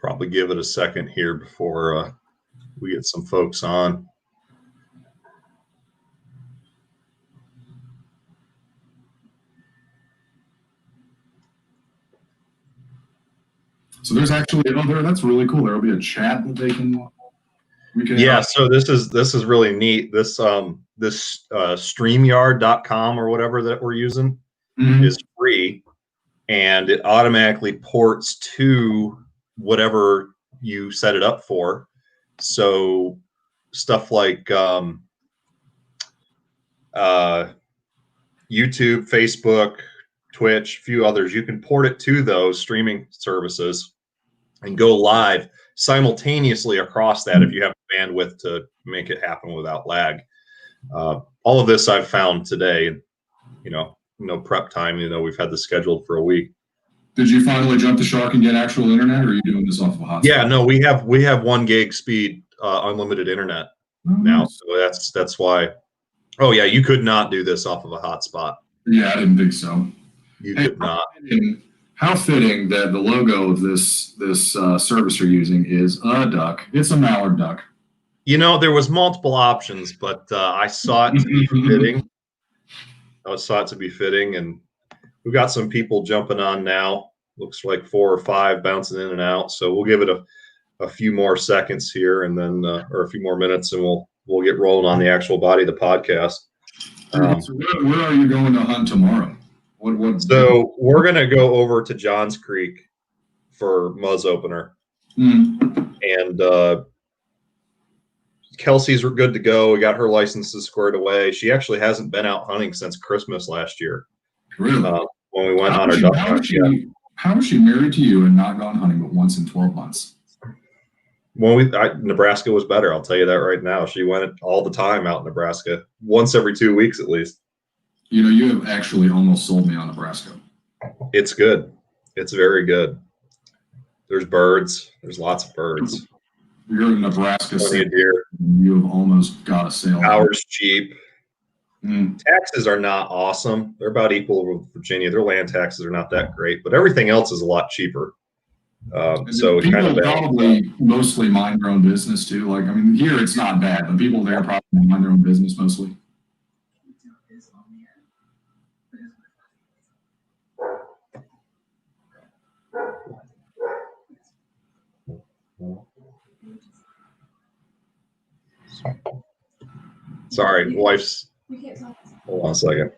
probably give it a second here before we get some folks on. So there's actually that's really cool. There'll be a chat that we can. Yeah, so this is really neat. This StreamYard.com or whatever that we're using is free, and it automatically ports to whatever you set it up for. So stuff like YouTube, Facebook, Twitch, a few others, you can port it to those streaming services and go live simultaneously across that if you have bandwidth to make it happen without lag. All of this I've found today, no prep time, we've had this scheduled for a week. Did you finally jump the shark and get actual internet, or are you doing this off of a hotspot? Yeah, no, we have 1 gig speed unlimited internet now. So that's why. Oh yeah, you could not do this off of a hotspot. Yeah, I didn't think so. You could not. How fitting that the logo of this service you're using is a duck. It's a mallard duck. There was multiple options, but I saw it to be fitting. And we've got some people jumping on now. Looks like 4 or 5 bouncing in and out. So we'll give it a few more seconds here, and then or a few more minutes, and we'll get rolling on the actual body of the podcast. So where are you going to hunt tomorrow? So we're going to go over to Johns Creek for Muzz opener. And Kelsey's good to go. We got her licenses squared away. She actually hasn't been out hunting since Christmas last year. Really? When we went on our duck hunt. How is she married to you and not gone hunting but once in 12 months? Nebraska was better. I'll tell you that right now. She went all the time out in Nebraska, once every 2 weeks at least. You have actually almost sold me on Nebraska. It's good. It's very good. There's birds. There's lots of birds. You're in Nebraska. Plenty of deer. You have almost got a sale. Power's cheap. Taxes are not awesome. They're about equal with Virginia. Their land taxes are not that great, but everything else is a lot cheaper. So people kind of probably mostly mind their own business too. Here it's not bad, but people there probably mind their own business mostly. Sorry, wife's. Hold on a second.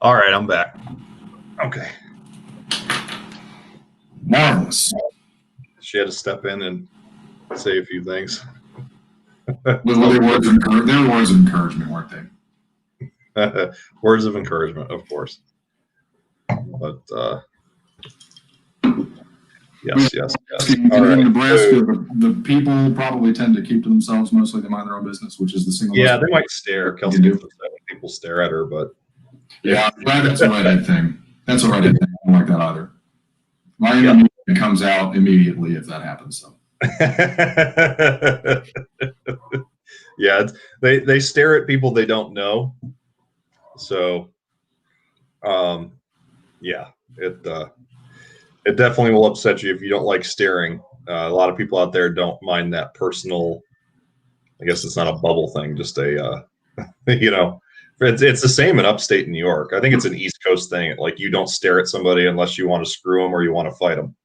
All right, I'm back. Okay. Marvelous. She had to step in and say a few things. They were words of encouragement, weren't they? Words of encouragement, of course. But yes. All right. In Nebraska, the people probably tend to keep to themselves mostly. They mind their own business, which is the single. Yeah, they might stare. Kelsey gets upset when people stare at her, but yeah, that's a redhead thing. That's a redhead thing. I don't like that either. My enemy comes out immediately if that happens. So. Yeah, they stare at people they don't know. So, yeah, it definitely will upset you if you don't like staring. A lot of people out there don't mind that personal. I guess it's not a bubble thing, just a It's the same in upstate New York. I think it's an East Coast thing. Like, you don't stare at somebody unless you want to screw them or you want to fight them,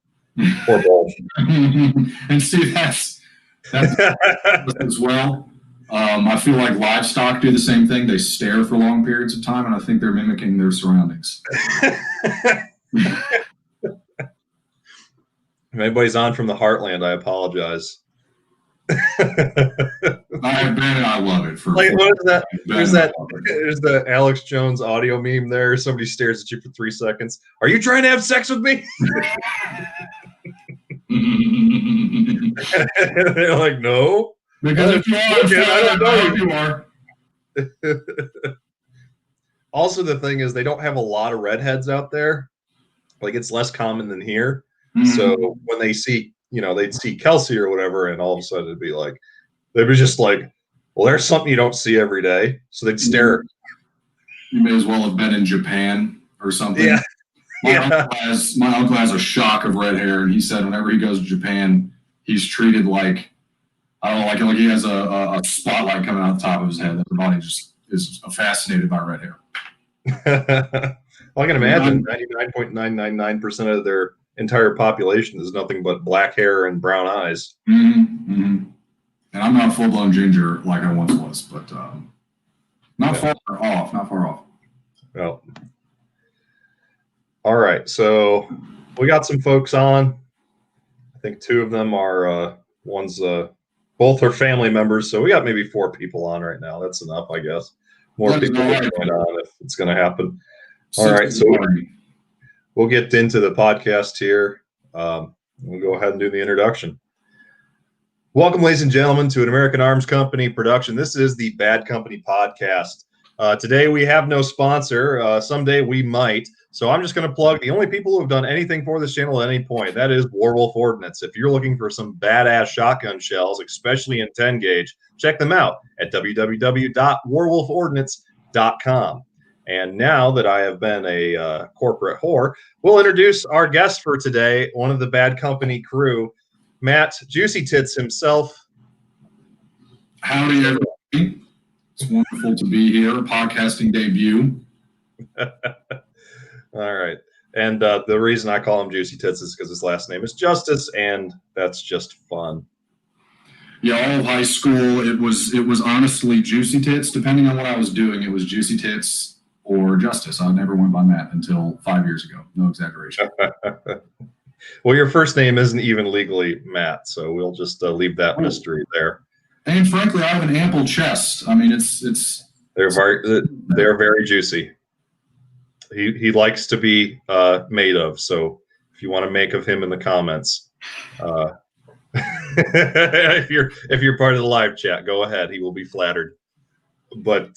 or both. And see, that's as well. I feel like livestock do the same thing. They stare for long periods of time, and I think they're mimicking their surroundings. If anybody's on from the Heartland, I apologize. I have been and I love it. Like, what is that? There's the Alex Jones audio meme there. Somebody stares at you for 3 seconds. Are you trying to have sex with me? They're like, no. Because if you are, I don't know you are. Also, the thing is, they don't have a lot of redheads out there. Like, it's less common than here. Mm-hmm. So when they see, they'd see Kelsey or whatever, and all of a sudden it'd be like, they'd be just like, well, there's something you don't see every day. So they'd stare. You may as well have been in Japan or something. Yeah. My uncle has a shock of red hair, and he said whenever he goes to Japan, he's treated like, I don't know, like he has a spotlight coming out the top of his head. Everybody just is fascinated by red hair. Well, I can imagine 99.999% of their entire population is nothing but black hair and brown eyes. Mm-hmm. Mm-hmm. And I'm not a full-blown ginger like I once was, but not far off. Well, all right. So we got some folks on. I think 2 of them are both are family members. So we got maybe 4 people on right now. That's enough, I guess. More people going on if it's going to happen. All right. So we'll get into the podcast here. We'll go ahead and do the introduction. Welcome, ladies and gentlemen, to an American Arms Company production. This is the Bad Company Podcast. Today we have no sponsor. Someday we might. So I'm just going to plug the only people who have done anything for this channel at any point. That is Warwolf Ordnance. If you're looking for some badass shotgun shells, especially in 10 gauge, check them out at www.warwolfordnance.com. And now that I have been a corporate whore, we'll introduce our guest for today, one of the Bad Company crew, Matt Juicy Tits himself. Howdy, everybody. It's wonderful to be here. Podcasting debut. All right. And the reason I call him Juicy Tits is because his last name is Justice, and that's just fun. Yeah, all of high school, it was honestly Juicy Tits. Depending on what I was doing, it was Juicy Tits or Justice. I never went by Matt until 5 years ago. No exaggeration. Well, your first name isn't even legally Matt, so we'll just leave that mystery there. And frankly, I have an ample chest. I mean, they're very juicy. He likes to be made of. So if you want to make of him in the comments, if you're part of the live chat, go ahead. He will be flattered. But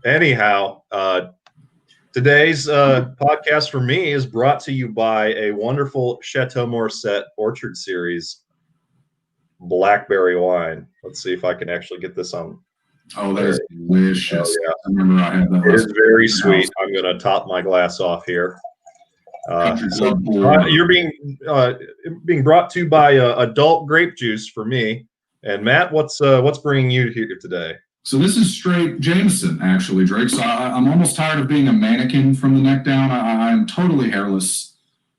anyhow, today's podcast for me is brought to you by a wonderful Chateau Morset Orchard Series blackberry wine. Let's see if I can actually get this on. Oh, that is delicious. Oh, yeah. I remember I had that. It is very sweet. I'm going to top my glass off here. You're being brought to you by adult grape juice for me. And Matt, what's bringing you here today? So this is straight Jameson, actually, Drake. So I'm almost tired of being a mannequin from the neck down. I'm totally hairless.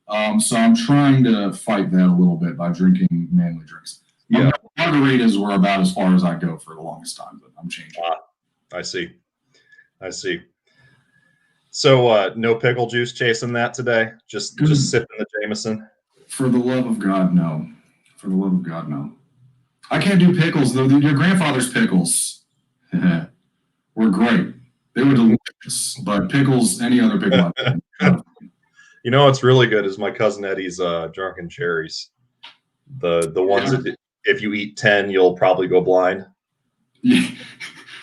So I'm trying to fight that a little bit by drinking manly drinks. Yeah. Margaritas were about as far as I go for the longest time, but I'm changing. I see. So no pickle juice chasing that today? Just sipping the Jameson? For the love of God, no. For the love of God, no. I can't do pickles, though. Your grandfather's pickles were great. They were delicious. But pickles, any other pickle. You know what's really good is my cousin Eddie's drunken cherries. The ones that if you eat 10, you'll probably go blind. Yeah.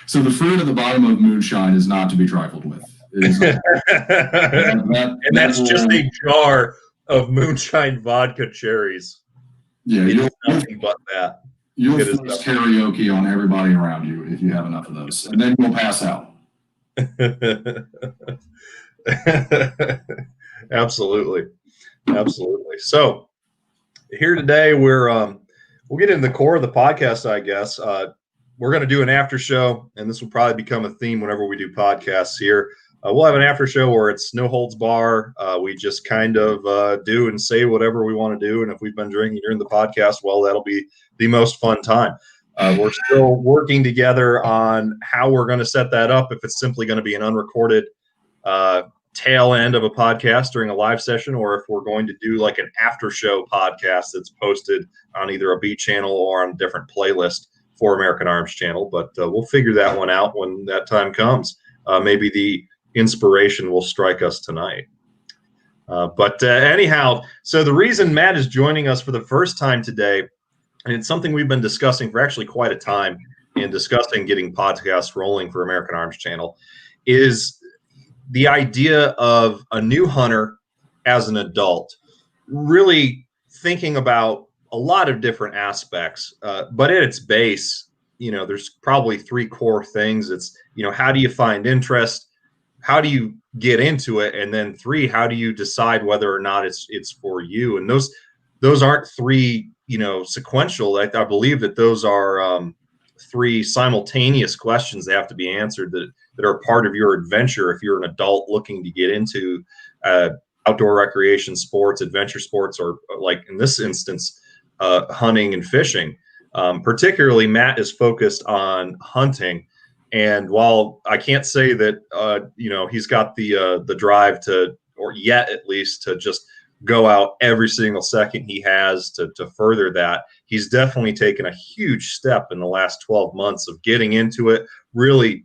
So the fruit at the bottom of moonshine is not to be trifled with. That's just a jar of moonshine vodka cherries. Yeah, it's nothing but that. You'll force karaoke on everybody around you if you have enough of those, and then you'll pass out. Absolutely. So here today we'll get into the core of the podcast, I guess. We're going to do an after show, and this will probably become a theme whenever we do podcasts here. We'll have an after show where it's no holds bar. We just kind of do and say whatever we want to do. And if we've been drinking during the podcast, well, that'll be the most fun time. We're still working together on how we're going to set that up. If it's simply going to be an unrecorded tail end of a podcast during a live session, or if we're going to do like an after show podcast that's posted on either a B channel or on a different playlist for American Arms channel. But we'll figure that one out when that time comes. Maybe the inspiration will strike us tonight. But anyhow, so the reason Matt is joining us for the first time today, and it's something we've been discussing for actually quite a time in discussing getting podcasts rolling for American Arms channel, is the idea of a new hunter as an adult, really thinking about a lot of different aspects. But at its base, there's probably three core things. It's, how do you find interest? How do you get into it? And then three, how do you decide whether or not it's for you? And those aren't three, sequential. I believe that those are three simultaneous questions that have to be answered that are part of your adventure if you're an adult looking to get into outdoor recreation sports, adventure sports, or like in this instance, hunting and fishing. Particularly, Matt is focused on hunting. And while I can't say that, he's got the drive to, or yet at least, to just go out every single second he has to further that, he's definitely taken a huge step in the last 12 months of getting into it, really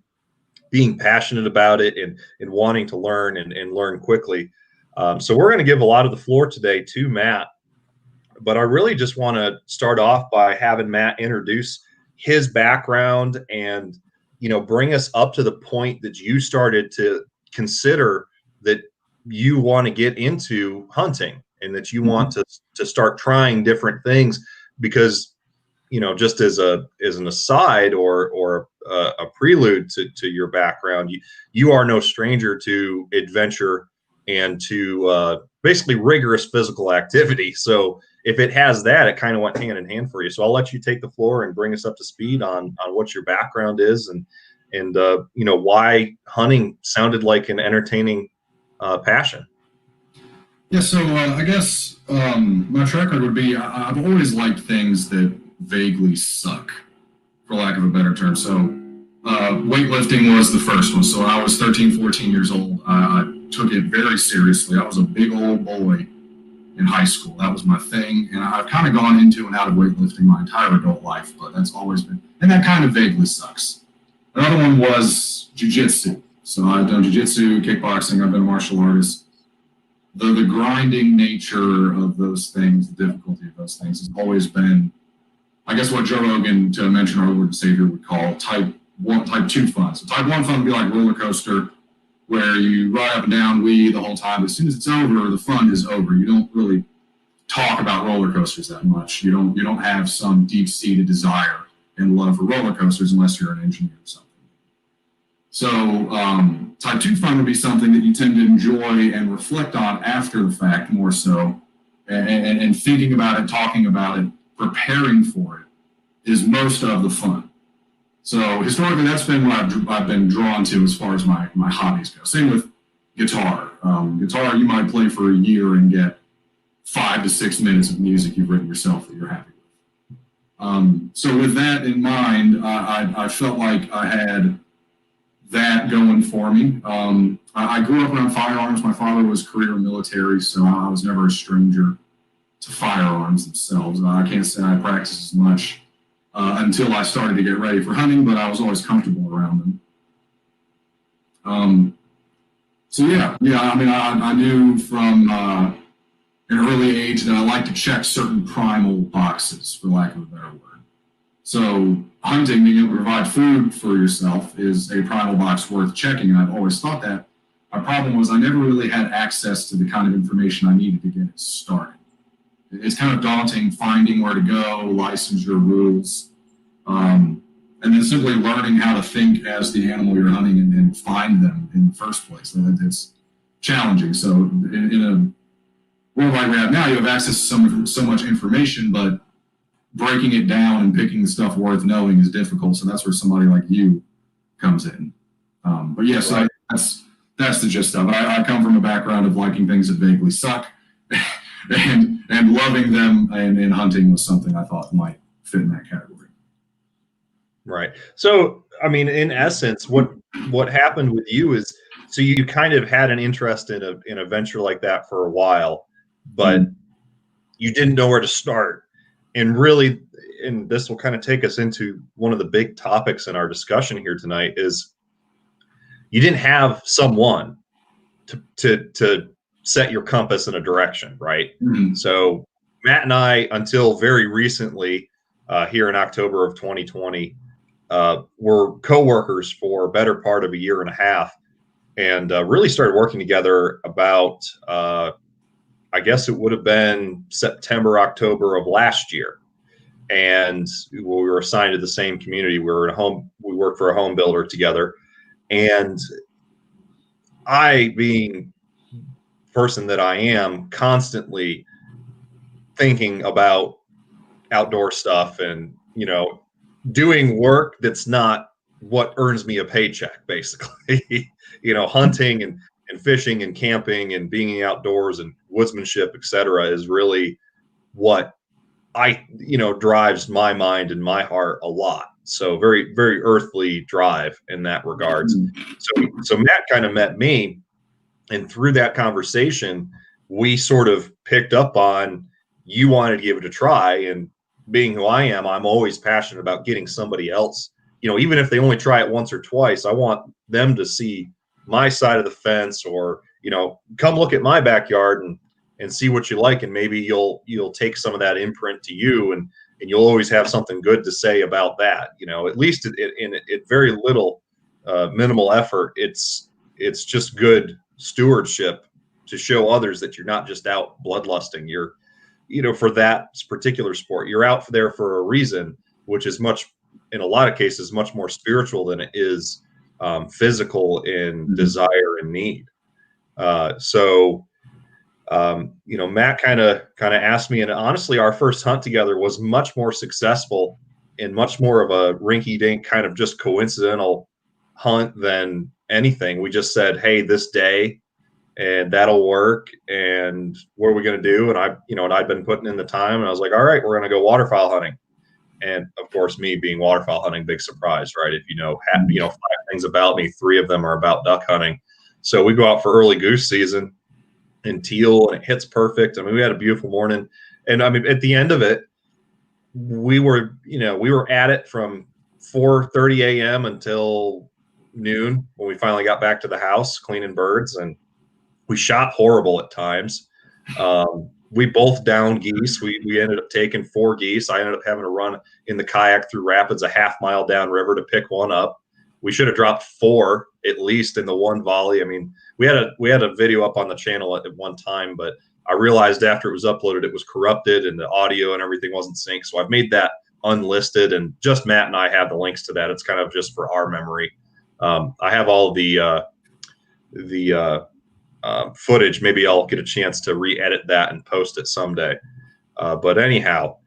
being passionate about it and wanting to learn and learn quickly. So we're going to give a lot of the floor today to Matt, but I really just want to start off by having Matt introduce his background and, bring us up to the point that you started to consider that you want to get into hunting and that you want to start trying different things because, just as an aside or a prelude to your background, you are no stranger to adventure and to basically rigorous physical activity. So if it has that, it kind of went hand in hand for you. So I'll let you take the floor and bring us up to speed on what your background is and why hunting sounded like an entertaining passion. Yeah, so I guess my track record would be I've always liked things that vaguely suck, for lack of a better term. So weightlifting was the first one. So when I was 13, 14 years old, I took it very seriously. I was a big old boy in high school. That was my thing. And I've kind of gone into and out of weightlifting my entire adult life, but that's always been, and that kind of vaguely sucks. Another one was jiu-jitsu. So I've done jiu-jitsu, kickboxing, I've been a martial artist. The grinding nature of those things, the difficulty of those things has always been, I guess, what Joe Rogan, to mention our Lord and Savior, would call type 2 fun. So type 1 fun would be like roller coaster, where you ride up and down, wee the whole time. But as soon as it's over, the fun is over. You don't really talk about roller coasters that much. You don't have some deep-seated desire and love for roller coasters unless you're an engineer or something. So type 2 fun would be something that you tend to enjoy and reflect on after the fact more so, and thinking about it, talking about it, preparing for it is most of the fun. So historically, that's been what I've been drawn to as far as my hobbies go. Same with guitar. Guitar, you might play for a year and get 5 to 6 minutes of music you've written yourself that you're happy with. So with that in mind, I felt like I had that going for me. I grew up around firearms. My father was career military, so I was never a stranger to firearms themselves. I can't say I practiced as much until I started to get ready for hunting, but I was always comfortable around them. So yeah. I mean, I knew from an early age that I like to check certain primal boxes, for lack of a better word. So hunting, being able to provide food for yourself, is a primal box worth checking, and I've always thought that. My problem was I never really had access to the kind of information I needed to get it started. It's kind of daunting finding where to go, licensure rules, and then simply learning how to think as the animal you're hunting and find them in the first place. It's challenging. So in a world like we have now, you have access to so much information, but breaking it down and picking the stuff worth knowing is difficult. So that's where somebody like you comes in. But yes, right. That's the gist of it. I come from a background of liking things that vaguely suck, and loving them, and hunting was something I thought might fit in that category. Right. So, I mean, in essence, what happened with you is So you kind of had an interest in a venture like that for a while, but you didn't know where to start. And really, and this will kind of take us into one of the big topics in our discussion here tonight, is you didn't have someone to set your compass in a direction, right? So Matt and I, until very recently, here in October of 2020, were co-workers for a better part of a year and a half, and really started working together about, I guess it would have been September, October of last year. And we were assigned to the same community. We worked for a home builder together. And I, being the person that I am, constantly thinking about outdoor stuff and, doing work that's not what earns me a paycheck, basically. Hunting and fishing and camping and being in the outdoors and woodsmanship, etc., is really what drives my mind and my heart a lot. So very, very earthly drive in that regards. So Matt kind of met me, and through that conversation, we sort of picked up on, you wanted to give it a try. And being who I am, I'm always passionate about getting somebody else, even if they only try it once or twice, I want them to see my side of the fence, or, come look at my backyard and see what you like. And maybe you'll take some of that imprint to you, and you'll always have something good to say about that. At least in very little minimal effort, it's just good stewardship to show others that you're not just out bloodlusting. You're, for that particular sport, you're out there for a reason, which is in a lot of cases, much more spiritual than it is physical in desire and need. Matt kind of asked me, and honestly, our first hunt together was much more successful and much more of a rinky-dink kind of just coincidental hunt than anything. We just said, hey, this day, and that'll work. And what are we going to do? And I'd been putting in the time, and I was like, all right, we're going to go waterfowl hunting. And of course, me being waterfowl hunting, big surprise, right? If 5 things about me, 3 of them are about duck hunting. So we go out for early goose season in teal, and it hits perfect. I mean, we had a beautiful morning, and I mean, at the end of it, we were at it from 4:30 a.m. until noon when we finally got back to the house cleaning birds, and we shot horrible at times. We both downed geese. We ended up taking 4 geese. I ended up having to run in the kayak through rapids a half mile downriver to pick one up. We should have dropped 4 at least in the one volley. I mean, we had a video up on the channel at one time, but I realized after it was uploaded, it was corrupted and the audio and everything wasn't synced. So I've made that unlisted, and just Matt and I have the links to that. It's kind of just for our memory. I have all the footage. Maybe I'll get a chance to re-edit that and post it someday. But anyhow,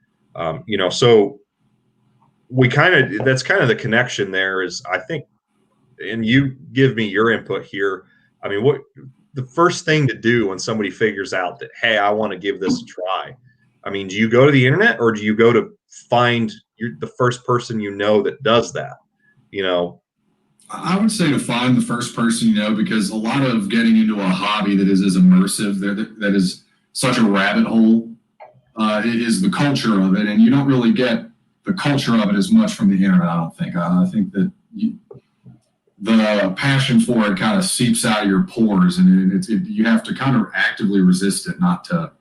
so that's kind of the connection there is, I think, and you give me your input here. I mean, what the first thing to do when somebody figures out that, hey, I want to give this a try? I mean, do you go to the internet, or do you go to find the first person that does that? I would say to find the first person, because a lot of getting into a hobby that is as immersive, that is such a rabbit hole, is the culture of it. And you don't really get the culture of it as much from the internet, I don't think. I think that the passion for it kind of seeps out of your pores, and you have to kind of actively resist it, not to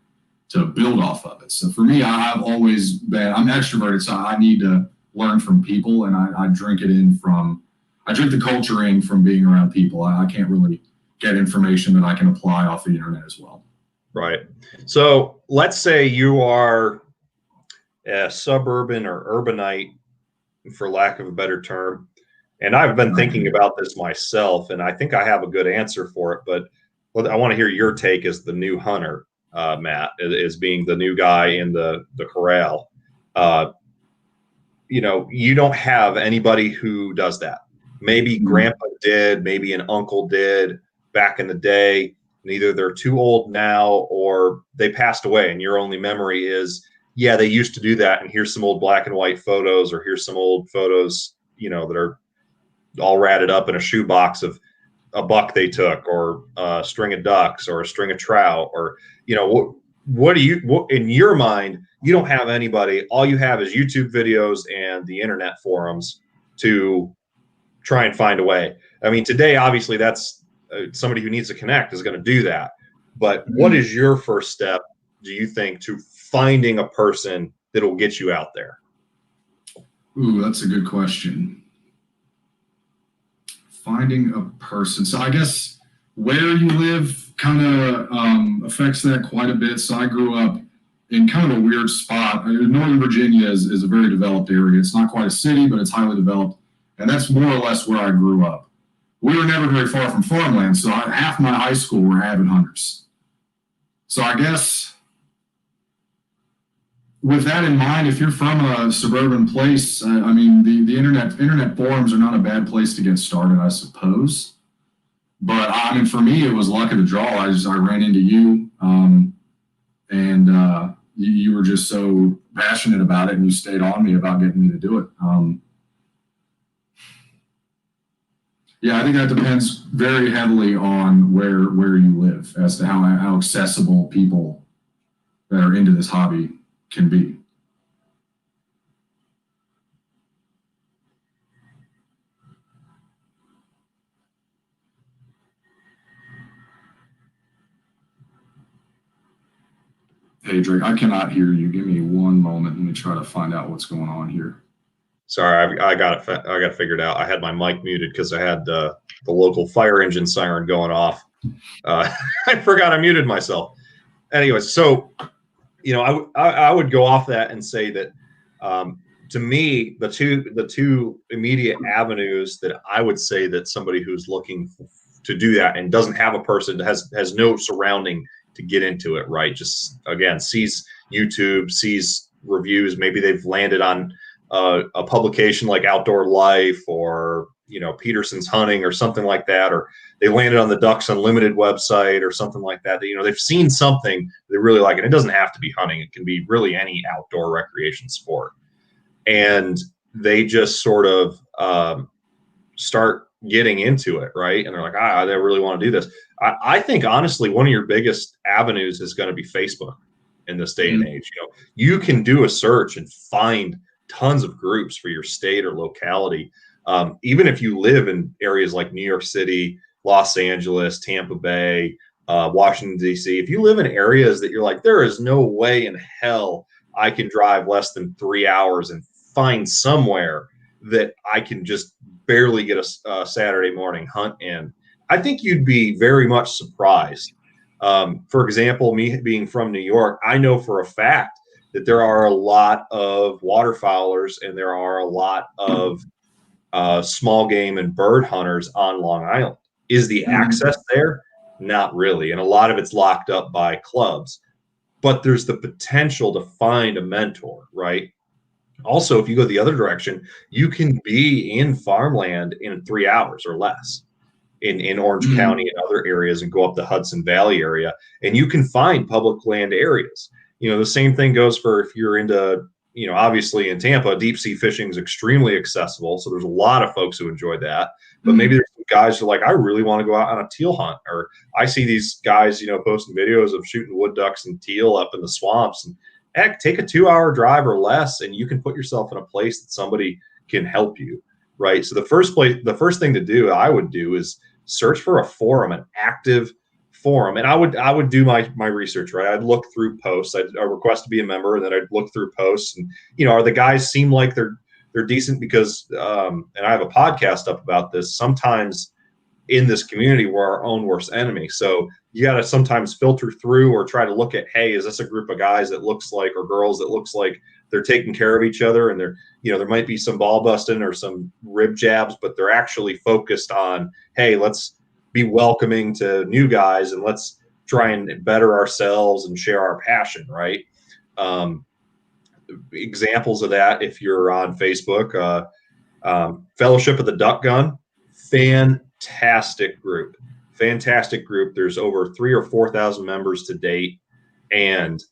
build off of it. So for me, I'm extroverted, so I need to learn from people, and I drink the culture in from being around people. I can't really get information that I can apply off the internet as well. Right. So let's say you are a suburban or urbanite, for lack of a better term. And I've been thinking about this myself, and I think I have a good answer for it, but I want to hear your take as the new hunter, Matt, as being the new guy in the corral. You don't have anybody who does that. Maybe grandpa did, maybe an uncle did back in the day, and either they're too old now or they passed away, and your only memory is, yeah, they used to do that, and here's some old black and white photos, or here's some old photos, that are all ratted up in a shoebox of a buck they took, or a string of ducks, or a string of trout, or what do you, what in your mind, you don't have anybody, all you have is YouTube videos and the internet forums to try and find a way. I mean, today obviously that's somebody who needs to connect is going to do that, but what is your first step, do you think, to finding a person that'll get you out there? Ooh, that's a good question. Finding a person. So I guess where you live kind of affects that quite a bit. So I grew up in kind of a weird spot. Northern Virginia is a very developed area. It's not quite a city, but it's highly developed. And that's more or less where I grew up. We were never very far from farmland. So half my high school were avid hunters. So I guess with that in mind, if you're from a suburban place, I mean, the internet forums are not a bad place to get started, I suppose. But I mean, for me, it was luck of the draw. I ran into you, and you were just so passionate about it, and you stayed on me about getting me to do it. Yeah, I think that depends very heavily on where you live as to how accessible people that are into this hobby can be. Hey, Drake, I cannot hear you. Give me one moment. Let me try to find out what's going on here. Sorry, I got it figured out. I had my mic muted because I had the local fire engine siren going off. I forgot I muted myself. Anyways, so I would go off that and say that to me, the two immediate avenues that I would say that somebody who's looking to do that and doesn't have a person, has no surrounding to get into it, right? Just again, sees YouTube, sees reviews. Maybe they've landed on a publication like Outdoor Life, or Peterson's Hunting or something like that, or they landed on the Ducks Unlimited website or something like that. They've seen something they really like, and it doesn't have to be hunting. It can be really any outdoor recreation sport. And they just sort of start getting into it, right? And they're like, I really want to do this. I think, honestly, one of your biggest avenues is going to be Facebook in this day and age. You can do a search and find tons of groups for your state or locality. Even if you live in areas like New York City, Los Angeles, Tampa Bay, Washington, D.C., if you live in areas that you're like, there is no way in hell I can drive less than 3 hours and find somewhere that I can just barely get a Saturday morning hunt in, I think you'd be very much surprised. For example, me being from New York, I know for a fact that there are a lot of waterfowlers and there are a lot of small game and bird hunters on Long Island. Is the access there? Not really. And a lot of it's locked up by clubs. But there's the potential to find a mentor, right? Also, if you go the other direction, you can be in farmland in 3 hours or less in Orange County and other areas, and go up the Hudson Valley area, and you can find public land areas. The same thing goes for if you're into, obviously in Tampa, deep sea fishing is extremely accessible. So there's a lot of folks who enjoy that. But maybe there's some guys who are like, I really want to go out on a teal hunt. Or I see these guys, posting videos of shooting wood ducks and teal up in the swamps. And heck, take a 2-hour drive or less, and you can put yourself in a place that somebody can help you, right? So the first thing to do, I would do, is search for a forum, an active forum. And I would do my research, right? I'd look through posts. I'd request to be a member, and then I'd look through posts, and are the guys seem like they're decent? Because and I have a podcast up about this. Sometimes in this community, we're our own worst enemy. So you got to sometimes filter through or try to look at, hey, is this a group of guys that looks like, or girls that looks like they're taking care of each other, and they're, there might be some ball busting or some rib jabs, but they're actually focused on, hey, let's be welcoming to new guys, and let's try and better ourselves and share our passion, right? Examples of that, if you're on Facebook, Fellowship of the Duck Gun, fantastic group. There's over 3,000 or 4,000 members to date, and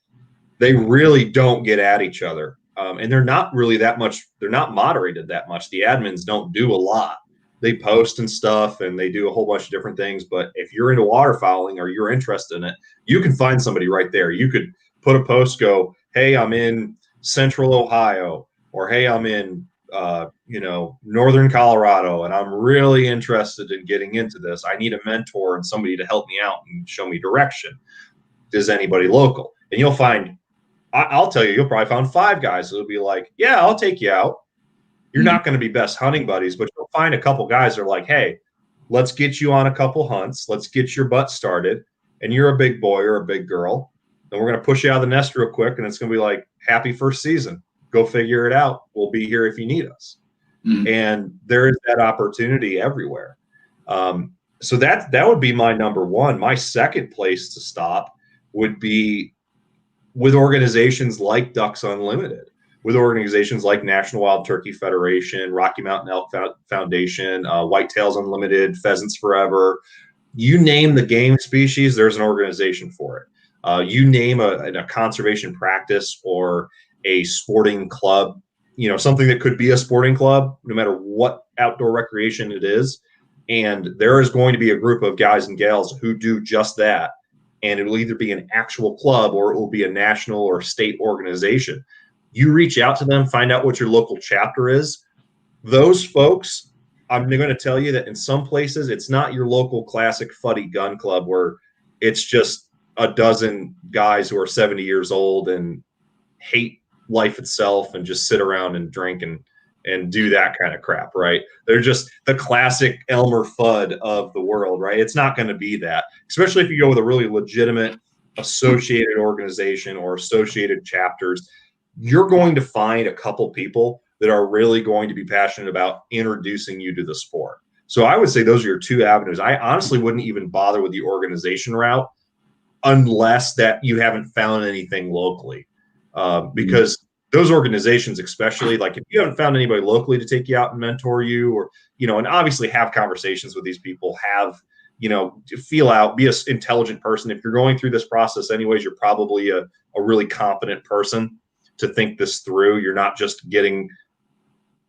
they really don't get at each other. And they're not really that much, they're not moderated that much. The admins don't do a lot. they post and stuff, and they do a whole bunch of different things. But if you're into waterfowling or you're interested in it, you can find somebody right there. You could put a post, go, hey, I'm in Central Ohio, or hey, I'm in Northern Colorado, and I'm really interested in getting into this. I need a mentor and somebody to help me out and show me direction. Is anybody local? And you'll find, I'll tell you, you'll probably find 5 guys that'll be like, yeah, I'll take you out. You're not going to be best hunting buddies, but you'll find a couple guys that are like, hey, let's get you on a couple hunts. Let's get your butt started. And you're a big boy or a big girl. And we're going to push you out of the nest real quick. And it's going to be like, happy first season. Go figure it out. We'll be here if you need us. And there is that opportunity everywhere. So that would be my number one. My second place to stop would be with organizations like Ducks Unlimited, with organizations like National Wild Turkey Federation, Rocky Mountain Elk Foundation, Whitetails Unlimited, Pheasants Forever. You name the game species, there's an organization for it. You name a conservation practice or a sporting club, something that could be a sporting club, no matter what outdoor recreation it is. And there is going to be a group of guys and gals who do just that. And it will either be an actual club or it will be a national or state organization. You reach out to them, find out what your local chapter is. Those folks, I'm going to tell you that in some places, it's not your local classic fuddy gun club where it's just a dozen guys who are 70 years old and hate life itself and just sit around and drink and do that kind of crap, right? They're just the classic Elmer Fudd of the world, right? It's not going to be that, especially if you go with a really legitimate associated organization or associated chapters. You're going to find a couple people that are really going to be passionate about introducing you to the sport. So I would say those are your 2 avenues. I honestly wouldn't even bother with the organization route unless that you haven't found anything locally. Because those organizations, especially, like if you haven't found anybody locally to take you out and mentor you, or, and obviously have conversations with these people, feel out, be an intelligent person. If you're going through this process anyways, you're probably a really competent person to think this through. You're not just getting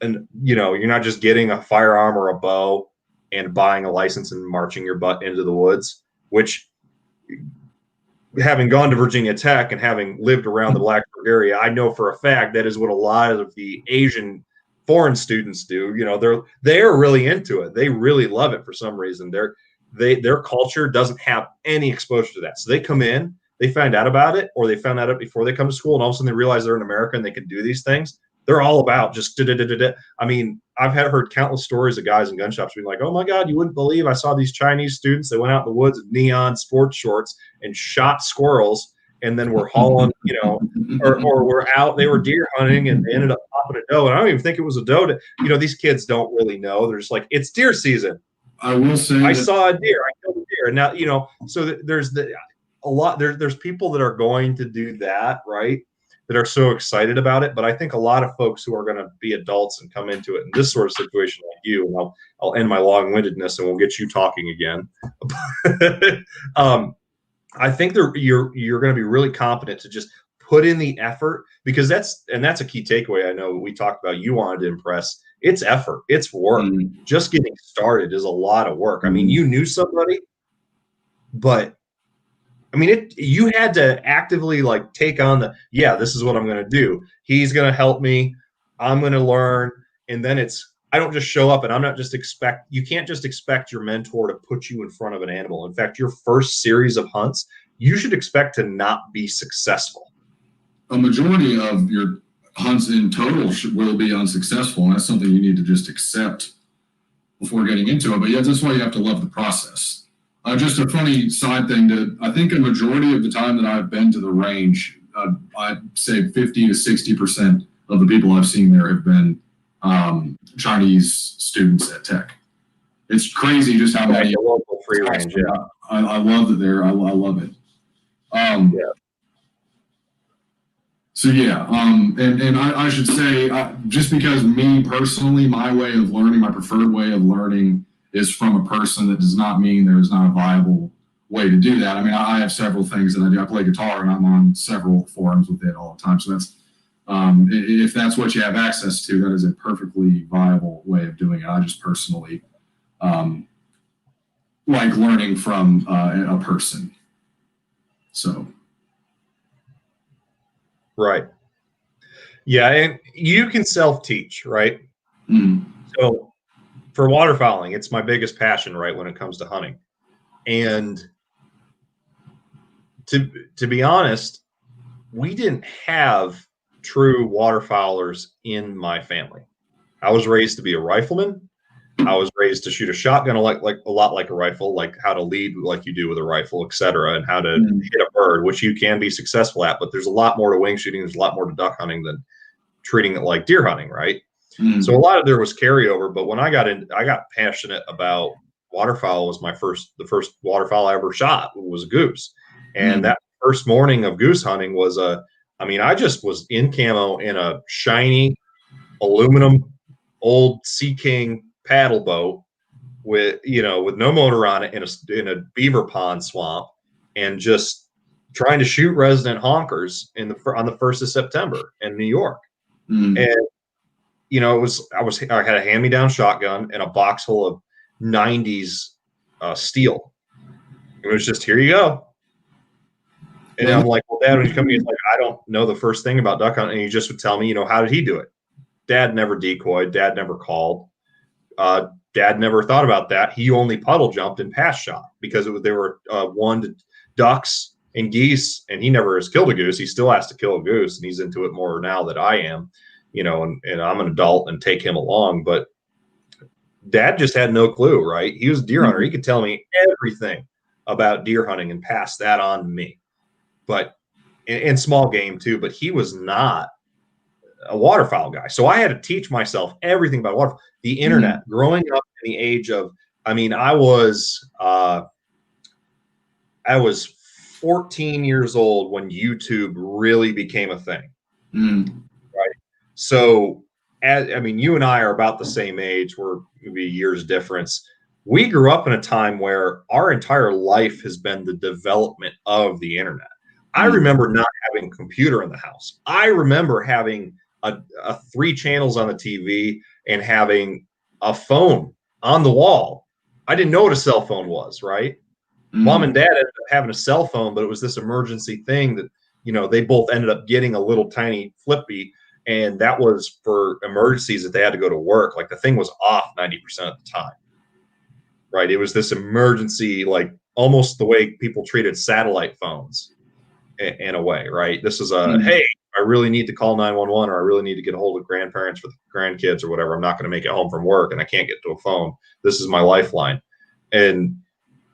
a firearm or a bow and buying a license and marching your butt into the woods, which, having gone to Virginia Tech and having lived around the Blacksburg area, I know for a fact that is what a lot of the Asian foreign students do. They're really into it. They really love it for some reason. Their culture doesn't have any exposure to that. So they come in, they find out about it, or they found out before they come to school, and all of a sudden they realize they're in America and they can do these things. They're all about just da-da-da-da-da. I mean, I've heard countless stories of guys in gun shops being like, oh my God, you wouldn't believe I saw these Chinese students that went out in the woods in neon sports shorts and shot squirrels, and then were hauling, or were out, they were deer hunting and they ended up popping a doe. And I don't even think it was a doe. These kids don't really know. They're just like, it's deer season. I will say I saw a deer. I killed a deer. And now, so there's there's people that are going to do that, right? That are so excited about it. But I think a lot of folks who are going to be adults and come into it in this sort of situation like you, and I'll end my long-windedness and we'll get you talking again. I think you're going to be really competent to just put in the effort, because that's a key takeaway. I know we talked about, you wanted to impress. It's effort. It's work. Just getting started is a lot of work. I mean, you knew somebody, but I mean, you had to actively take on this is what I'm going to do. He's going to help me. I'm going to learn. And then I don't just show up, and I'm not just you can't just expect your mentor to put you in front of an animal. In fact, your first series of hunts, you should expect to not be successful. A majority of your hunts in total will be unsuccessful. And that's something you need to just accept before getting into it. But yeah, that's why you have to love the process. Just a funny side thing, I think a majority of the time that I've been to the range, I'd say 50 to 60% of the people I've seen there have been Chinese students at Tech. It's crazy just how many local free range. Yeah, I love it there. I love it. So yeah, and I should say, just because me personally, my way of learning, my preferred way of learning is from a person, that does not mean there is not a viable way to do that. I mean, I have several things that I do. I play guitar and I'm on several forums with it all the time. So that's, if that's what you have access to, that is a perfectly viable way of doing it. I just personally like learning from a person. So. Right. Yeah, and you can self-teach, right? Mm. So for waterfowling, it's my biggest passion, right, when it comes to hunting. And to be honest, we didn't have true waterfowlers in my family. I was raised to be a rifleman. I was raised to shoot a shotgun like a lot like a rifle, like how to lead like you do with a rifle, etc., and how to hit a bird, which you can be successful at. But there's a lot more to wing shooting. There's a lot more to duck hunting than treating it like deer hunting, right? So a lot of there was carryover. But when I got passionate about waterfowl. Was the first waterfowl I ever shot was a goose, and that first morning of goose hunting was I just was in camo in a shiny aluminum old Sea King paddle boat with no motor on it in a beaver pond swamp, and just trying to shoot resident honkers on the 1st of September in New York. And I had a hand-me-down shotgun and a box full of 90s steel. It was just, here you go. And I'm like, well, Dad, when you come here, he's like, I don't know the first thing about duck hunting. And he just would tell me, how did he do it? Dad never decoyed. Dad never called. Dad never thought about that. He only puddle jumped and pass shot because there were ducks and geese, and he never has killed a goose. He still has to kill a goose, and he's into it more now than I am, and I'm an adult and take him along. But Dad just had no clue, right? He was a deer hunter. He could tell me everything about deer hunting and pass that on to me. But and small game too, but he was not a waterfowl guy. So I had to teach myself everything about waterfowl. The internet, growing up in the age of, I was 14 years old when YouTube really became a thing. Right. So you and I are about the same age. We're maybe years difference. We grew up in a time where our entire life has been the development of the internet. I remember not having a computer in the house. I remember having a 3 channels on the TV and having a phone on the wall. I didn't know what a cell phone was, right? Mom and Dad ended up having a cell phone, but it was this emergency thing that, they both ended up getting a little tiny flippy, and that was for emergencies that they had to go to work. Like the thing was off 90% of the time, right? It was this emergency, like almost the way people treated satellite phones in a way, right? This is hey, I really need to call 911, or I really need to get a hold of grandparents for the grandkids or whatever. I'm not going to make it home from work and I can't get to a phone. This is my lifeline. And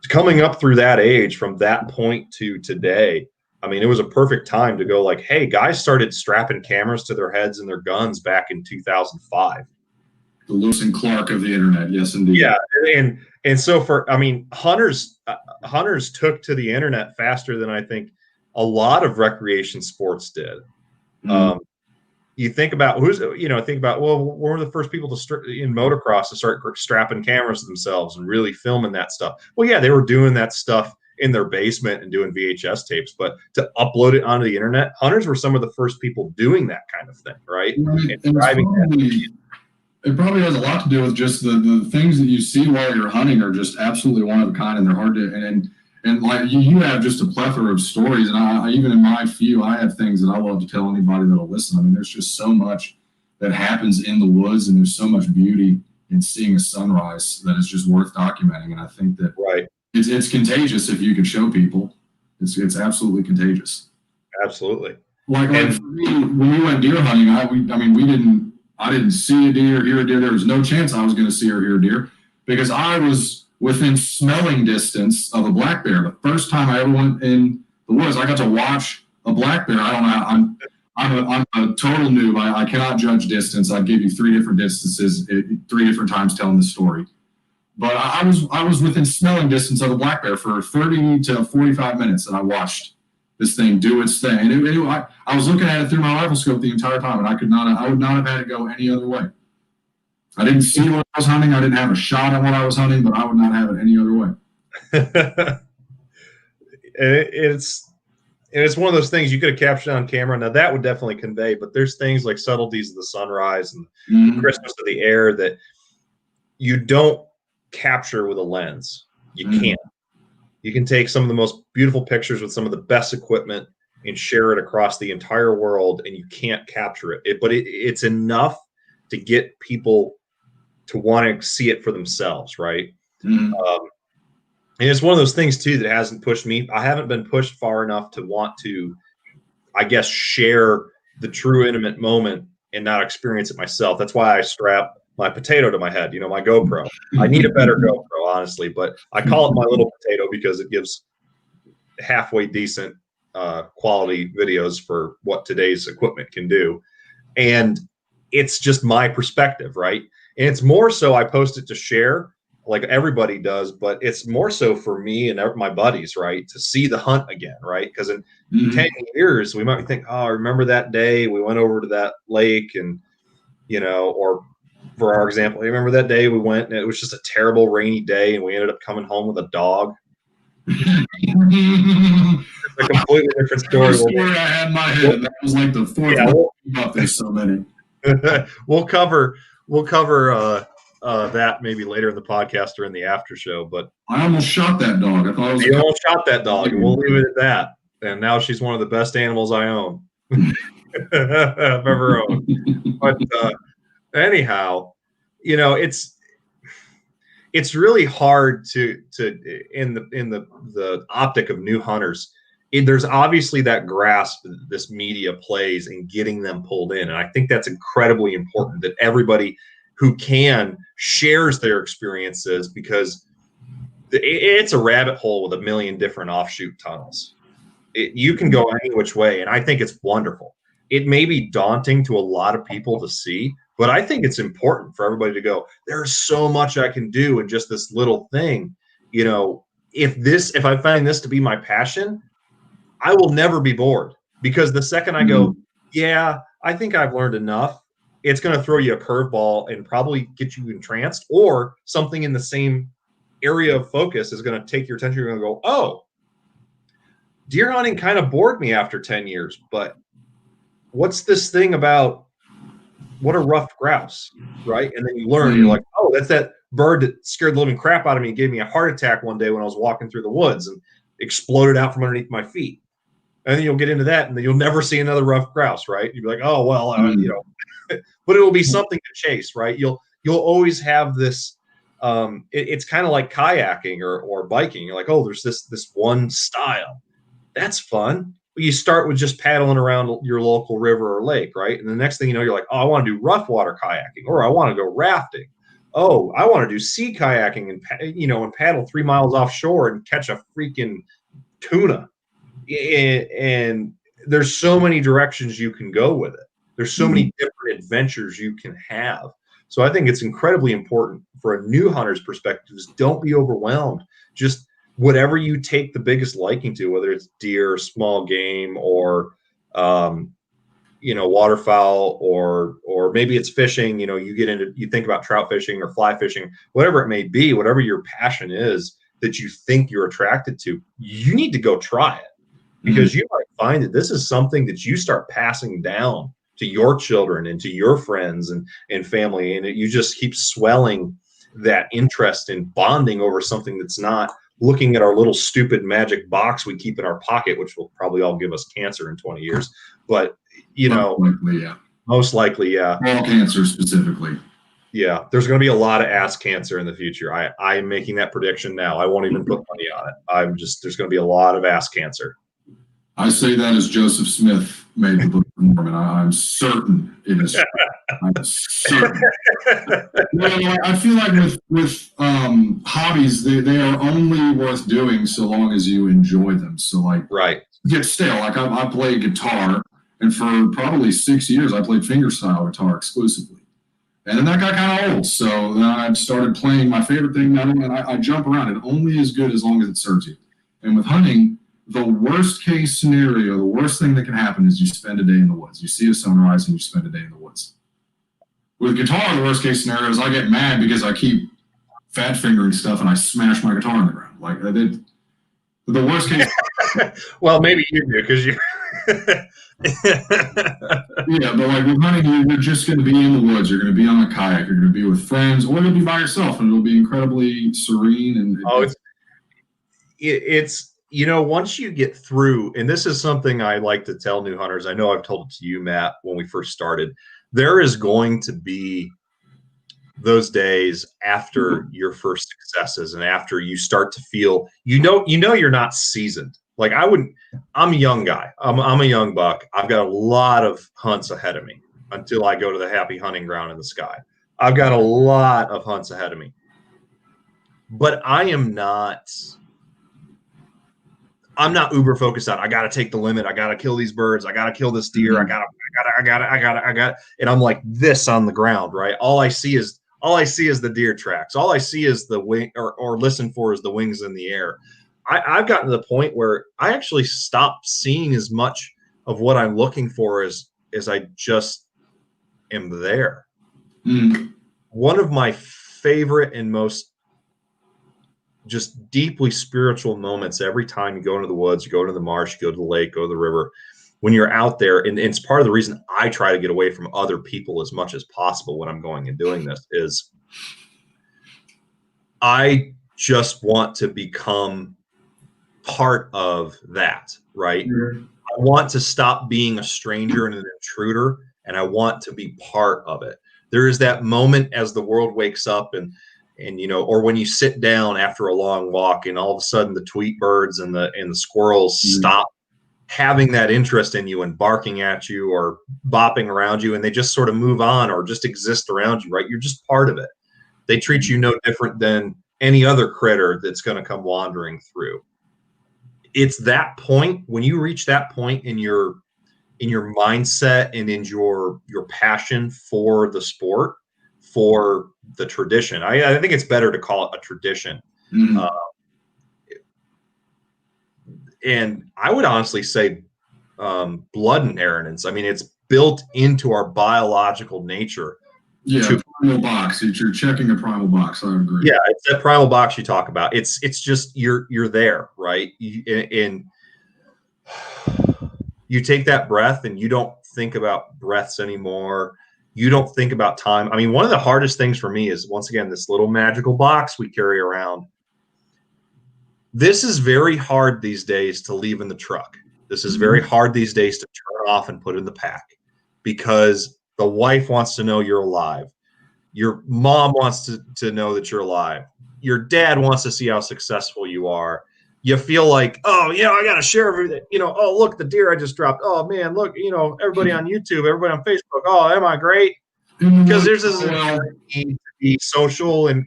coming up through that age, from that point to today, it was a perfect time to go like, hey, guys started strapping cameras to their heads and their guns back in 2005. The Lewis and Clark of the internet. Yes, indeed. Yeah. And so hunters took to the internet faster than I think a lot of recreation sports did. You think about we're the first people in motocross to start strapping cameras to themselves and really filming that stuff. Well, yeah, they were doing that stuff in their basement and doing VHS tapes, but to upload it onto the internet, hunters were some of the first people doing that kind of thing, right? It probably has a lot to do with just the things that you see while you're hunting are just absolutely one of a kind, and they're hard to and like you have just a plethora of stories, and I even in my few, I have things that I love to tell anybody that'll listen. There's just so much that happens in the woods, and there's so much beauty in seeing a sunrise that is just worth documenting. And I think that it's contagious if you could show people. It's absolutely contagious. Absolutely. Like for me, when we went deer hunting, I didn't see a deer, hear a deer. There was no chance I was going to see or hear a deer because I was within smelling distance of a black bear. The first time I ever went in the woods, I got to watch a black bear. I don't know. I'm a total noob. I cannot judge distance. I give you 3 different distances, 3 different times telling the story. But I was within smelling distance of a black bear for 30 to 45 minutes, and I watched this thing do its thing. And I was looking at it through my rifle scope the entire time, and I would not have had it go any other way. I didn't see what I was hunting. I didn't have a shot at what I was hunting, but I would not have it any other way. It's one of those things you could have captured on camera. Now that would definitely convey, but there's things like subtleties of the sunrise and the crispness of the air that you don't capture with a lens. You can't. You can take some of the most beautiful pictures with some of the best equipment and share it across the entire world, and you can't capture it. But it's enough to get people to want to see it for themselves, right? And it's one of those things too that hasn't pushed me. I haven't been pushed far enough to want to, I guess, share the true intimate moment and not experience it myself. That's why I strap my potato to my head, my GoPro. I need a better GoPro, honestly, but I call it my little potato because it gives halfway decent quality videos for what today's equipment can do. And it's just my perspective, right? And it's more so I post it to share like everybody does, but it's more so for me and my buddies, right? To see the hunt again, right? Because in 10 years, we might think, oh, remember that day we went over to that lake and, or for our example, remember that day we went and it was just a terrible rainy day and we ended up coming home with a dog. It's a completely different story. The story I had in my head, and that was like the fourth one. There's so many. We'll cover that maybe later in the podcast or in the after show. But I almost shot that dog. I thought it was you almost shot that dog, and we'll leave it at that. And now she's one of the best animals I own. I've ever owned. But anyhow, it's really hard to in the optic of new hunters. There's obviously that grasp that this media plays in getting them pulled in, and I think that's incredibly important that everybody who can shares their experiences, because it's a rabbit hole with a million different offshoot tunnels. You can go any which way, and I think it's wonderful. It may be daunting to a lot of people to see, but I think it's important for everybody to go, there's so much I can do in just this little thing. If I find this to be my passion, I will never be bored, because the second I go, yeah, I think I've learned enough, it's going to throw you a curveball and probably get you entranced, or something in the same area of focus is going to take your attention. You're going to go, oh, deer hunting kind of bored me after 10 years, but what's this thing about what a ruffed grouse, right? And then you learn, you're like, oh, that's that bird that scared the living crap out of me and gave me a heart attack one day when I was walking through the woods and exploded out from underneath my feet. And then you'll get into that, and then you'll never see another ruffed grouse, right? You'll be like, oh, well, but it will be something to chase, right? You'll always have this. It's kind of like kayaking or biking. You're like, oh, there's this one style. That's fun. But you start with just paddling around your local river or lake, right? And the next thing you know, you're like, oh, I want to do rough water kayaking, or I want to go rafting. Oh, I want to do sea kayaking and paddle 3 miles offshore and catch a freaking tuna. And there's so many directions you can go with it. There's so many different adventures you can have. So I think it's incredibly important for a new hunter's perspective is don't be overwhelmed. Just whatever you take the biggest liking to, whether it's deer, small game, or waterfowl, or maybe it's fishing. You think about trout fishing or fly fishing, whatever it may be, whatever your passion is that you think you're attracted to, you need to go try it, because you might find that this is something that you start passing down to your children and to your friends and family, and you just keep swelling that interest and bonding over something that's not looking at our little stupid magic box we keep in our pocket, which will probably all give us cancer in 20 years. But, most likely, yeah. All cancer specifically. Yeah, there's going to be a lot of ass cancer in the future. I'm making that prediction now. I won't even put money on it. There's going to be a lot of ass cancer. I say that as Joseph Smith made the Book of Mormon. I'm certain it is. I'm certain. I feel like with hobbies, they are only worth doing so long as you enjoy them. So right. Get stale. Like I play guitar, and for probably 6 years, I played fingerstyle guitar exclusively. And then that got kind of old. So then I started playing my favorite thing, and I jump around. It only is good as long as it serves you. And with hunting, the worst case scenario, the worst thing that can happen is you spend a day in the woods. You see a sunrise and you spend a day in the woods. With guitar, the worst case scenario is I get mad because I keep fat fingering stuff and I smash my guitar on the ground. The worst case. Well, maybe you do, because Yeah, but like with hunting, you're just going to be in the woods. You're going to be on a kayak. You're going to be with friends, or you'll be by yourself, and it'll be incredibly serene. And Oh, it's once you get through, and this is something I like to tell new hunters. I know I've told it to you, Matt, when we first started. There is going to be those days after your first successes and after you start to feel you're not seasoned. Like I'm a young guy. I'm a young buck. I've got a lot of hunts ahead of me until I go to the happy hunting ground in the sky. I've got a lot of hunts ahead of me. But I'm not uber focused on I gotta take the limit, I gotta kill these birds, I gotta kill this deer, I gotta, and I'm like this on the ground, right? All I see is the deer tracks. All I see is the wing or listen for is the wings in the air. I've gotten to the point where I actually stopped seeing as much of what I'm looking for as I just am there. One of my favorite and most just deeply spiritual moments every time you go into the woods, you go into the marsh, you go to the lake, go to the river, when you're out there, and it's part of the reason I try to get away from other people as much as possible when I'm going and doing this, is I just want to become part of that, right? I want to stop being a stranger and an intruder, and I want to be part of it. There is that moment as the world wakes up and or when you sit down after a long walk and all of a sudden the tweet birds and the squirrels stop having that interest in you and barking at you or bopping around you, and they just sort of move on or just exist around you, right? You're just part of it. They treat you no different than any other critter that's going to come wandering through. It's that point, when you reach that point in your mindset and in your passion for the sport, for the tradition. I think it's better to call it a tradition. And I would honestly say blood inheritance. I mean, it's built into our biological nature. Yeah, primal box. You're checking a primal box. I agree. Yeah, it's that primal box you talk about. It's just you're there, right? And you take that breath and you don't think about breaths anymore. You don't think about time. I mean, one of the hardest things for me is, once again, this little magical box we carry around. This is very hard these days to leave in the truck. This is very hard these days to turn off and put in the pack, because the wife wants to know you're alive. Your mom wants to know that you're alive. Your dad wants to see how successful you are. You feel like, oh, I got to share everything. Oh, look, the deer I just dropped. Oh, man, look, everybody on YouTube, everybody on Facebook. Oh, am I great? Because there's this need to be social and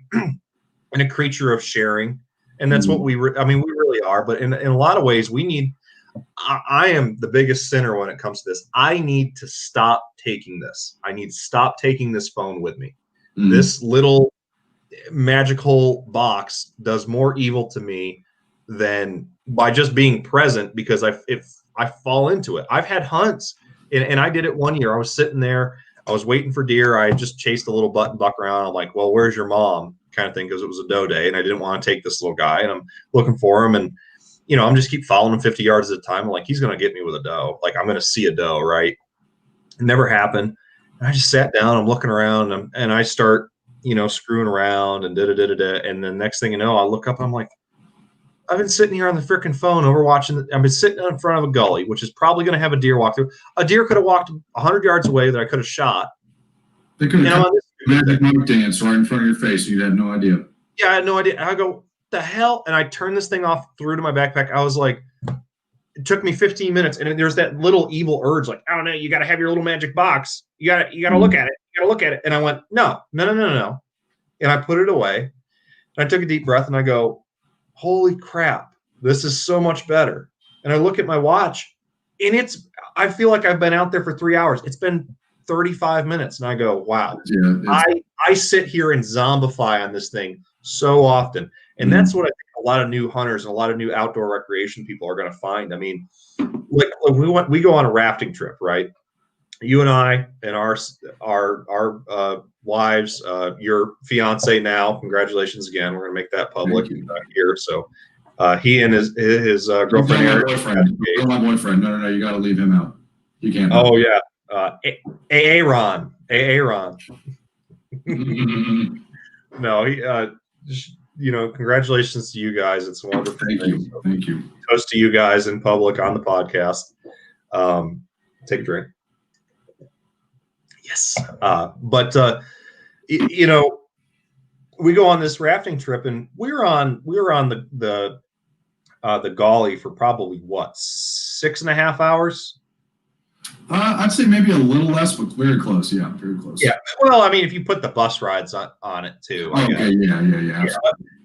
a creature of sharing. And that's what we really are. But in a lot of ways, I am the biggest sinner when it comes to this. I need to stop taking this. I need to stop taking this phone with me. This little magical box does more evil to me than by just being present, because if I fall into it. I've had hunts, and I did it one year. I was sitting there, I was waiting for deer. I just chased a little button buck around. I'm like, well, where's your mom? Kind of thing, because it was a doe day, and I didn't want to take this little guy, and I'm looking for him, and I'm just keep following him 50 yards at a time. I'm like, he's going to get me with a doe. Like, I'm going to see a doe, right? It never happened. And I just sat down, I'm looking around, and I start, screwing around and and then next thing you know, I look up, I'm like, I've been sitting here on the freaking phone I've been sitting in front of a gully, which is probably going to have a deer walk through. A deer could have walked 100 yards away that I could have shot. They could have magic monk dance right in front of your face. You had no idea. Yeah, I had no idea. I go, the hell? And I turned this thing off, threw it in my backpack. I was like, it took me 15 minutes. And there's that little evil urge, like, I don't know, you got to have your little magic box. You got to look at it. You got to look at it. And I went, no. And I put it away. And I took a deep breath and I go, holy crap, this is so much better. And I look at my watch, and I feel like I've been out there for 3 hours. It's been 35 minutes. And I go, wow, I sit here and zombify on this thing so often. And that's what I think a lot of new hunters and a lot of new outdoor recreation people are going to find. I mean, like we go on a rafting trip, right? You and I and our wives, your fiance now, congratulations again. We're going to make that public here. So he and his girlfriend. My boyfriend. No, you got to leave him out. You can't. Oh yeah, Aaron. No, he. Just, congratulations to you guys. It's wonderful. Thank you. Toast to you guys in public on the podcast. Take a drink. Yes. But we go on this rafting trip, and we were on the Gauley for probably 6.5 hours. I'd say maybe a little less, but very close. Yeah, very close. Yeah. Well, I mean, if you put the bus rides on it too. Okay. Yeah.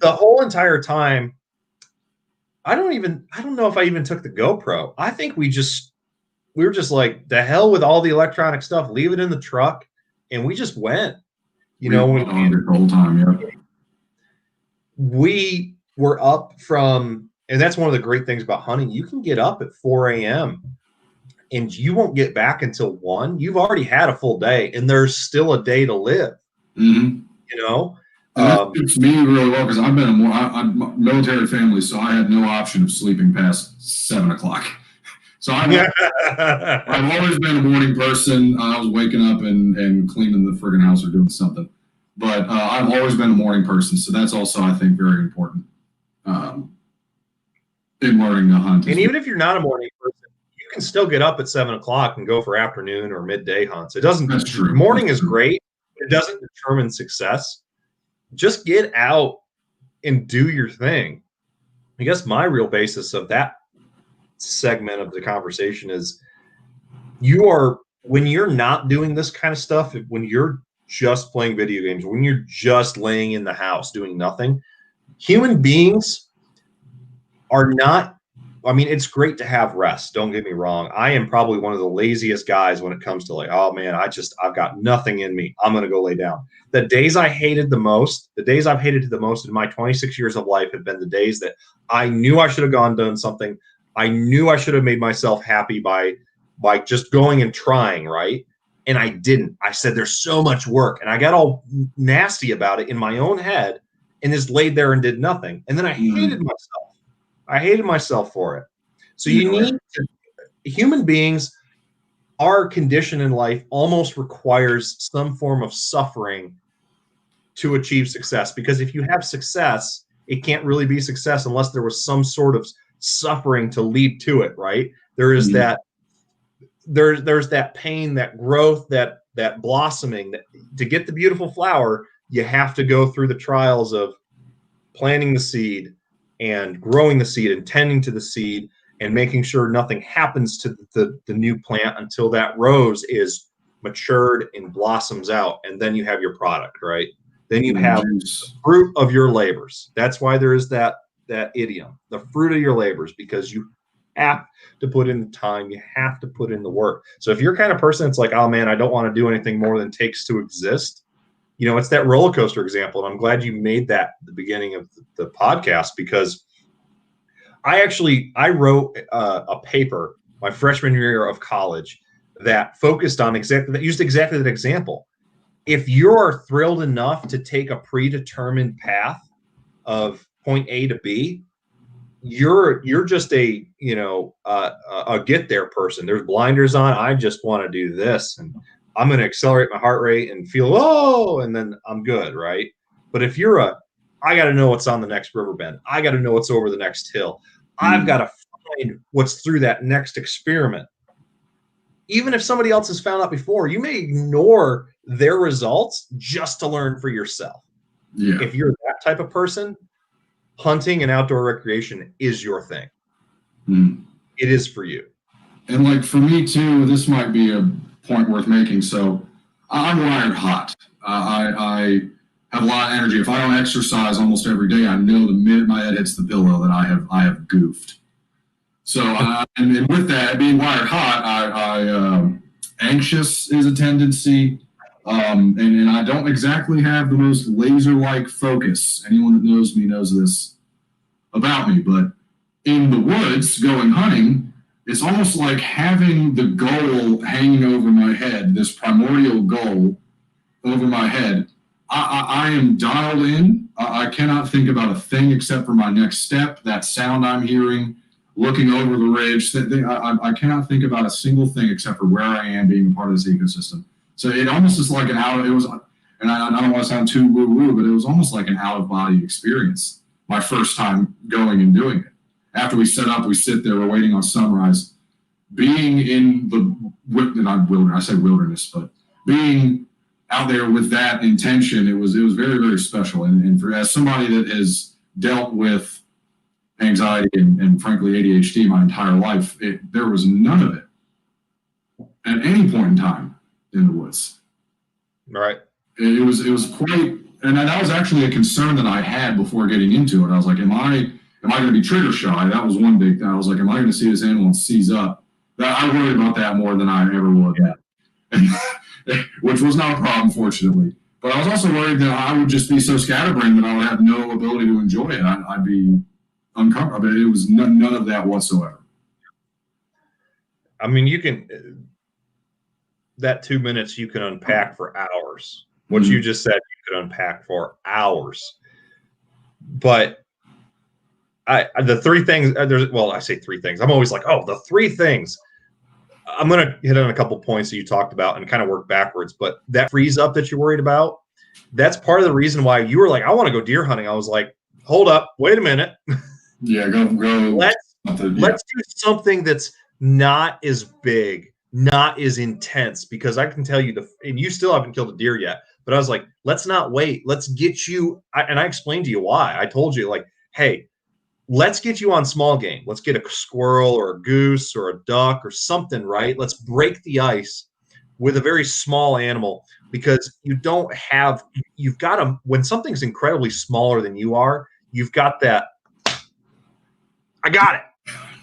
The whole entire time, I don't know if I even took the GoPro. I think we were just like, the hell with all the electronic stuff, leave it in the truck, and we just went. The whole time. Yeah. We were up from, and that's one of the great things about hunting. You can get up at 4 a.m. and you won't get back until 1. You've already had a full day, and there's still a day to live. Mm-hmm. That suits me really well because I've been a military family, so I had no option of sleeping past 7 o'clock. So I've always been a morning person. I was waking up and cleaning the friggin' house or doing something. But I've always been a morning person, so that's also, I think, very important in learning to hunt. And even if you're not a morning person, you can still get up at 7 o'clock and go for afternoon or midday hunts. It doesn't. That's true. Morning is great. It doesn't determine success. Just get out and do your thing. I guess my real basis of that segment of the conversation is when you're not doing this kind of stuff, when you're just playing video games, when you're just laying in the house doing nothing, human beings are not. I mean, it's great to have rest. Don't get me wrong. I am probably one of the laziest guys when it comes to oh man, I've got nothing in me. I'm going to go lay down. The days I've hated the most in my 26 years of life have been the days that I knew I should have gone and done something. I knew I should have made myself happy by just going and trying, right? And I didn't. I said, there's so much work. And I got all nasty about it in my own head and just laid there and did nothing. And then I hated myself. I hated myself for it. So human beings, our condition in life almost requires some form of suffering to achieve success. Because if you have success, it can't really be success unless there was some sort of suffering to lead to it, right? There is that there's that pain, that growth, that blossoming. That to get the beautiful flower, you have to go through the trials of planting the seed and growing the seed and tending to the seed and making sure nothing happens to the new plant until that rose is matured and blossoms out. And then you have your product, right? Then you have the fruit of your labors. That's why there is that idiom, the fruit of your labors, because you have to put in the time, you have to put in the work. So if you're kind of person that's like, oh man, I don't want to do anything more than it takes to exist, it's that roller coaster example. And I'm glad you made that at the beginning of the podcast, because I wrote a paper my freshman year of college that focused on used exactly that example. If you're thrilled enough to take a predetermined path of point A to B, you're just a get there person. There's blinders on. I just want to do this, and I'm going to accelerate my heart rate and feel and then I'm good, right? But if you're I got to know what's on the next river bend. I got to know what's over the next hill. I've got to find what's through that next experiment. Even if somebody else has found out before, you may ignore their results just to learn for yourself. Yeah. If you're that type of person, hunting and outdoor recreation is your thing. It is for you. And like for me too, this might be a point worth making. So I'm wired hot. I have a lot of energy. If I don't exercise almost every day, I know the minute my head hits the pillow that I have goofed. So and with that being wired hot, I anxious is a tendency, and I don't exactly have the most laser-like focus. Anyone that knows me knows this about me. But in the woods, going hunting, it's almost like having the goal hanging over my head, this primordial goal over my head. I am dialed in. I cannot think about a thing except for my next step, that sound I'm hearing. looking over the ridge. I cannot think about a single thing except for where I am being a part of this ecosystem. So it almost is like it was, and I don't want to sound too woo-woo, but it was almost like an out-of-body experience. My first time going and doing it. After we set up, we sit there, we're waiting on sunrise. Being in the, not wilderness, I say wilderness, but being out there with that intention, it was very, very special. And for as somebody that has dealt with anxiety and frankly ADHD my entire life, there was none of it at any point in time in the woods. Right. It was quite, and that was actually a concern that I had before getting into it. I was like, am I going to be trigger shy? That was one big thing. I was like, am I going to see this animal and seize up? I worried about that more than I ever would. Yeah. Which was not a problem, fortunately. But I was also worried that I would just be so scatterbrained that I would have no ability to enjoy it. I'd be uncomfortable. It was none of that whatsoever. I mean, you can, that 2 minutes you can unpack for hours. What you just said, you could unpack for hours. But the three things, I say three things. I'm always like, oh, the three things. I'm going to hit on a couple points that you talked about and kind of work backwards. But that freeze up that you're worried about, that's part of the reason why you were like, I want to go deer hunting. I was like, hold up, wait a minute. Yeah, go. Let's do something that's not as big, not as intense, because I can tell you and you still haven't killed a deer yet. But I was like, let's not wait. Let's get you. And I explained to you why. I told you, like, hey, let's get you on small game. Let's get a squirrel or a goose or a duck or something, right? Let's break the ice with a very small animal, because you've got to, when something's incredibly smaller than you are, you've got that, I got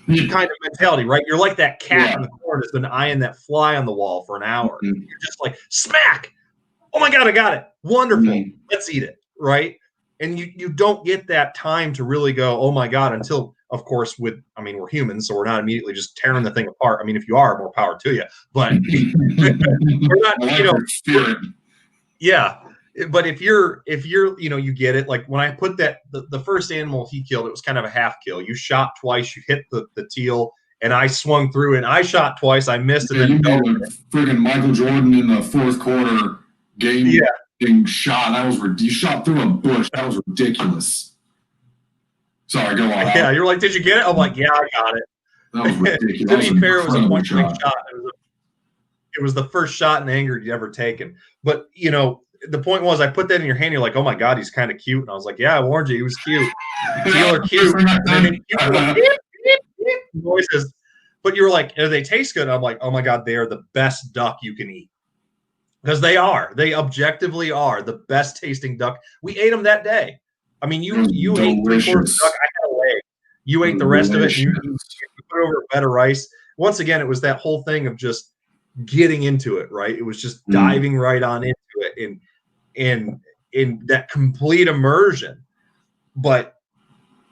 it kind of mentality, right? You're like that cat in the corner that's been eyeing that fly on the wall for an hour. You're just like, smack. Oh my God, I got it. Wonderful. Let's eat it, right? And you don't get that time to really go, oh my God, until, of course, we're humans, so we're not immediately just tearing the thing apart. I mean, if you are, more power to you. But we're not, yeah. But if you're, you get it. Like when I put that, the first animal he killed, it was kind of a half kill. You shot twice, you hit the teal, and I swung through and I shot twice, I missed it. Yeah, you made a friggin' Michael Jordan in the fourth quarter game. Yeah. Shot. You shot through a bush. That was ridiculous. Sorry, go on. Yeah, you're like, did you get it? I'm like, yeah, I got it. That was ridiculous. To be fair, it was a point-blank shot. It was the first shot in anger you'd ever taken. But the point was, I put that in your hand. You're like, oh my God, he's kind of cute. And I was like, yeah, I warned you, he was cute. Teal are cute. Noises. But you were like, they taste good. And I'm like, oh my God, they are the best duck you can eat. Because they are. They objectively are the best tasting duck. We ate them that day. I mean, you ate 3/4 of the duck. I had a leg. You ate the rest of it. And you put it over a bed of rice. Once again, it was that whole thing of just getting into it, right? It was just diving right on into it and in that complete immersion. But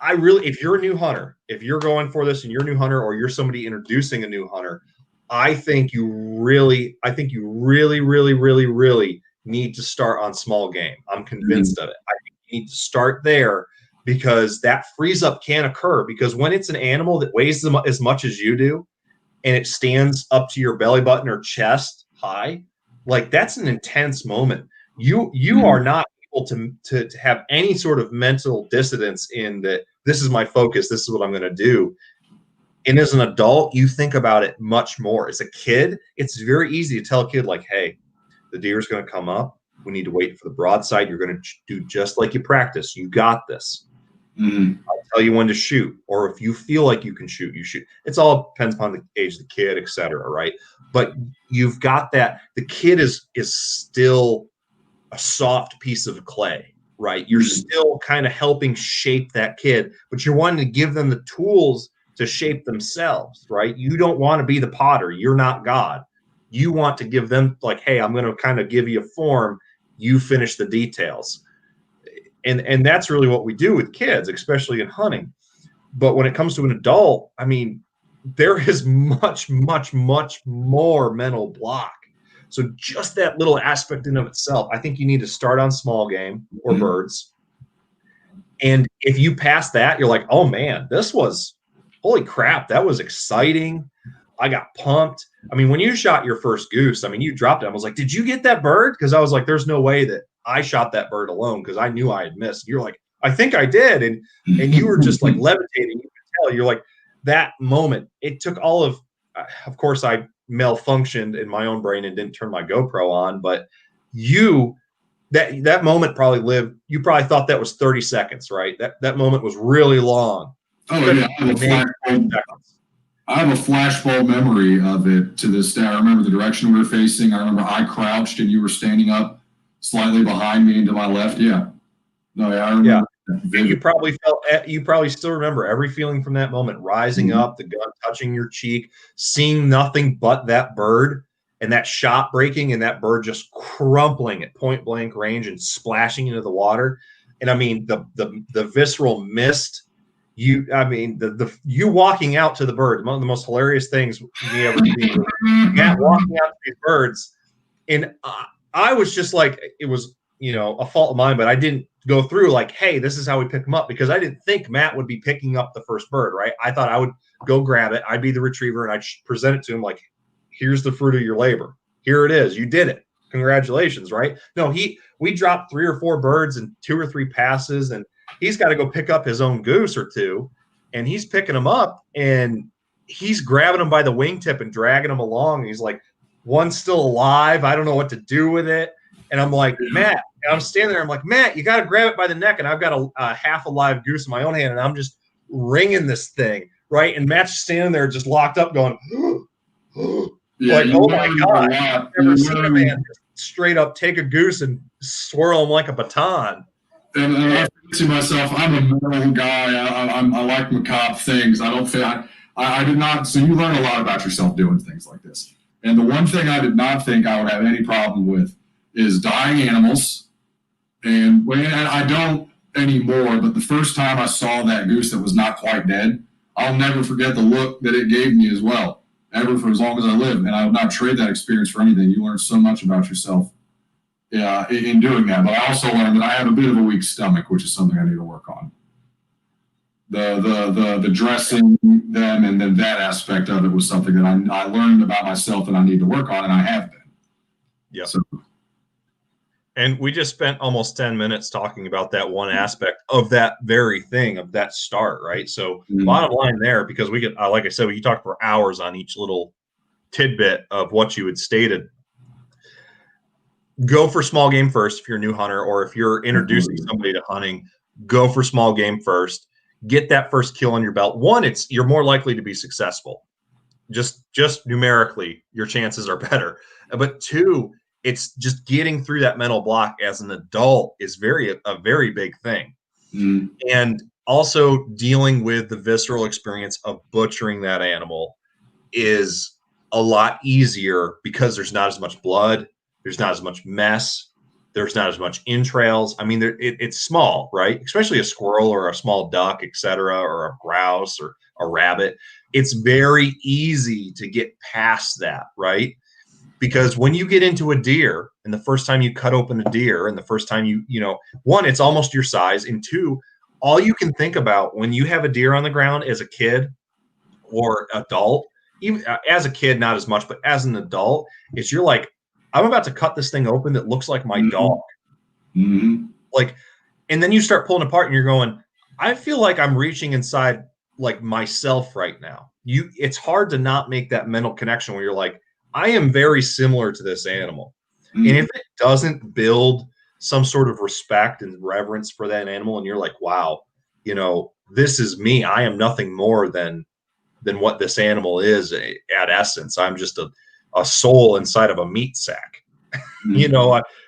if you're a new hunter, if you're going for this and you're a new hunter, or you're somebody introducing a new hunter, I think you really, really, really need to start on small game. I'm convinced of it. I think you need to start there, because that freeze up can occur. Because when it's an animal that weighs as much as you do, and it stands up to your belly button or chest high, like that's an intense moment. You are not able to have any sort of mental dissidence in that. This is my focus. This is what I'm going to do. And as an adult, you think about it much more. As a kid, it's very easy to tell a kid, like, hey, the deer is going to come up. We need to wait for the broadside. You're going to do just like you practice. You got this. I'll tell you when to shoot. Or if you feel like you can shoot, you shoot. It's all depends upon the age of the kid, et cetera, right? But you've got that. The kid is still a soft piece of clay, right? You're still kind of helping shape that kid, but you're wanting to give them the tools to shape themselves, right? You don't want to be the potter. You're not God. You want to give them, like, hey, I'm going to kind of give you a form. You finish the details. And that's really what we do with kids, especially in hunting. But when it comes to an adult, I mean, there is much, much, much more mental block. So just that little aspect in of itself, I think you need to start on small game or birds. And if you pass that, you're like, oh man, this was holy crap, that was exciting. I got pumped. I mean, when you shot your first goose, I mean, you dropped it. I was like, did you get that bird? Because I was like, there's no way that I shot that bird alone because I knew I had missed. You're like, I think I did. And you were just like levitating. You could tell. You're like, that moment, it took all of course, I malfunctioned in my own brain and didn't turn my GoPro on, but that moment probably lived. You probably thought that was 30 seconds, right? That moment was really long. Oh, yeah. I have a flashbulb memory of it to this day. I remember the direction we were facing. I remember I crouched and you were standing up slightly behind me and to my left. Yeah. No, yeah, I remember. Yeah. You probably still remember every feeling from that moment, rising up, the gun touching your cheek, seeing nothing but that bird and that shot breaking and that bird just crumpling at point blank range and splashing into the water. And I mean, the visceral mist. You walking out to the bird, one of the most hilarious things we ever see. Yeah, walking out to these birds, and I was just like, it was a fault of mine, but I didn't go through like, hey, this is how we pick them up, because I didn't think Matt would be picking up the first bird, right? I thought I would go grab it, I'd be the retriever, and I'd present it to him like, here's the fruit of your labor, here it is, you did it, congratulations, right? No, we dropped 3 or 4 birds in 2 or 3 passes, and he's got to go pick up his own goose or 2, and he's picking them up and he's grabbing them by the wingtip and dragging them along. And he's like, one's still alive. I don't know what to do with it. And I'm like, Matt, and I'm standing there. I'm like, Matt, you got to grab it by the neck. And I've got a half alive goose in my own hand, and I'm just wringing this thing, right? And Matt's standing there just locked up going, yeah, like, oh my God, I've never seen a man just straight up take a goose and swirl him like a baton. And I think to myself, I'm a metal guy. I like macabre things. I don't think I did not. So you learn a lot about yourself doing things like this. And the one thing I did not think I would have any problem with is dying animals. And I don't anymore, but the first time I saw that goose that was not quite dead, I'll never forget the look that it gave me as well, ever, for as long as I live. And I would not trade that experience for anything. You learn so much about yourself in doing that. But I also learned that I have a bit of a weak stomach, which is something I need to work on. The dressing them and then that aspect of it was something that I learned about myself that I need to work on, and I have been. Yeah. So. And we just spent almost 10 minutes talking about that one aspect of that very thing, of that start, right? So bottom line there, because we could, like I said, we could talk for hours on each little tidbit of what you had stated. Go for small game first if you're a new hunter, or if you're introducing somebody to hunting, go for small game first. Get that first kill on your belt. One, you're more likely to be successful. Just numerically, your chances are better. But 2, it's just getting through that mental block as an adult is a very big thing. And also dealing with the visceral experience of butchering that animal is a lot easier because there's not as much blood, there's not as much mess, there's not as much entrails. I mean, it's small, right? Especially a squirrel or a small duck, etc., or a grouse or a rabbit. It's very easy to get past that, right? Because when you get into a deer, and the first time you cut open a deer, and the first time you one, it's almost your size, and 2, all you can think about when you have a deer on the ground as a kid or adult, even as a kid, not as much, but as an adult, it's you're like, I'm about to cut this thing open that looks like my dog. Like, and then you start pulling apart and you're going, I feel like I'm reaching inside like myself right now. It's hard to not make that mental connection where you're like, I am very similar to this animal. And if it doesn't build some sort of respect and reverence for that animal, and you're like, wow, this is me. I am nothing more than what this animal is at essence. I'm just a soul inside of a meat sack.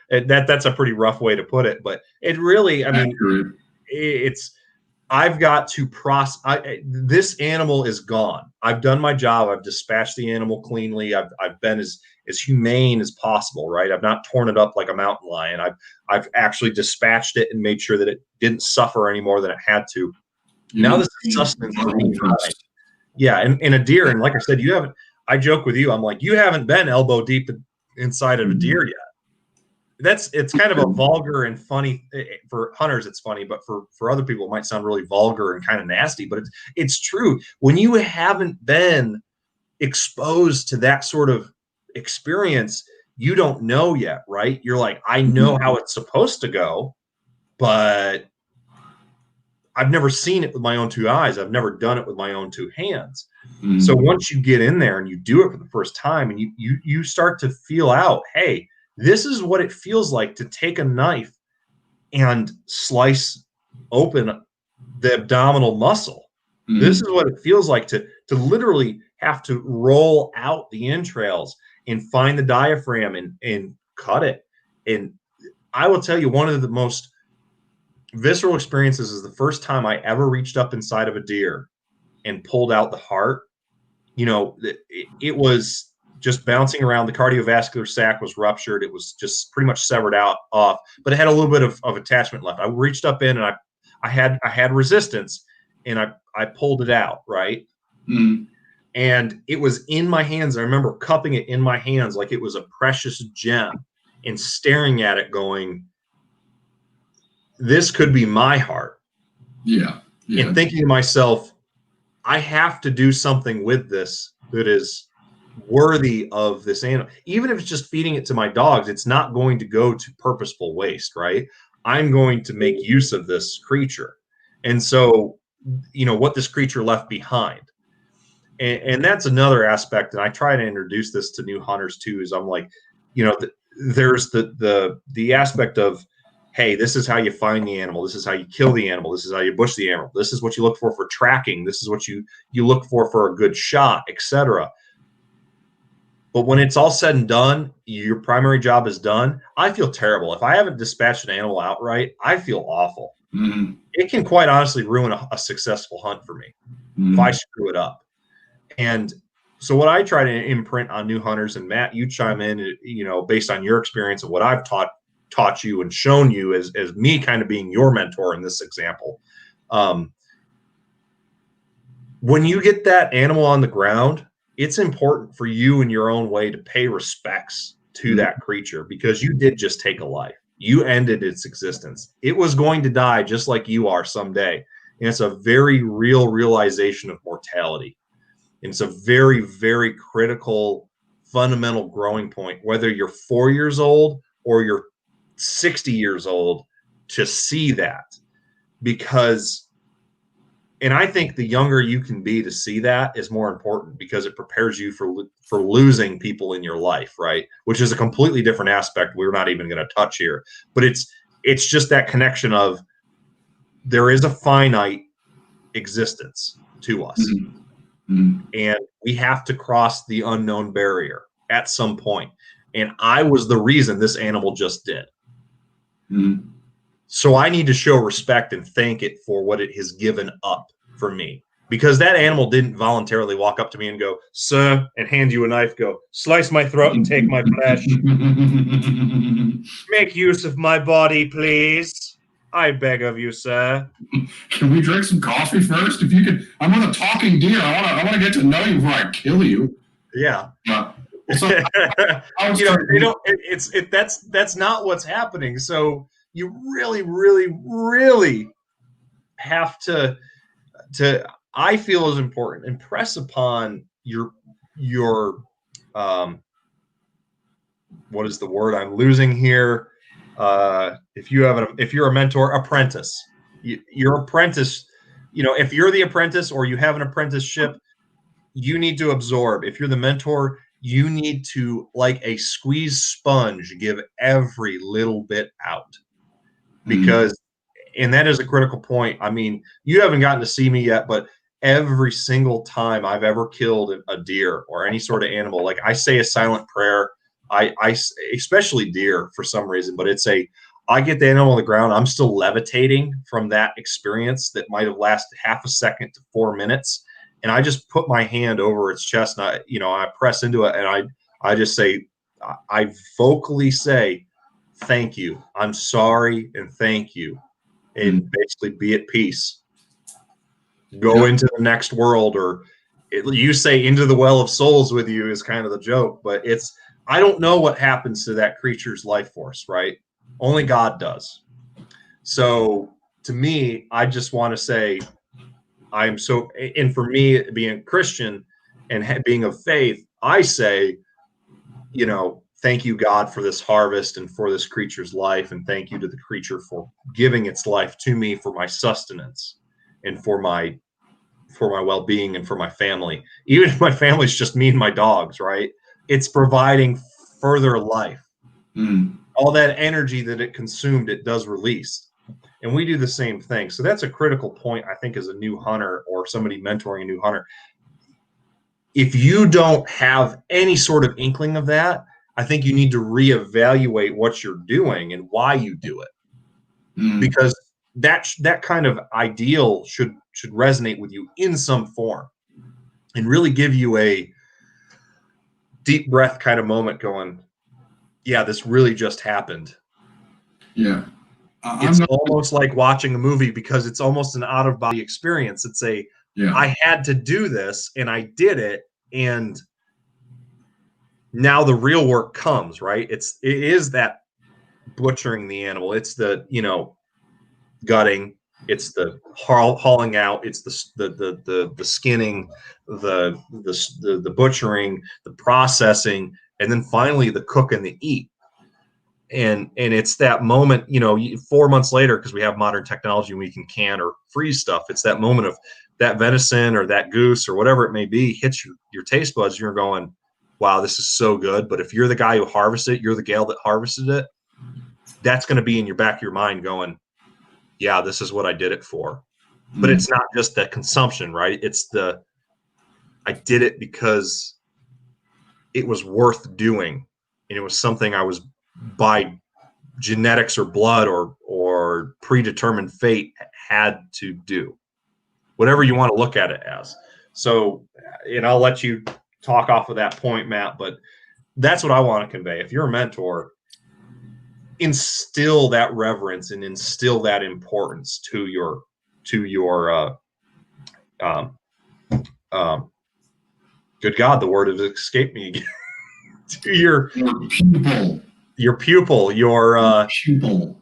That's a pretty rough way to put it, but it really, I mean, I've got to this animal is gone. I've done my job. I've dispatched the animal cleanly. I've been as humane as possible, right? I've not torn it up like a mountain lion. I've actually dispatched it and made sure that it didn't suffer any more than it had to. Now this is sustenance for me. Yeah, and a deer, and like I said, I joke with you, I'm like, you haven't been elbow deep inside of a deer yet. it's kind of a vulgar and funny for hunters. It's funny, but for other people, it might sound really vulgar and kind of nasty. But it's true. When you haven't been exposed to that sort of experience, you don't know yet, right? You're like, I know how it's supposed to go, but I've never seen it with my own two eyes. I've never done it with my own two hands. So once you get in there and you do it for the first time, and you start to feel out, hey, this is what it feels like to take a knife and slice open the abdominal muscle. This is what it feels like to literally have to roll out the entrails and find the diaphragm and cut it. And I will tell you, one of the most visceral experiences is the first time I ever reached up inside of a deer and pulled out the heart. You know, it was just bouncing around. The cardiovascular sac was ruptured. It was just pretty much severed off, but it had a little bit of attachment left. I reached up in and I had resistance, and I pulled it out, right? And it was in my hands. I remember cupping it in my hands like it was a precious gem and staring at it going, this could be my heart. Yeah. And thinking to myself, I have to do something with this that is worthy of this animal. Even if it's just feeding it to my dogs, it's not going to go to purposeful waste, right? I'm going to make use of this creature. And so, you know, what this creature left behind. And that's another aspect. And I try to introduce this to new hunters too, is I'm like, you know, there's the aspect of, hey, this is how you find the animal. This is how you kill the animal. This is how you bush the animal. This is what you look for tracking. This is what you look for a good shot, etc. But when it's all said and done, your primary job is done. I feel terrible. If I haven't dispatched an animal outright, I feel awful. It can quite honestly ruin a successful hunt for me if I screw it up. And so what I try to imprint on new hunters, and Matt, you chime in, you know, based on your experience of what I've taught you and shown you as me kind of being your mentor in this example. When you get that animal on the ground, it's important for you in your own way to pay respects to that creature, because you did just take a life. You ended its existence. It was going to die just like you are someday. And it's a very real realization of mortality. And it's a very, very critical, fundamental growing point, whether you're 4 years old or you're 60 years old, to see that. Because, and I think the younger you can be to see that is more important, because it prepares you for losing people in your life, right? Which is a completely different aspect we're not even going to touch here. But it's just that connection of, there is a finite existence to us. And we have to cross the unknown barrier at some point. And I was the reason this animal just did. So I need to show respect and thank it for what it has given up for me. Because that animal didn't voluntarily walk up to me and go, sir, and hand you a knife, go, slice my throat and take my flesh. Make use of my body, please. I beg of you, sir. Can we drink some coffee first? If you could, I'm on a talking deer. I want to get to know you before I kill you. Yeah. So you know, they don't. That's not what's happening. So you really, really, really have to. I feel is important. Impress upon your what is the word I'm losing here? If you're a mentor, apprentice, your apprentice, you know, if you're the apprentice or you have an apprenticeship, you need to absorb. If you're the mentor, you need to, like a squeezed sponge, give every little bit out, because, and that is a critical point. I mean, you haven't gotten to see me yet, but every single time I've ever killed a deer or any sort of animal, like, I say a silent prayer. I especially deer for some reason, but I get the animal on the ground. I'm still levitating from that experience that might have lasted half a second to 4 minutes. And I just put my hand over its chest, and I press into it, and I just say, I vocally say, thank you. I'm sorry. And thank you. And basically be at peace. Go into the next world, or you say into the well of souls with you is kind of the joke, but it's I don't know what happens to that creature's life force, right? Only God does. So to me, I just want to say, I'm so, and for me, being a Christian and being of faith, I say, thank you, God, for this harvest and for this creature's life. And thank you to the creature for giving its life to me for my sustenance and for my well-being and for my family. Even if my family's just me and my dogs, right? It's providing further life. All that energy that it consumed, it does release. And we do the same thing. So that's a critical point, I think, as a new hunter or somebody mentoring a new hunter. If you don't have any sort of inkling of that, I think you need to reevaluate what you're doing and why you do it. Because that kind of ideal should resonate with you in some form and really give you a deep breath kind of moment going, yeah, this really just happened. Yeah. It's almost like watching a movie because it's almost an out-of-body experience. It's I had to do this and I did it, and now the real work comes, right? It is that butchering the animal. It's the, gutting. It's the hauling out. It's the skinning, the butchering, the processing, and then finally the cook and the eat. And it's that moment, 4 months later, because we have modern technology and we can or freeze stuff. It's that moment of that venison or that goose or whatever it may be hits your taste buds. You're going, wow, this is so good. But if you're the guy who harvested it, you're the gal that harvested it, that's going to be in your back of your mind going, yeah, this is what I did it for. But it's not just the consumption, right? It's I did it because it was worth doing. And it was something I was by genetics or blood or predetermined fate had to do, whatever you want to look at it as. So, and I'll let you talk off of that point, Matt, but that's what I want to convey. If you're a mentor, instill that reverence and instill that importance to your good God, the word has escaped me again. To your pupil. Your pupil, your pupil.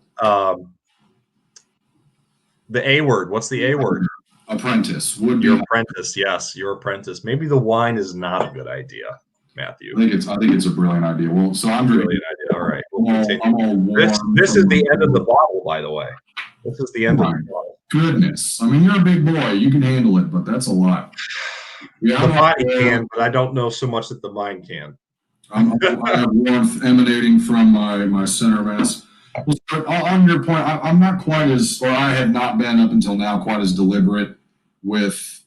The A word. What's the A word? Apprentice. Your apprentice. Yes, your apprentice. Maybe the wine is not a good idea, Matthew. I think it's a brilliant idea. Well, so I'm brilliant idea. All right. This is the end of the bottle, by the way. This is the end of the bottle. Goodness. I mean, you're a big boy. You can handle it, but that's a lot. Yeah, the body can, but I don't know so much that the mind can. I have warmth emanating from my center mass. On your point, I'm not quite as, or I have not been up until now quite as deliberate with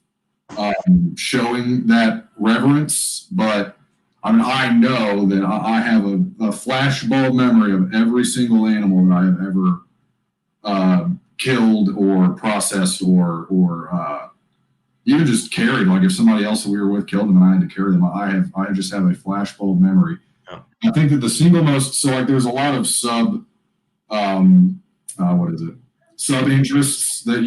showing that reverence. But I mean, I know that I have a flashbulb memory of every single animal that I have ever killed or processed or even just carried. Like if somebody else that we were with killed them and I had to carry them, I just have a flashbulb memory. Yeah. I think that the single most, so like there's a lot of sub interests that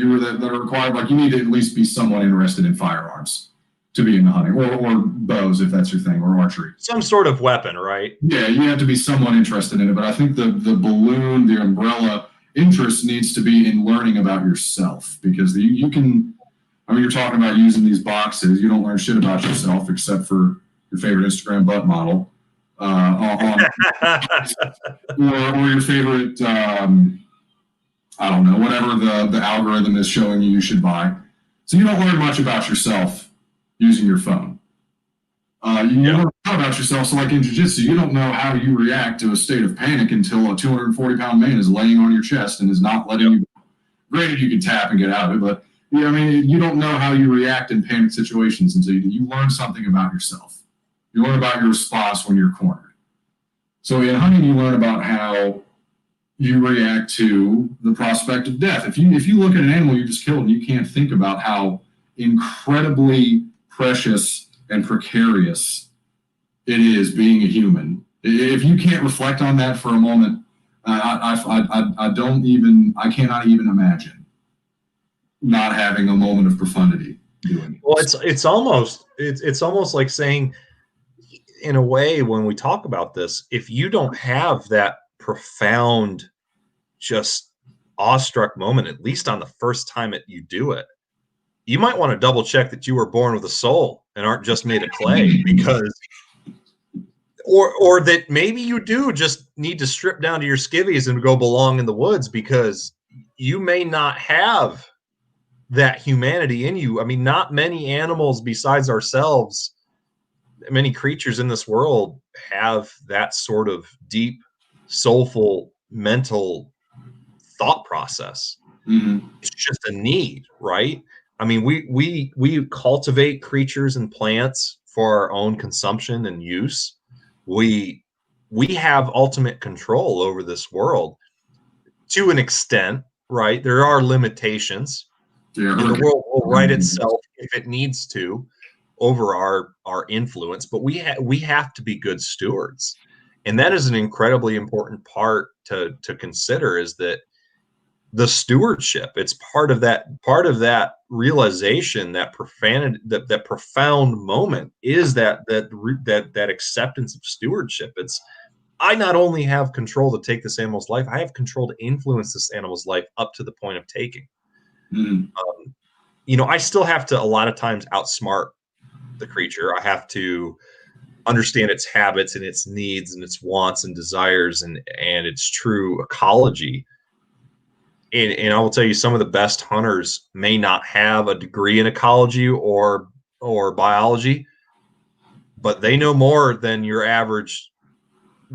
are required. Like you need to at least be somewhat interested in firearms to be in the hunting, or bows if that's your thing, or archery. Some sort of weapon, right? Yeah, you have to be somewhat interested in it. But I think the balloon, the umbrella interest needs to be in learning about yourself, because you can. I mean, you're talking about using these boxes. You don't learn shit about yourself except for your favorite Instagram butt model, or your favorite, I don't know, whatever the algorithm is showing you should buy. So you don't learn much about yourself using your phone. You learn about yourself. So like in jiu-jitsu, you don't know how you react to a state of panic until a 240-pound man is laying on your chest and is not letting you go. Granted, you can tap and get out of it, but yeah, I mean, you don't know how you react in panic situations until you learn something about yourself. You learn about your response when you're cornered. So in hunting, you learn about how you react to the prospect of death. If you look at an animal you just killed and you can't think about how incredibly precious and precarious it is being a human, if you can't reflect on that for a moment, I cannot even imagine not having a moment of profundity doing it. Well, it's almost like saying in a way, when we talk about this, if you don't have that profound, just awestruck moment, at least on the first time you do it, you might want to double check that you were born with a soul and aren't just made of clay, because or that maybe you do just need to strip down to your skivvies and go belong in the woods, because you may not have that humanity in you. I mean, not many animals besides ourselves, many creatures in this world have that sort of deep, soulful, mental thought process. Mm-hmm. It's just a need, right? I mean, we cultivate creatures and plants for our own consumption and use. We have ultimate control over this world to an extent, right? There are limitations. Yeah, And the world will right itself if it needs to over our influence, but we have to be good stewards. And that is an incredibly important part to consider, is that the stewardship, it's part of that realization, that profound moment, is that acceptance of stewardship. It's, I not only have control to take this animal's life, I have control to influence this animal's life up to the point of taking. You know, I still have to a lot of times outsmart the creature. I have to understand its habits and its needs and its wants and desires and its true ecology. And I will tell you, some of the best hunters may not have a degree in ecology or biology, but they know more than your average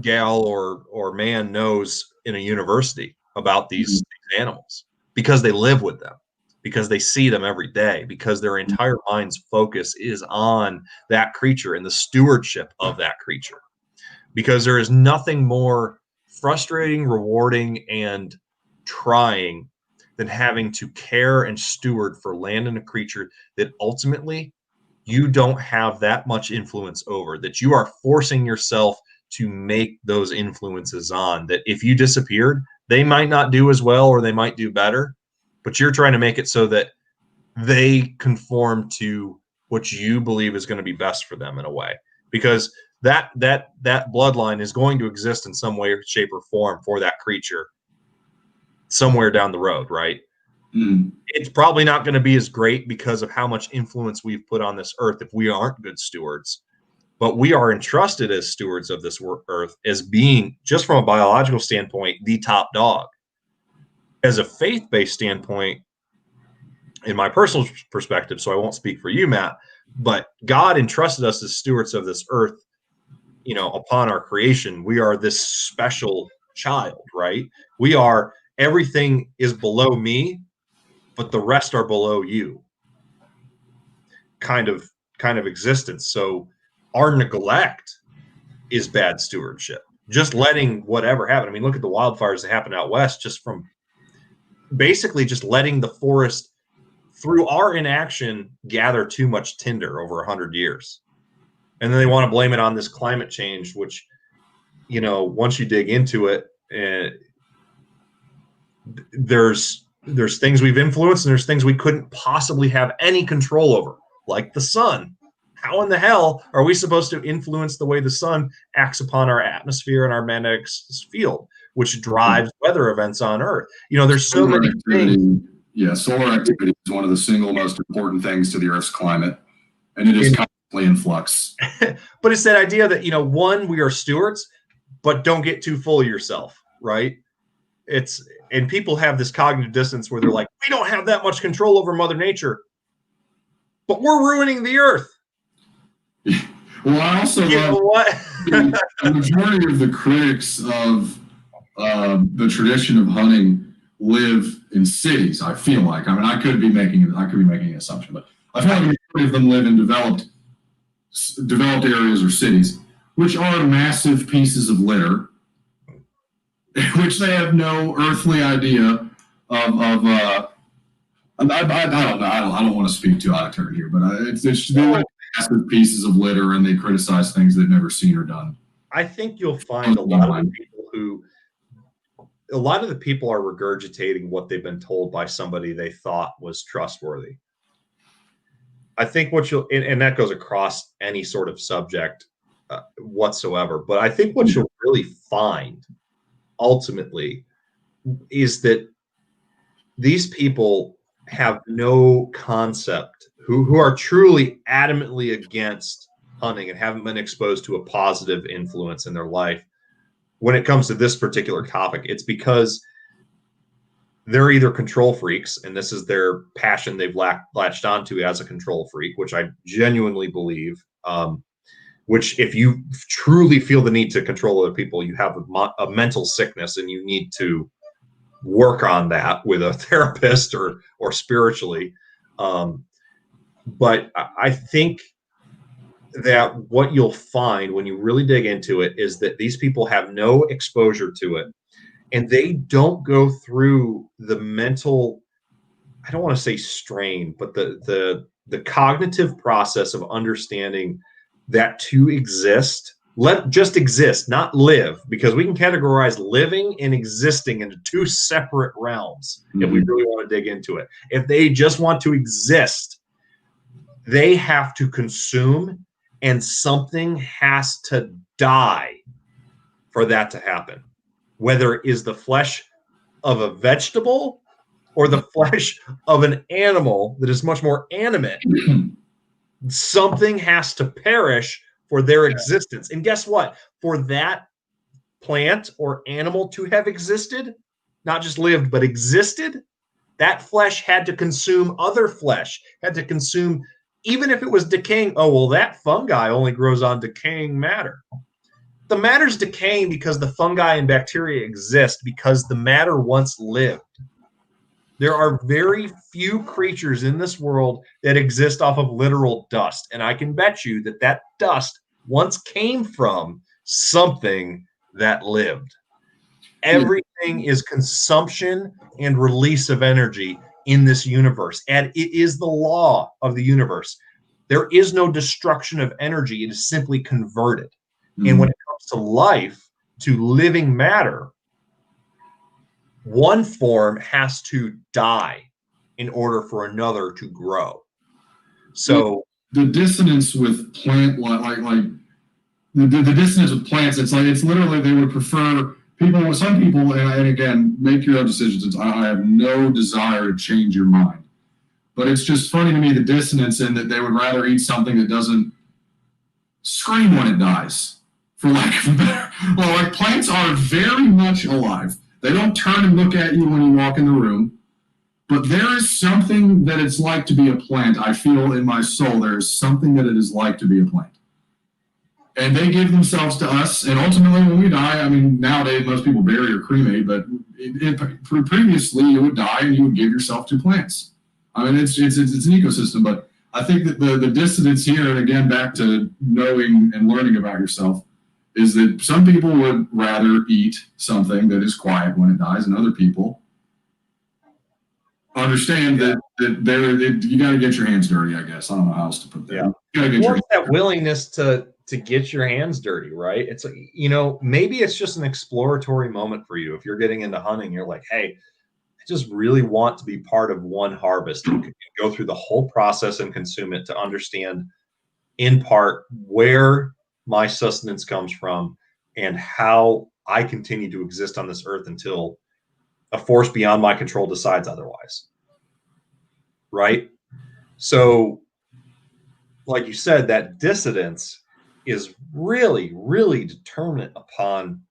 gal or man knows in a university about these animals, because they live with them, because they see them every day, because their entire mind's focus is on that creature and the stewardship of that creature. Because there is nothing more frustrating, rewarding, and trying than having to care and steward for land and a creature that ultimately you don't have that much influence over, that you are forcing yourself to make those influences on, that if you disappeared, they might not do as well or they might do better, but you're trying to make it so that they conform to what you believe is going to be best for them in a way, because that bloodline is going to exist in some way, shape, or form for that creature somewhere down the road, right? It's probably not going to be as great because of how much influence we've put on this earth if we aren't good stewards. But we are entrusted as stewards of this earth as being, just from a biological standpoint, the top dog. As a faith-based standpoint, in my personal perspective, so I won't speak for you, Matt, but God entrusted us as stewards of this earth, you know, upon our creation. We are this special child, right? We are, everything is below me, but the rest are below you kind of existence. So our neglect is bad stewardship. Just letting whatever happen. I mean, look at the wildfires that happened out west, just from basically just letting the forest, through our inaction, gather too much tinder over 100 years. And then they want to blame it on this climate change, which, you know, once you dig into it, there's things we've influenced and there's things we couldn't possibly have any control over, like the sun. How in the hell are we supposed to influence the way the sun acts upon our atmosphere and our magnetic field, which drives weather events on Earth? You know, there's so many things. Yeah, solar activity is one of the single most important things to the Earth's climate, and it is constantly in flux. But it's that idea that, you know, one, we are stewards, but don't get too full of yourself, right? And people have this cognitive dissonance where they're like, we don't have that much control over Mother Nature, but we're ruining the Earth. Well, I also love what? the majority of the critics of the tradition of hunting live in cities. I feel like, I mean, I could be making an assumption, but I feel like the majority of them live in developed areas or cities, which are massive pieces of litter, which they have no earthly idea of. I don't know. I don't want to speak too out of turn here, but it's they're massive pieces of litter, and they criticize things they've never seen or done. I think you'll find a lot of the people are regurgitating what they've been told by somebody they thought was trustworthy. I think what and that goes across any sort of subject. whatsoever. But I think what you'll really find ultimately is that these people have no concept, who are truly adamantly against hunting and haven't been exposed to a positive influence in their life when it comes to this particular topic. It's because they're either control freaks, and this is their passion they've latched onto as a control freak, which I genuinely believe. Which, if you truly feel the need to control other people, you have a mental sickness, and you need to work on that with a therapist or spiritually. But I think that what you'll find when you really dig into it is that these people have no exposure to it, and they don't go through the mental, I don't want to say strain, but the cognitive process of understanding that to exist, just exist, not live, because we can categorize living and existing into two separate realms if we really want to dig into it. If they just want to exist, they have to consume, and something has to die for that to happen. Whether it is the flesh of a vegetable or the flesh of an animal that is much more animate, something has to perish for their existence. And guess what? For that plant or animal to have existed, not just lived, but existed, that flesh had to consume other flesh, had to consume, even if it was decaying. Oh, well, that fungi only grows on decaying matter. The matter's decaying because the fungi and bacteria exist because the matter once lived. There are very few creatures in this world that exist off of literal dust. And I can bet you that that dust once came from something that lived. Everything is consumption and release of energy in this universe. And it is the law of the universe. There is no destruction of energy. It is simply converted. And when it comes to life, to living matter, one form has to die in order for another to grow. So the dissonance with plant, like the dissonance with plants, it's literally they would prefer people. Some people, and again, make your own decisions. I have no desire to change your mind, but it's just funny to me the dissonance in that they would rather eat something that doesn't scream when it dies. For lack of a better, well, like plants are very much alive. They don't turn and look at you when you walk in the room, but there is something that it's like to be a plant. I feel in my soul there is something that it is like to be a plant. And they give themselves to us, and ultimately when we die, I mean, nowadays most people bury or cremate, but previously you would die and you would give yourself to plants. I mean, it's an ecosystem, but I think that the dissonance here, and again, back to knowing and learning about yourself, is that some people would rather eat something that is quiet when it dies, and other people understand that you got to get your hands dirty, I guess. I don't know how else to put that. Yeah. What's that willingness to get your hands dirty, right? It's like, maybe it's just an exploratory moment for you. If you're getting into hunting, you're like, hey, I just really want to be part of one harvest and go through the whole process and consume it to understand in part where my sustenance comes from and how I continue to exist on this earth until a force beyond my control decides otherwise. Right? So, like you said, that dissidence is really, really determinant upon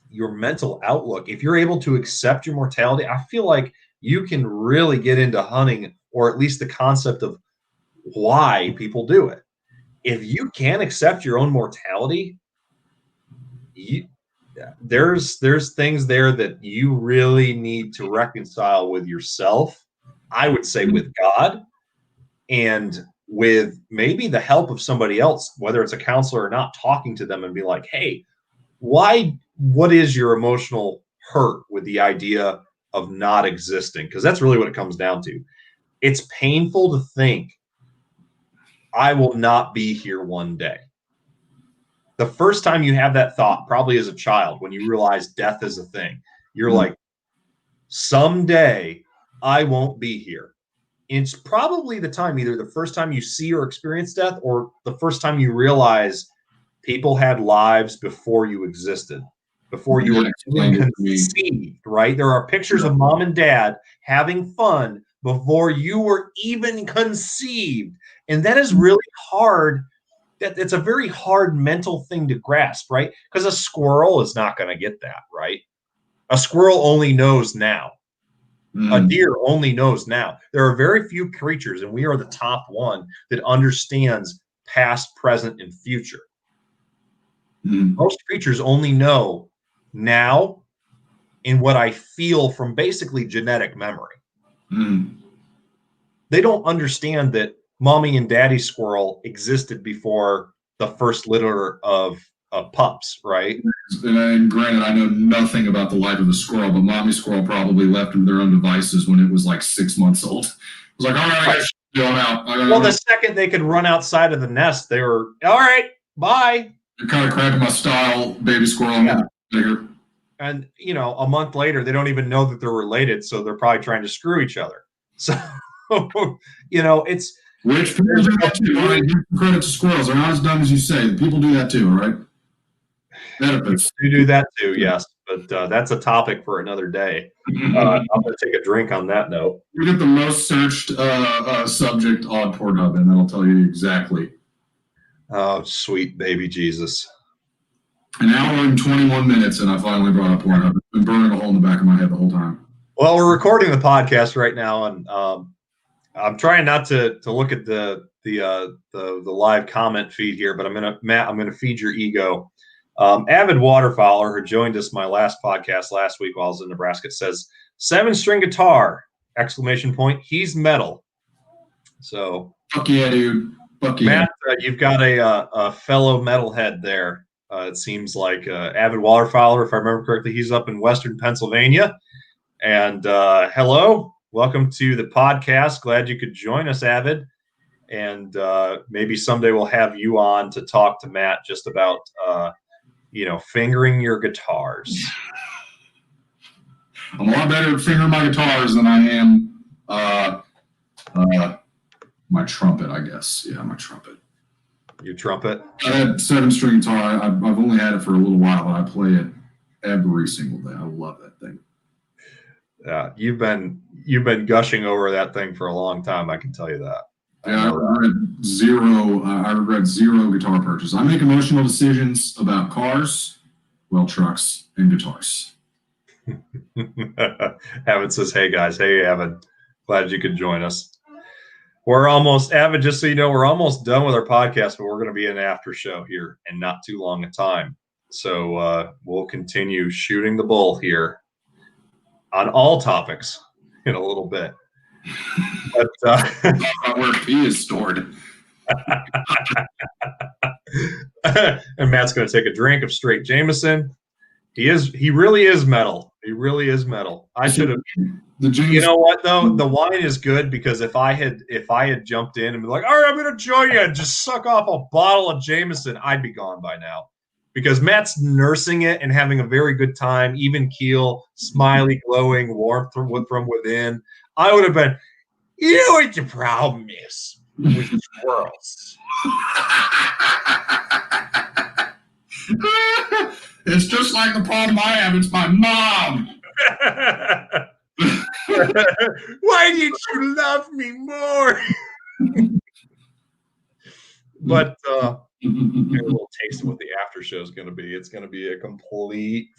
your mental outlook. If you're able to accept your mortality, I feel like you can really get into hunting, or at least the concept of why people do it. If you can't accept your own mortality, there's things there that you really need to reconcile with yourself. I would say with God, and with maybe the help of somebody else, whether it's a counselor or not, talking to them and be like, hey, what is your emotional hurt with the idea of not existing? Because that's really what it comes down to. It's painful to think I will not be here one day. The first time you have that thought, probably as a child, when you realize death is a thing, you're like, someday I won't be here. It's probably the time, either the first time you see or experience death, or the first time you realize people had lives before you existed, before you were even conceived, right? There are pictures of mom and dad having fun before you were even conceived. And that is really hard. It's a very hard mental thing to grasp, right? Because a squirrel is not going to get that, right? A squirrel only knows now. A deer only knows now. There are very few creatures, and we are the top one that understands past, present, and future. Most creatures only know now and what I feel from basically genetic memory. They don't understand that mommy and daddy squirrel existed before the first litter of pups, right? And granted, I know nothing about the life of the squirrel, but mommy squirrel probably left them their own devices when it was like 6 months old. It was like, all right, I guess going out. Well, the second they could run outside of the nest, they were, all right, bye. You're kind of cracking my style, baby squirrel. Yeah. Bigger. And, you know, a month later, they don't even know that they're related, so they're probably trying to screw each other. So, you know, it's... Which people do that too. All right, give credit to squirrels. They're not as dumb as you say. People do that too, all right? You do that too, yes. But that's a topic for another day. I'm going to take a drink on that note. You get the most searched subject on Pornhub, and that'll tell you exactly. Oh, sweet baby Jesus. An hour and 21 minutes, and I finally brought up Pornhub. It's been burning a hole in the back of my head the whole time. Well, we're recording the podcast right now, and I'm trying not to look at the live comment feed here, but Matt, I'm gonna feed your ego. Avid waterfowler who joined us my last podcast last week while I was in Nebraska says 7-string guitar ! He's metal. So fuck yeah, dude. Fuck yeah. Matt, you've got a fellow metalhead there. It seems like Avid waterfowler, if I remember correctly, he's up in Western Pennsylvania. And hello, welcome to the podcast. Glad you could join us, Avid. And maybe someday we'll have you on to talk to Matt just about, fingering your guitars. I'm a lot better at fingering my guitars than I am my trumpet, I guess. Yeah, my trumpet. Your trumpet? I had 7-string guitar. I've only had it for a little while, but I play it every single day. I love that thing. Yeah, you've been gushing over that thing for a long time. I can tell you that. Yeah, I regret zero guitar purchase. I make emotional decisions about cars, trucks, and guitars. Avid says, "Hey guys, hey Avid, glad you could join us." We're almost, Avid, just so you know, we're almost done with our podcast, but we're going to be an after show here in not too long a time. So we'll continue shooting the bull here on all topics in a little bit. But where he is stored. And Matt's going to take a drink of straight Jameson. He really is metal. He really is metal. I should have. You know what though? The wine is good because if I had jumped in and been like, all right, I'm going to join you and just suck off a bottle of Jameson, I'd be gone by now. Because Matt's nursing it and having a very good time, even keel, smiley, glowing, warmth from within. I would have been, you know what the problem is with squirrels? It's just like the problem I have. It's my mom. Why did you love me more? But a little taste of what the after show is going to be. It's going to be a complete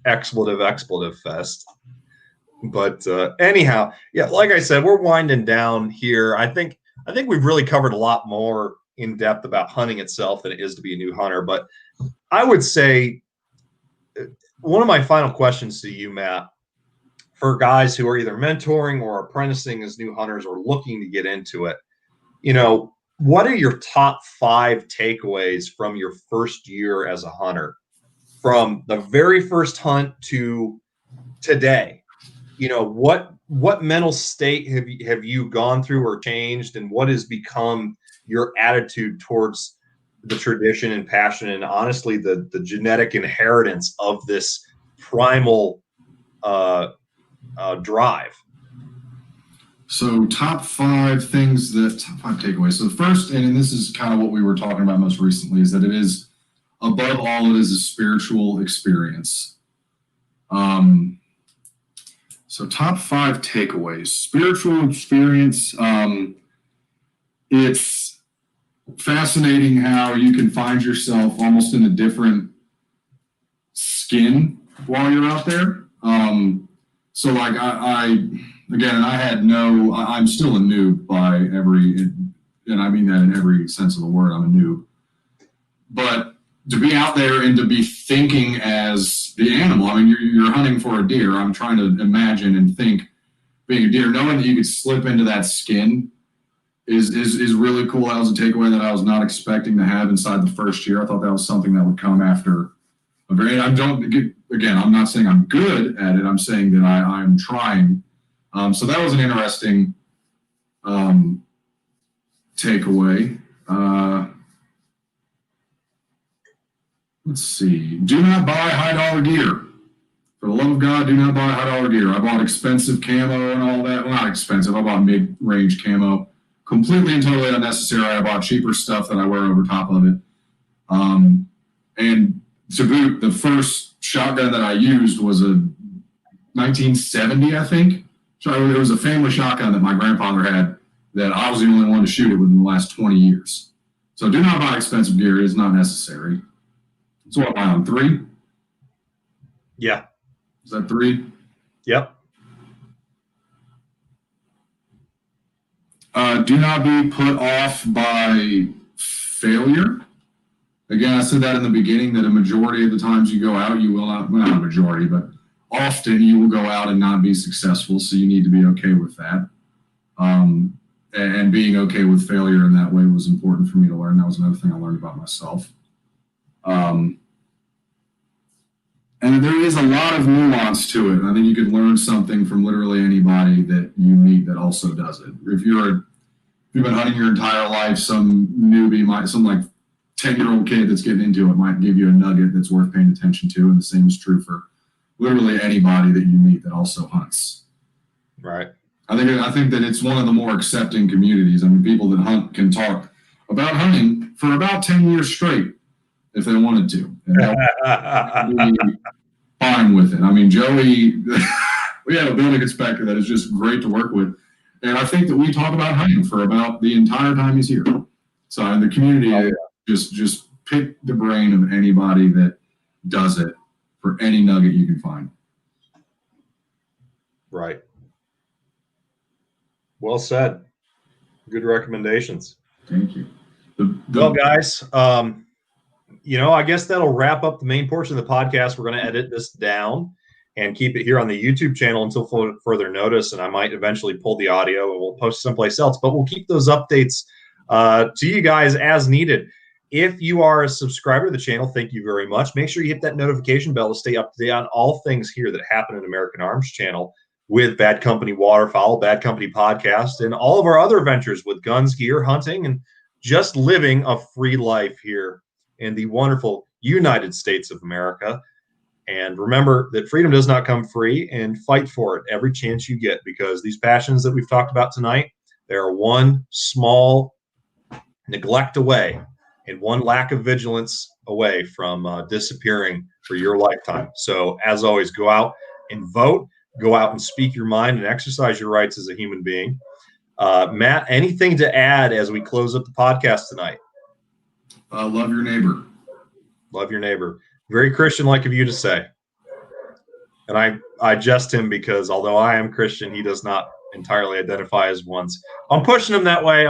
expletive fest. But anyhow, yeah, like I said, we're winding down here. I think we've really covered a lot more in depth about hunting itself than it is to be a new hunter. But I would say one of my final questions to you, Matt, for guys who are either mentoring or apprenticing as new hunters or looking to get into it, what are your top 5 takeaways from your first year as a hunter, from the very first hunt to today? What mental state have you gone through or changed, and what has become your attitude towards the tradition and passion and honestly the genetic inheritance of this primal drive? So top 5 takeaways. So the first, and this is kind of what we were talking about most recently, is that it is, above all, it is a spiritual experience. So top 5 takeaways. Spiritual experience. It's fascinating how you can find yourself almost in a different skin while you're out there. So like I'm still a noob and I mean that in every sense of the word, I'm a noob. But to be out there and to be thinking as the animal, I mean, you're hunting for a deer. I'm trying to imagine and think being a deer, knowing that you could slip into that skin is really cool. That was a takeaway that I was not expecting to have inside the first year. I thought that was something that would come after I'm not saying I'm good at it. I'm saying that I'm trying. So that was an interesting takeaway. Let's see. Do not buy high dollar gear. For the love of God, do not buy high dollar gear. I bought expensive camo and all that. Well, not expensive. I bought mid-range camo. Completely and totally unnecessary. I bought cheaper stuff that I wear over top of it. And to boot, the first shotgun that I used was a 1970, I think. So it was a family shotgun that my grandfather had that I was the only one to shoot it within the last 20 years. So do not buy expensive gear. It is not necessary. So what am I on, 3? Yeah. Is that 3? Yep. Do not be put off by failure. Again, I said that in the beginning, that a majority of the times you go out, you will not, well, not a majority, but often you will go out and not be successful. So you need to be okay with that. And being okay with failure in that way was important for me to learn. That was another thing I learned about myself. And there is a lot of nuance to it. I think you could learn something from literally anybody that you meet that also does it. If you've been hunting your entire life, some newbie some like 10-year-old kid that's getting into it might give you a nugget that's worth paying attention to. And the same is true for literally anybody that you meet that also hunts. Right. I think that it's one of the more accepting communities. I mean, people that hunt can talk about hunting for about 10 years straight if they wanted to. And be fine with it. I mean, Joey, we have a building inspector that is just great to work with. And I think that we talk about hunting for about the entire time he's here. So in the community, just pick the brain of anybody that does it for any nugget you can find. Right. Well said. Good recommendations. Thank you. Well, guys, I guess that'll wrap up the main portion of the podcast. We're going to edit this down and keep it here on the YouTube channel until further notice. And I might eventually pull the audio and we'll post someplace else, but we'll keep those updates to you guys as needed. If you are a subscriber to the channel, thank you very much. Make sure you hit that notification bell to stay up to date on all things here that happen in American Arms Channel with Bad Company Waterfowl, Bad Company Podcast, and all of our other ventures with guns, gear, hunting, and just living a free life here in the wonderful United States of America. And remember that freedom does not come free, and fight for it every chance you get, because these passions that we've talked about tonight, they are one small neglect away and one lack of vigilance away from disappearing for your lifetime. So as always, go out and vote, go out and speak your mind and exercise your rights as a human being. Matt, anything to add as we close up the podcast tonight? Love your neighbor. Love your neighbor. Very Christian-like of you to say. And I jest him because although I am Christian, he does not entirely identify as one. I'm pushing him that way.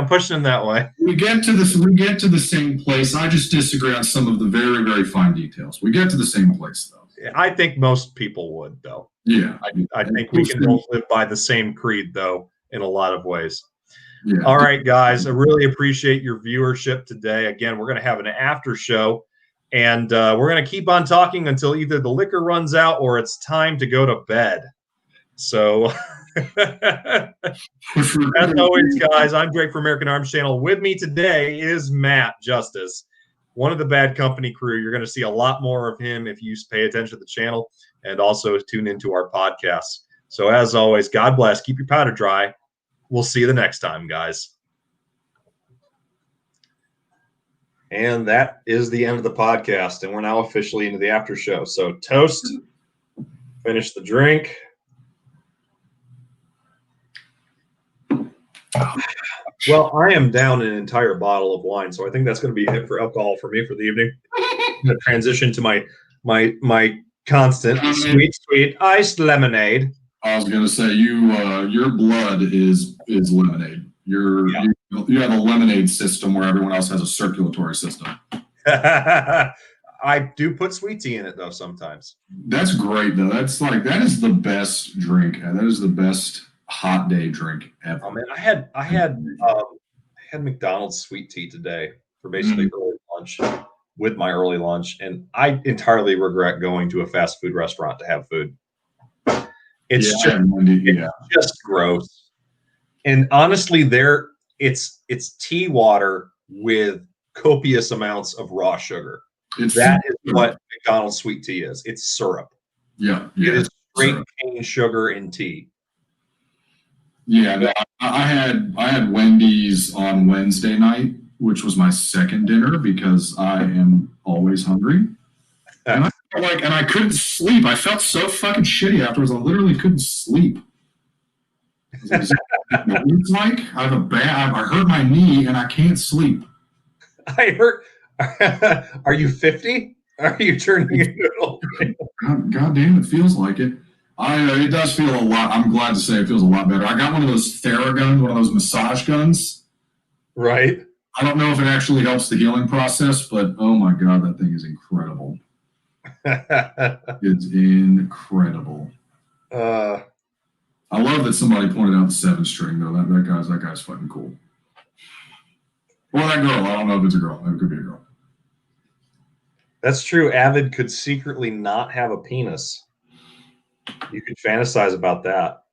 We get to the same place. I just disagree on some of the very, very fine details. We get to the same place, though. I think most people would, though. Yeah. I think we can both live by the same creed, though, in a lot of ways. Yeah. All right, guys. I really appreciate your viewership today. Again, we're going to have an after show, and we're going to keep on talking until either the liquor runs out or it's time to go to bed. So, as always, guys, I'm Drake for American Arms Channel. With me today is Matt Justice, one of the Bad Company crew. You're going to see a lot more of him if you pay attention to the channel and also tune into our podcasts. So, as always, God bless. Keep your powder dry. we'll see you the next time, guys. And that is the end of the podcast, and we're now officially into the after show. So toast, finish the drink. Well, I am down an entire bottle of wine, so I think that's going to be it for alcohol for me for the evening. I'm going to transition to my constant sweet iced lemonade. I was going to say your blood is lemonade. You have a lemonade system where everyone else has a circulatory system. I do put sweet tea in it though sometimes. That's great though. That is the best drink. That is the best hot day drink ever. Oh man, I had McDonald's sweet tea today for basically early lunch with my early lunch, and I entirely regret going to a fast food restaurant to have food. It's just gross. And honestly, it's tea water with copious amounts of raw sugar. That is what McDonald's sweet tea is. It's syrup. Yeah. It is straight cane sugar in tea. Yeah, no, I had Wendy's on Wednesday night, which was my second dinner because I am always hungry. And I couldn't sleep. I felt so fucking shitty afterwards. I literally couldn't sleep. It's like I hurt my knee and I can't sleep. Are you 50? Are you turning into an old man? God damn, it feels like it. It does feel a lot. I'm glad to say it feels a lot better. I got one of those Theraguns, one of those massage guns. Right. I don't know if it actually helps the healing process, but oh my God, that thing is incredible. It's incredible. I love that somebody pointed out the 7-string though. That guy's fucking cool. Or that girl. I don't know if it's a girl. It could be a girl. That's true. Avid could secretly not have a penis. You could fantasize about that.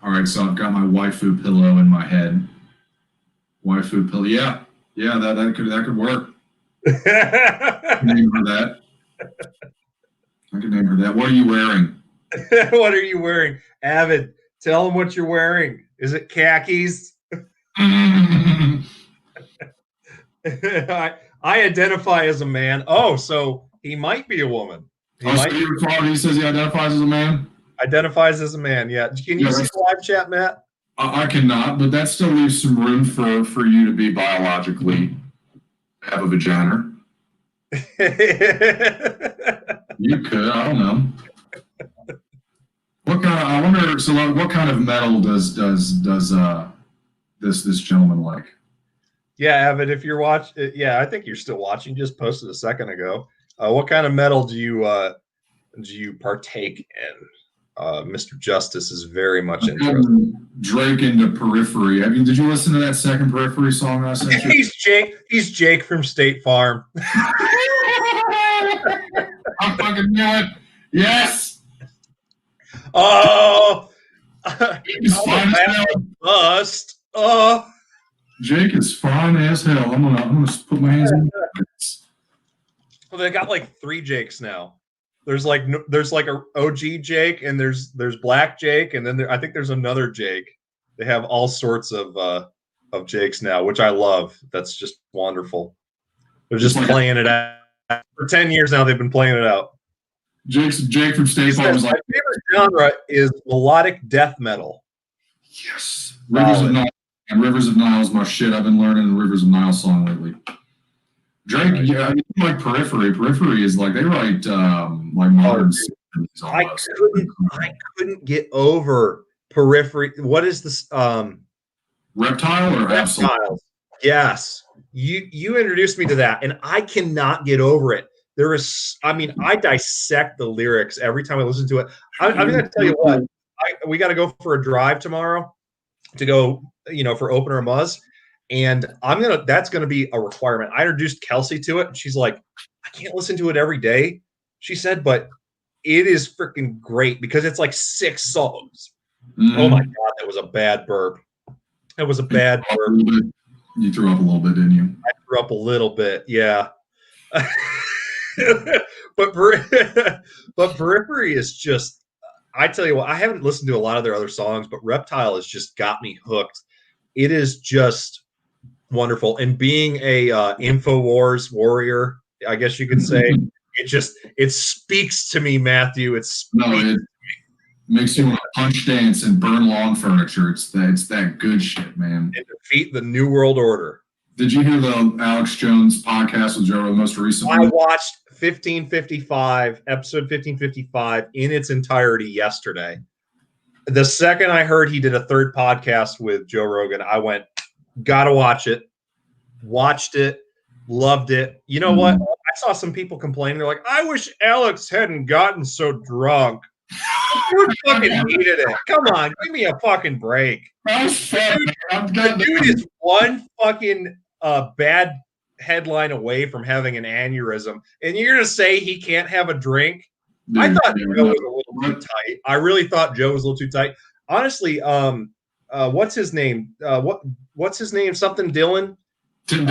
All right, so I've got my waifu pillow in my head. Waifu pillow. Yeah, that could work. Name her that. I could name her that. What are you wearing? What are you wearing? Avid, tell them what you're wearing. Is it khakis? I identify as a man. Oh, so he might be a woman. He says he identifies as a man? Identifies as a man, yeah. Can you see the live chat, Matt? I cannot, but that still leaves some room for you to be biologically have a vagina. You could, I don't know. What kind of metal does this gentleman like? Yeah, Avid, if you're watching, I think you're still watching. Just posted a second ago. What kind of metal do you partake in? Mr. Justice is very much interested. Drake into Periphery. Did you listen to that second Periphery song I sent you? He's Jake from State Farm. I fucking knew it. Yes. Oh, he's fine as hell. Bust. Jake is fine as hell. I'm gonna put my hands in. Well, they got like 3 Jakes now. There's like a OG Jake, and there's Black Jake, and then I think there's another Jake. They have all sorts of Jakes now, which I love. That's just wonderful. They're just playing it out. For 10 years now, they've been playing it out. Jake from State Farm was like, my favorite genre is melodic death metal. Yes. Rivers of Nile is my shit. I've been learning the Rivers of Nile song lately. Drake, yeah, like Periphery. Periphery is like they write like modern. I couldn't get over Periphery. What is this? Reptile or Reptiles? Yes, you introduced me to that, and I cannot get over it. I dissect the lyrics every time I listen to it. I'm going to tell you what. We got to go for a drive tomorrow to go, for Opener Muzz. And that's going to be a requirement. I introduced Kelsey to it, and she's like, I can't listen to it every day. She said, but it is freaking great because it's like 6 songs. Oh my God, that was a bad burp. That was a bad burp. You threw up a little bit, didn't you? I threw up a little bit, yeah. but Periphery is just, I tell you what, I haven't listened to a lot of their other songs, but Reptile has just got me hooked. It is just wonderful. And being a InfoWars warrior, I guess you could say, it speaks to me, Matthew. It makes you want to punch dance and burn lawn furniture. It's that good shit, man. And defeat the New World Order. Did you hear the Alex Jones podcast with Joe most recently? I watched 1555, episode 1555 in its entirety yesterday. The second I heard he did a third podcast with Joe Rogan, I went, gotta watch it. Watched it, loved it. You know what? I saw some people complaining. They're like, I wish Alex hadn't gotten so drunk. You fucking hated it. Come on, give me a fucking break. The dude is one fucking bad headline away from having an aneurysm, and you're gonna say he can't have a drink? Dude, I thought Joe was a little too tight. I really thought Joe was a little too tight. Honestly, what's his name? What's his name? Something Dylan. Tim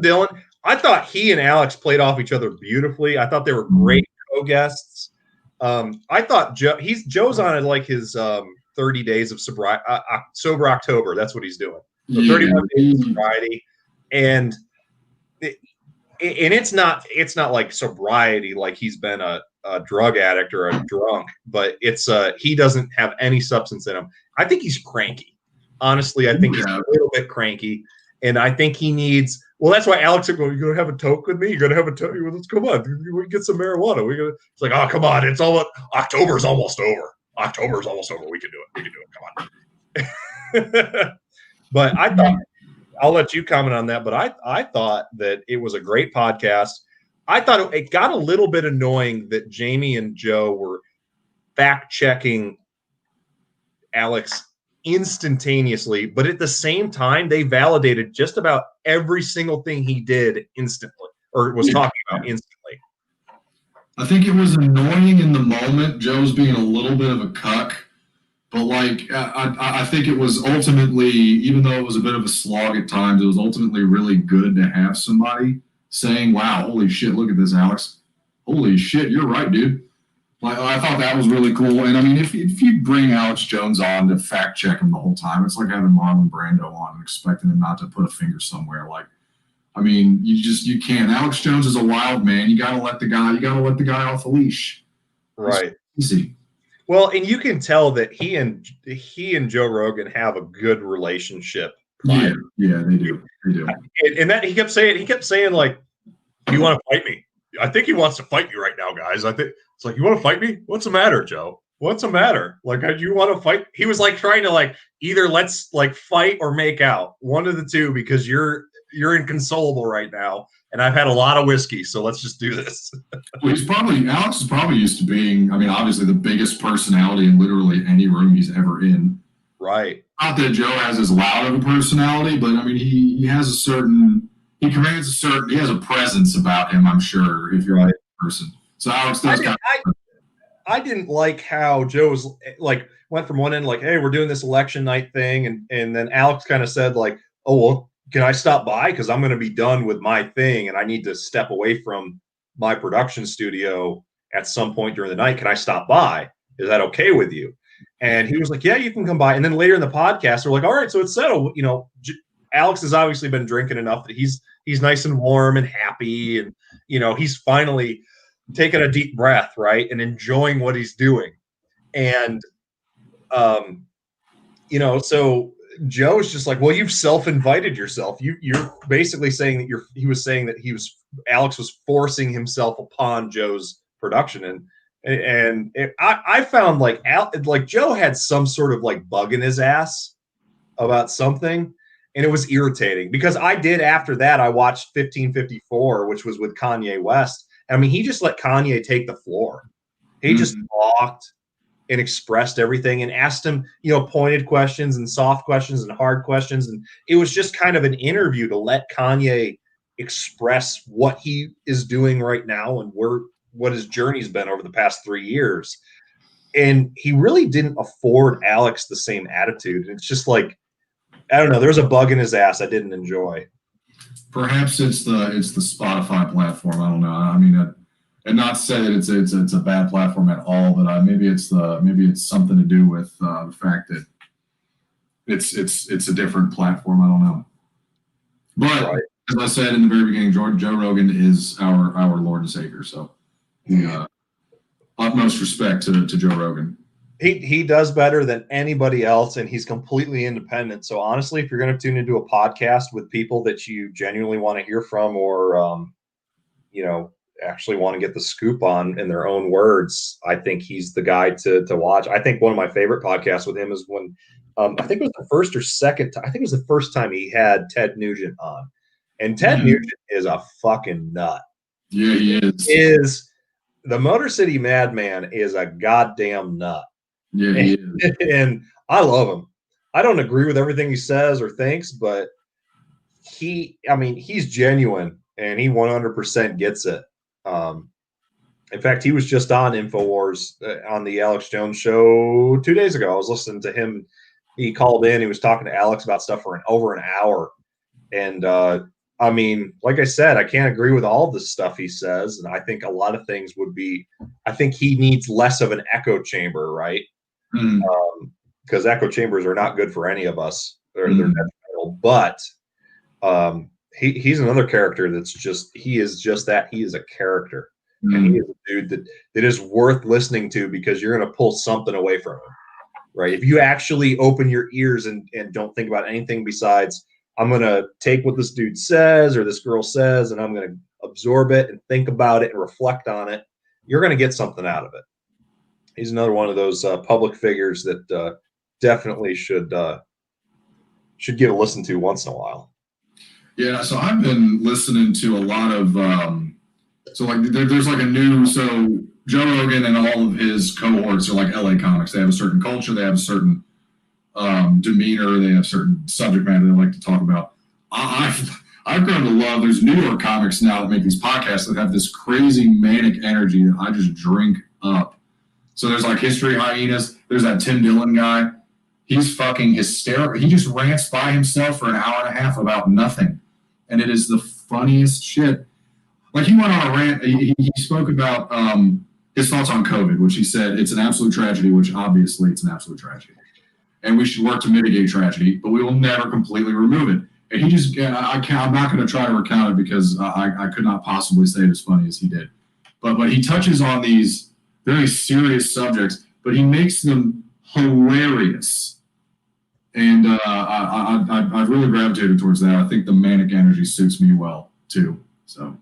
Dillon. I thought he and Alex played off each other beautifully. I thought they were great co-guests. I thought Joe's on like his 30 days of sobriety, sober October. That's what he's doing. So 31 days of sobriety, and it's not like sobriety like he's been a drug addict or a drunk, but it's he doesn't have any substance in him. I think he's cranky. Honestly, I think he's a little bit cranky. And I think he needs. Well, that's why Alex said, "Well, you're gonna have a toke with me. You're gonna have a toke. Let's come on. We can get some marijuana. It's like, oh, come on. It's all October's almost over. October's almost over. We can do it. We can do it. Come on." But I thought I'll let you comment on that. But I thought that it was a great podcast. I thought it got a little bit annoying that Jamie and Joe were fact checking Alex instantaneously, but at the same time, they validated just about every single thing he did instantly, or was talking about instantly. I think it was annoying in the moment. Joe's being a little bit of a cuck, but like I think it was ultimately, even though it was a bit of a slog at times, it was ultimately really good to have somebody saying, "Wow, holy shit, look at this, Alex. Holy shit, you're right, dude." Like, I thought that was really cool. And I mean, if you bring Alex Jones on to fact check him the whole time, it's like having Marlon Brando on and expecting him not to put a finger somewhere. Like, I mean, you can't. Alex Jones is a wild man. You gotta let the guy off the leash. Right. It's easy. Well, and you can tell that he and Joe Rogan have a good relationship. Yeah, they do. And that he kept saying like, "You want to fight me?" I think he wants to fight me right now, guys. I think it's like, you want to fight me? What's the matter, Joe? What's the matter? Like, do you want to fight? He was like trying to like either let's like fight or make out, one of the two, because you're inconsolable right now, and I've had a lot of whiskey, so let's just do this. Well, Alex is probably used to being, I mean, obviously the biggest personality in literally any room he's ever in. Right. Not that Joe has as loud of a personality, but I mean, he has he has a presence about him, I'm sure, if you're a person. So Alex does I didn't like how Joe was like went from one end like, hey, we're doing this election night thing, and then Alex kind of said like, oh well, can I stop by because I'm going to be done with my thing and I need to step away from my production studio at some point during the night. Can I stop by? Is that okay with you? And he was like, yeah, you can come by. And then later in the podcast, we're like, all right, so it's settled. You know, Alex has obviously been drinking enough that he's nice and warm and happy, and you know he's finally taking a deep breath, right, and enjoying what he's doing. And you know, so Joe's just like, well, you've self-invited yourself. You're basically saying that he was saying that Alex was forcing himself upon Joe's production, and I found like Joe had some sort of like bug in his ass about something. And it was irritating because I did after that. I watched 1554, which was with Kanye West. I mean, he just let Kanye take the floor. He just talked and expressed everything and asked him, you know, pointed questions and soft questions and hard questions. And it was just kind of an interview to let Kanye express what he is doing right now and what his journey's been over the past 3 years. And he really didn't afford Alex the same attitude. And it's just like, I don't know. There was a bug in his ass I didn't enjoy. Perhaps it's the Spotify platform. I don't know. I mean, And not to say that it's a bad platform at all, but maybe it's something to do with the fact that it's a different platform. I don't know. But right. As I said in the very beginning, Joe Rogan is our Lord and Savior. So, utmost respect to Joe Rogan. He does better than anybody else, and he's completely independent. So honestly, if you're going to tune into a podcast with people that you genuinely want to hear from, or actually want to get the scoop on in their own words, I think he's the guy to watch. I think one of my favorite podcasts with him is when I think it was the first or second time. I think it was the first time he had Ted Nugent on, and Ted Nugent is a fucking nut. Yeah, he is. Is the Motor City Madman is a goddamn nut. Yeah, he is. And I love him. I don't agree with everything he says or thinks, but he's genuine and he 100% gets it. In fact, he was just on InfoWars on the Alex Jones show 2 days ago. I was listening to him. He called in. He was talking to Alex about stuff for over an hour. And, like I said, I can't agree with all of the stuff he says. And I think a lot of things I think he needs less of an echo chamber, right? Because echo chambers are not good for any of us. They're detrimental. But he's another character he is a character. And he is a dude that is worth listening to because you're going to pull something away from him, right? If you actually open your ears and don't think about anything besides, I'm going to take what this dude says or this girl says, and I'm going to absorb it and think about it and reflect on it, you're going to get something out of it. He's another one of those public figures that definitely should get a listen to once in a while. Yeah, so I've been listening to a lot of there's like a new Joe Rogan and all of his cohorts are like LA comics. They have a certain culture, they have a certain demeanor, they have certain subject matter they like to talk about. I've grown to love. There's New York comics now that make these podcasts that have this crazy manic energy that I just drink up. So there's like History Hyenas. There's that Tim Dillon guy. He's fucking hysterical. He just rants by himself for an hour and a half about nothing. And it is the funniest shit. Like he went on a rant. He spoke about his thoughts on COVID, which he said it's an absolute tragedy, which obviously it's an absolute tragedy. And we should work to mitigate tragedy, but we will never completely remove it. And he just, I'm not going to try to recount it because I could not possibly say it as funny as he did. But he touches on these very serious subjects, but he makes them hilarious. And I've really gravitated towards that. I think the manic energy suits me well, too. So.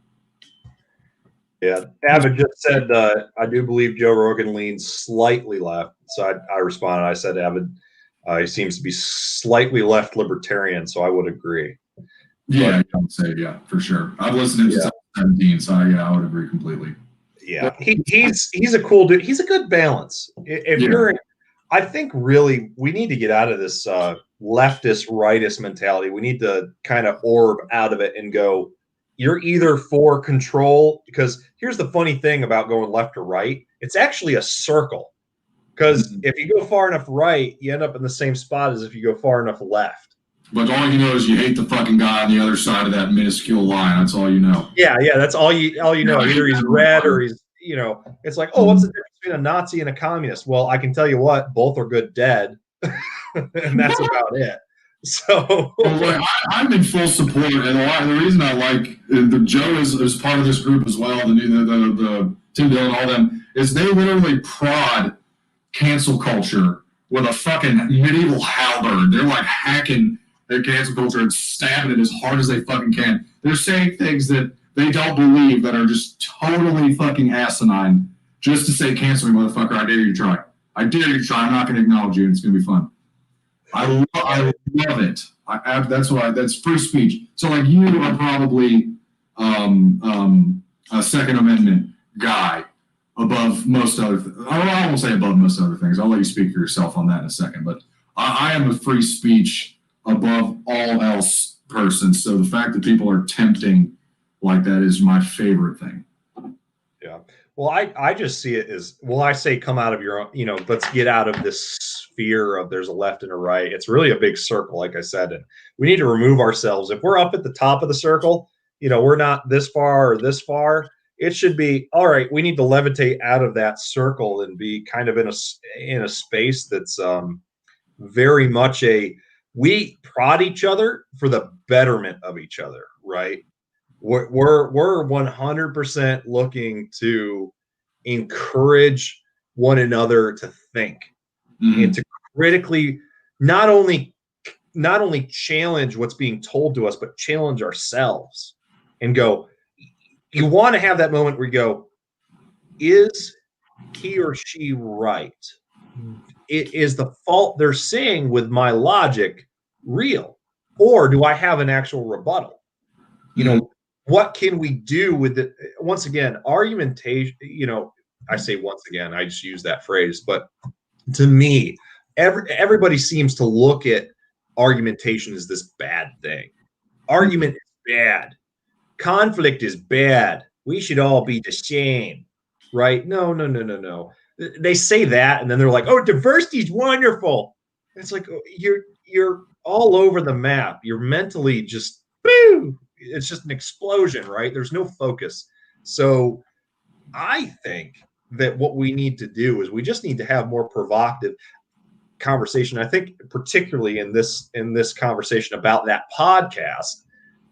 Yeah, Avid just said, I do believe Joe Rogan leans slightly left. So I responded. I said, Avid, he seems to be slightly left libertarian, so I would agree. Yeah, I would say, yeah, for sure. I've listened to him since 17, so I would agree completely. Yeah, he's a cool dude. He's a good balance. I think really we need to get out of this leftist, rightist mentality. We need to kind of orb out of it and go, you're either for control, because here's the funny thing about going left or right. It's actually a circle. Because if you go far enough right, you end up in the same spot as if you go far enough left. But all you know is you hate the fucking guy on the other side of that minuscule line. That's all you know. Yeah, that's all you know. Either he's red or he's, it's like, what's the difference between a Nazi and a communist? Well, I can tell you what, both are good dead. And that's about it. So I'm in full support, and the reason I like Joe is part of this group as well. The Tim Dillon, all them is they literally prod cancel culture with a fucking medieval halberd. They're like hacking their cancel culture and stabbing it as hard as they fucking can. They're saying things that they don't believe that are just totally fucking asinine just to say cancel me, motherfucker. I dare you to try. I dare you to try. I'm not going to acknowledge you, and it's going to be fun. I love it. That's free speech. So like you are probably a Second Amendment guy above most other I won't say above most other things. I'll let you speak for yourself on that in a second. But I am a free speech above all else person. So the fact that people are tempting like that is my favorite thing. Yeah. Well, I just see it as, I say come out of your own, let's get out of this sphere of there's a left and a right. It's really a big circle, like I said, and we need to remove ourselves. If we're up at the top of the circle, we're not this far or this far. It should be, all right, we need to levitate out of that circle and be kind of in a space that's very much we prod each other for the betterment of each other, right? We're 100% looking to encourage one another to think and to critically not only challenge what's being told to us, but challenge ourselves and go, you want to have that moment where you go, is he or she right? Is the fault they're saying with my logic real? Or do I have an actual rebuttal? You know, what can we do with it? Once again, argumentation, I say once again, I just use that phrase, but to me, everybody seems to look at argumentation as this bad thing. Argument is bad. Conflict is bad. We should all be the same, right? No. They say that, and then they're like, "Oh, diversity is wonderful." It's like you're all over the map. You're mentally just boo. It's just an explosion, right? There's no focus. So I think that what we need to do is we just need to have more provocative conversation. I think particularly in this conversation about that podcast,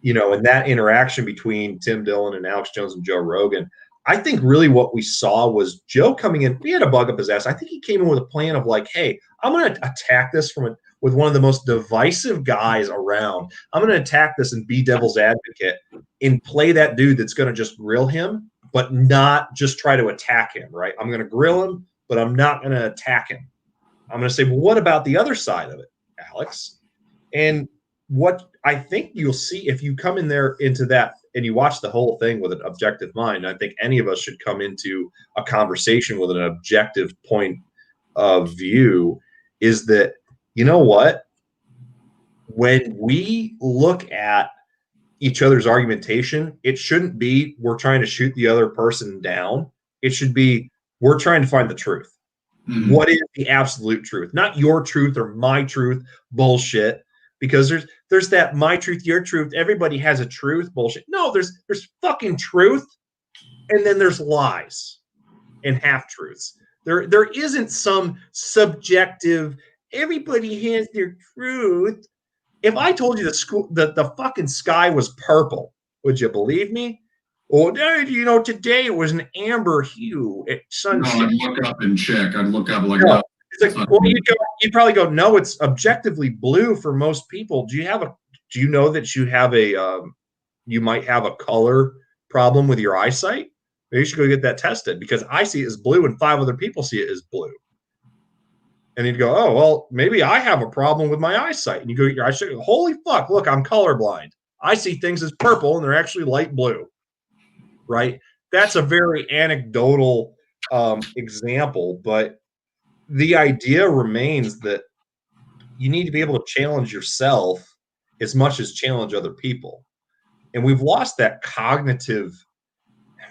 and that interaction between Tim Dillon and Alex Jones and Joe Rogan, I think really what we saw was Joe coming in. We had a bug up his ass. I think he came in with a plan of like, hey, I'm going to attack this with one of the most divisive guys around. I'm going to attack this and be devil's advocate and play that dude that's going to just grill him, but not just try to attack him, right? I'm going to grill him, but I'm not going to attack him. I'm going to say, well, what about the other side of it, Alex? And what I think you'll see if you come in there into that and you watch the whole thing with an objective mind, I think any of us should come into a conversation with an objective point of view, is that, you know what? When we look at each other's argumentation, it shouldn't be we're trying to shoot the other person down. It should be we're trying to find the truth. Mm-hmm. What is the absolute truth? Not your truth or my truth bullshit. Because there's that my truth, your truth. Everybody has a truth bullshit. No, there's fucking truth, and then there's lies and half truths. There isn't some subjective. Everybody has their truth. If I told you the fucking sky was purple, would you believe me? Or today it was an amber hue at sunset. No, I'd look up and check. I'd look up like. No. It's like, well, you'd probably go, no, it's objectively blue for most people. Do you know that you might have a color problem with your eyesight? Maybe you should go get that tested because I see it as blue and 5 other people see it as blue. And you'd go, oh, well, maybe I have a problem with my eyesight. And you go get your eyesight. Holy fuck, look, I'm colorblind. I see things as purple and they're actually light blue, right? That's a very anecdotal example, but the idea remains that you need to be able to challenge yourself as much as challenge other people. And we've lost that cognitive,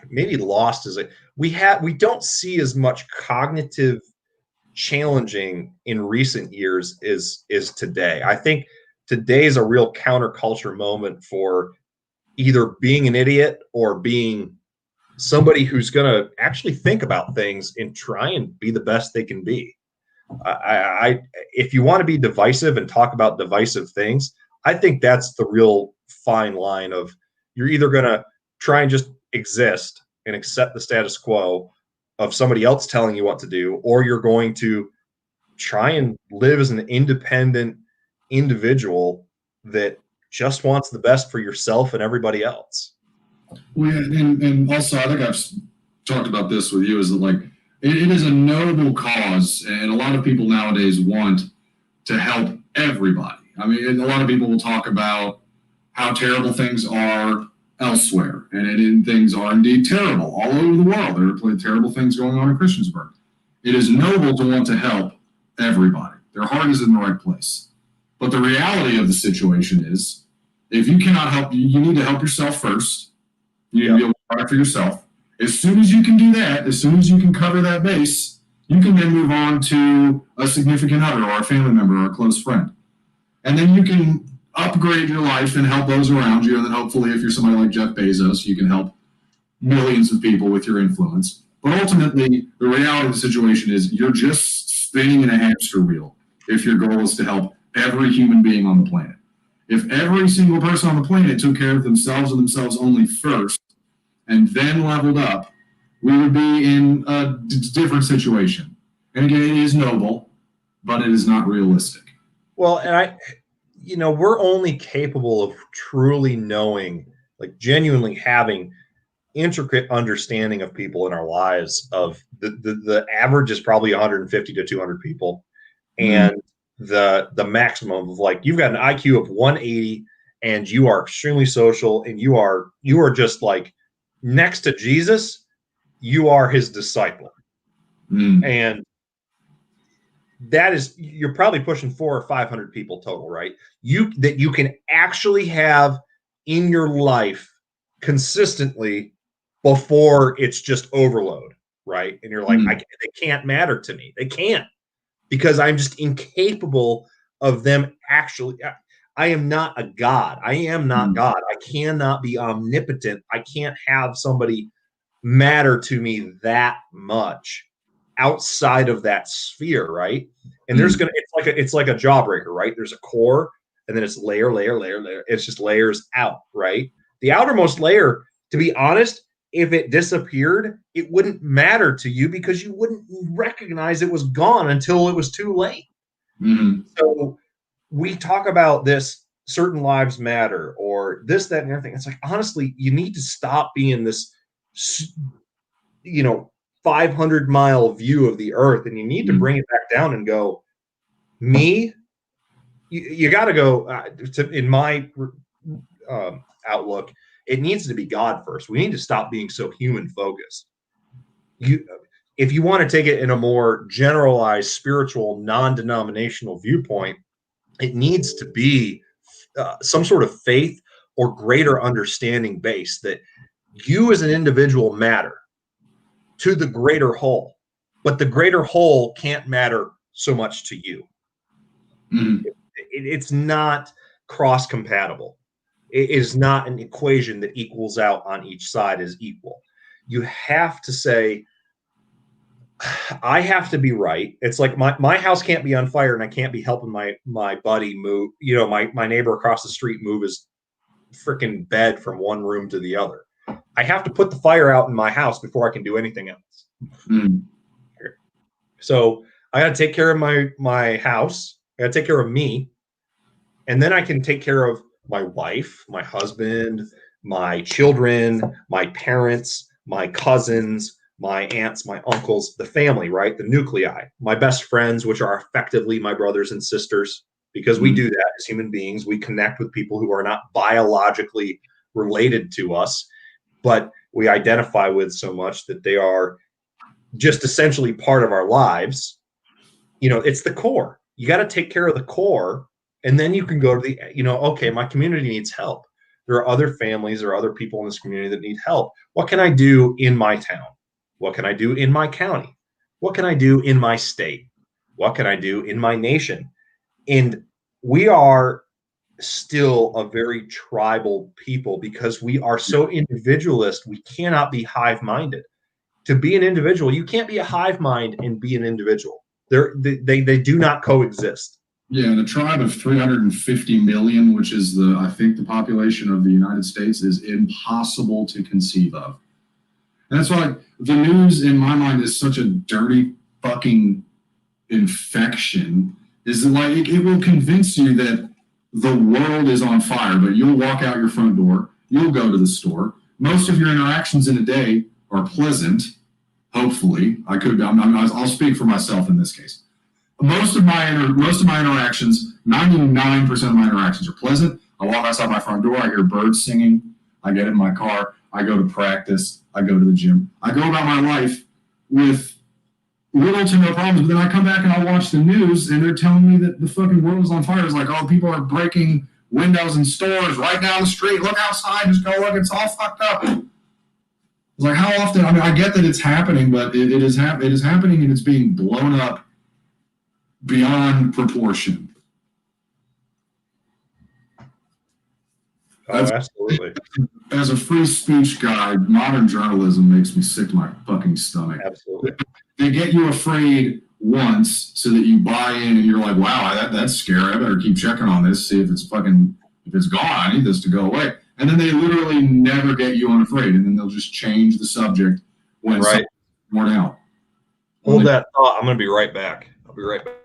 maybe lost as we don't see as much cognitive challenging in recent years is today. I think today is a real counterculture moment for either being an idiot or being somebody who's going to actually think about things and try and be the best they can be. If you want to be divisive and talk about divisive things, I think that's the real fine line of you're either going to try and just exist and accept the status quo of somebody else telling you what to do, or you're going to try and live as an independent individual that just wants the best for yourself and everybody else. Well, yeah, and also I think I've talked about this with you, is that like it is a noble cause, and a lot of people nowadays want to help everybody. I mean, a lot of people will talk about how terrible things are elsewhere, and things are indeed terrible all over the world. There are terrible things going on in Christiansburg. It is noble to want to help everybody. Their heart is in the right place. But the reality of the situation is, if you cannot help, you need to help yourself first. You need to be able to provide for yourself. As soon as you can do that, as soon as you can cover that base, you can then move on to a significant other or a family member or a close friend. And then you can upgrade your life and help those around you. And then hopefully if you're somebody like Jeff Bezos, you can help millions of people with your influence. But ultimately, the reality of the situation is you're just spinning in a hamster wheel if your goal is to help every human being on the planet. If every single person on the planet took care of themselves and themselves only first and then leveled up, we would be in a different situation. And again, it is noble, but it is not realistic. Well, and we're only capable of truly knowing, like genuinely having intricate understanding of people in our lives. Of the average is probably 150 to 200 people, and the maximum of, like, you've got an IQ of 180 and you are extremely social and you are just like next to Jesus, you are his disciple. And that is, you're probably pushing 400 or 500 people total, right? That you can actually have in your life consistently before it's just overload, right? And you're like, they can't matter to me. They can't, because I'm just incapable of them actually. I am not a God. I am not God. I cannot be omnipotent. I can't have somebody matter to me that much outside of that sphere, right? And it's like a jawbreaker, right? There's a core, and then it's layer. It's just layers out, right? The outermost layer, to be honest, if it disappeared, it wouldn't matter to you because you wouldn't recognize it was gone until it was too late. So we talk about this, certain lives matter, or this, that, and everything. It's like, honestly, you need to stop being this, 500-mile view of the earth, and you need to bring it back down and go, me. You got to go in my outlook. It needs to be God first. We need to stop being so human focused. If you want to take it in a more generalized, spiritual, non-denominational viewpoint, it needs to be some sort of faith or greater understanding base that you as an individual matter to the greater whole, but the greater whole can't matter so much to you. It's not cross-compatible. It is not an equation that equals out on each side as equal. You have to say, I have to be right. It's like my house can't be on fire and I can't be helping my buddy move, my neighbor across the street move his freaking bed from one room to the other. I have to put the fire out in my house before I can do anything else. So I got to take care of my house. I got to take care of me. And then I can take care of my wife, my husband, my children, my parents, my cousins, my aunts, my uncles, the family, right? The nuclei, my best friends, which are effectively my brothers and sisters, because we do that as human beings. We connect with people who are not biologically related to us, but we identify with so much that they are just essentially part of our lives. It's the core. You got to take care of the core, and then you can go to the, okay, my community needs help. There are other families or other people in this community that need help. What can I do in my town? What can I do in my county? What can I do in my state? What can I do in my nation? And we are still a very tribal people because we are so individualist. We cannot be hive-minded. To be an individual, you can't be a hive mind and be an individual. They do not coexist. Yeah, in a tribe of 350 million, which is I think the population of the United States, is impossible to conceive of. And that's why the news, in my mind, is such a dirty fucking infection. Is like it will convince you that the world is on fire, but you'll walk out your front door, you'll go to the store. Most of your interactions in a day are pleasant. Hopefully, I'll speak for myself in this case. Most of my interactions, 99% of my interactions are pleasant. I walk outside my front door, I hear birds singing, I get in my car, I go to practice, I go to the gym. I go about my life with little to no problems, but then I come back and I watch the news and they're telling me that the fucking world is on fire. It's like, oh, people are breaking windows in stores right down the street. Look outside, just go look, it's all fucked up. It's like, how often, I get that it's happening, but it is happening and it's being blown up beyond proportion. Oh, absolutely. As a free speech guy, modern journalism makes me sick to my fucking stomach. Absolutely. They get you afraid once so that you buy in and you're like, wow, that's scary. I better keep checking on this, see if it's gone. I need this to go away. And then they literally never get you unafraid, and then they'll just change the subject when something's worn out. Hold that thought. I'm going to be right back. I'll be right back.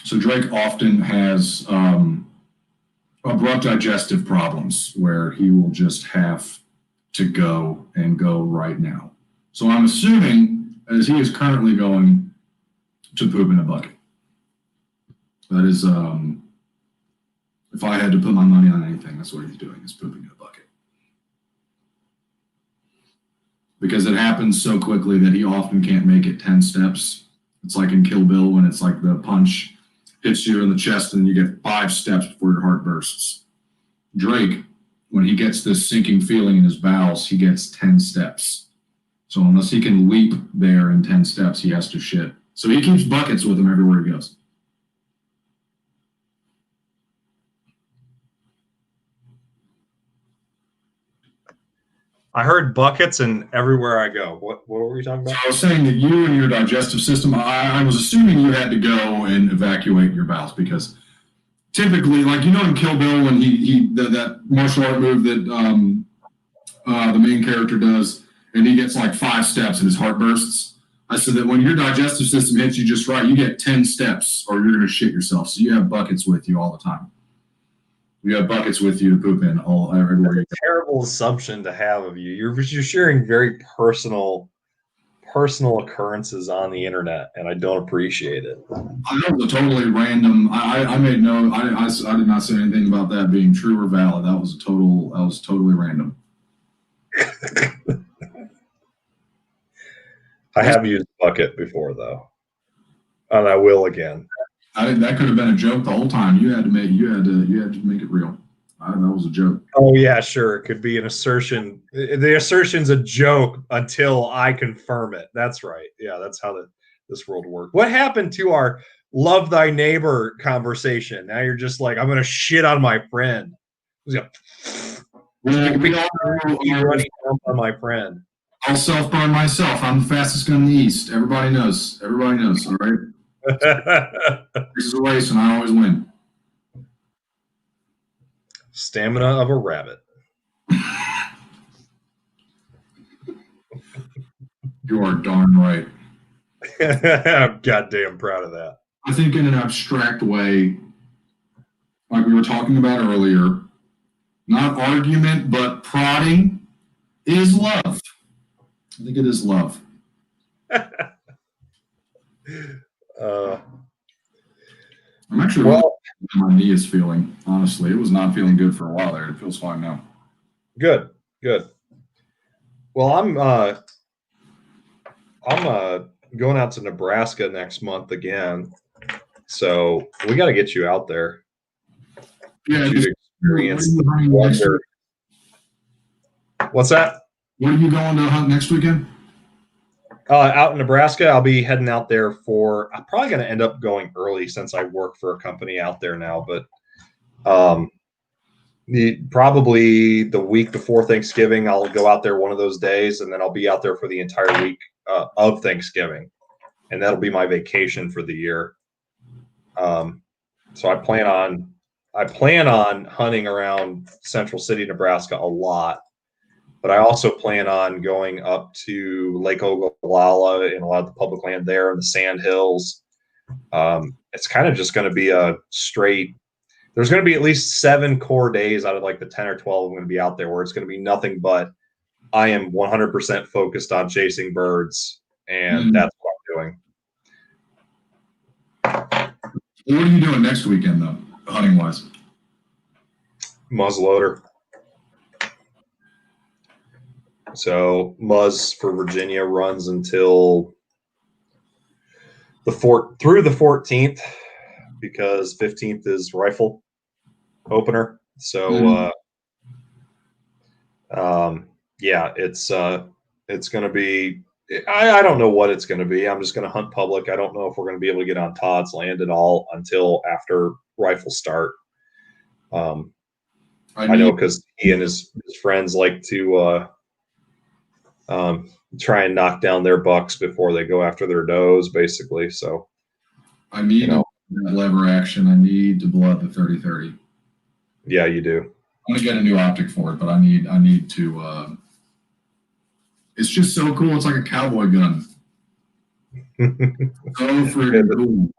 So Drake often has abrupt digestive problems where he will just have to go right now. So I'm assuming, as he is currently going to poop in a bucket. That is, if I had to put my money on anything, that's what he's doing, is pooping in a bucket. Because it happens so quickly that he often can't make it 10 steps. It's like in Kill Bill when it's like the punch hits you in the chest and you get 5 steps before your heart bursts. Drake, when he gets this sinking feeling in his bowels, he gets 10 steps. So unless he can leap there in 10 steps, he has to shit. So he keeps buckets with him everywhere he goes. I heard buckets and everywhere I go. What were we talking about? So I was saying that you and your digestive system, I was assuming you had to go and evacuate your bowels because typically, like, you know, in Kill Bill when that martial art move that the main character does, and he gets like 5 steps and his heart bursts. I said that when your digestive system hits you just right, you get 10 steps or you're going to shit yourself. So you have buckets with you all the time. You have buckets with you to poop in everywhere you go. Terrible assumption to have of you. You're sharing very personal occurrences on the internet, and I don't appreciate it. That was a totally random. I made no. I did not say anything about that being true or valid. That was totally random. I have used bucket before though, and I will again. That could have been a joke the whole time. You had to make it real. That was a joke. Oh yeah, sure. It could be an assertion. The assertion's a joke until I confirm it. That's right. Yeah, that's how this world works. What happened to our love thy neighbor conversation? Now you're just like, I'm gonna shit on my friend. We all on my friend. I'll self-burn myself. I'm the fastest gun in the East. Everybody knows. All right. This is a race, and I always win. Stamina of a rabbit. You are darn right. I'm goddamn proud of that. I think in an abstract way, like we were talking about earlier, not argument, but prodding is love. I think it is love. I'm actually how my knee is feeling. Honestly, it was not feeling good for a while there. It feels fine now. Good. Well, I'm going out to Nebraska next month again, so we got to get you out there. Yeah, experience wonder. What's that? Where are you going to hunt next weekend? Out in Nebraska. I'll be heading out there I'm probably going to end up going early since I work for a company out there now, but probably the week before Thanksgiving, I'll go out there one of those days, and then I'll be out there for the entire week of Thanksgiving, and that'll be my vacation for the year. So I plan on hunting around Central City, Nebraska a lot, but I also plan on going up to Lake Ogallala and a lot of the public land there in the Sand Hills. It's kind of just going to be a straight. There's going to be at least 7 core days out of like the 10 or 12 I'm going to be out there where it's going to be nothing but I am 100% focused on chasing birds, and that's what I'm doing. What are you doing next weekend, though, hunting-wise? Muzzleloader. So Muzz for Virginia runs until through the 14th, because 15th is rifle opener. So yeah, it's going to be. I don't know what it's going to be. I'm just going to hunt public. I don't know if we're going to be able to get on Todd's land at all until after rifle start. I know because he and his friends like to try and knock down their bucks before they go after their does, basically. So I need that lever action. I need to blow up the 30-30. Yeah, you do. I'm gonna get a new optic for it, but I need to. It's just so cool. It's like a cowboy gun. So freaking cool.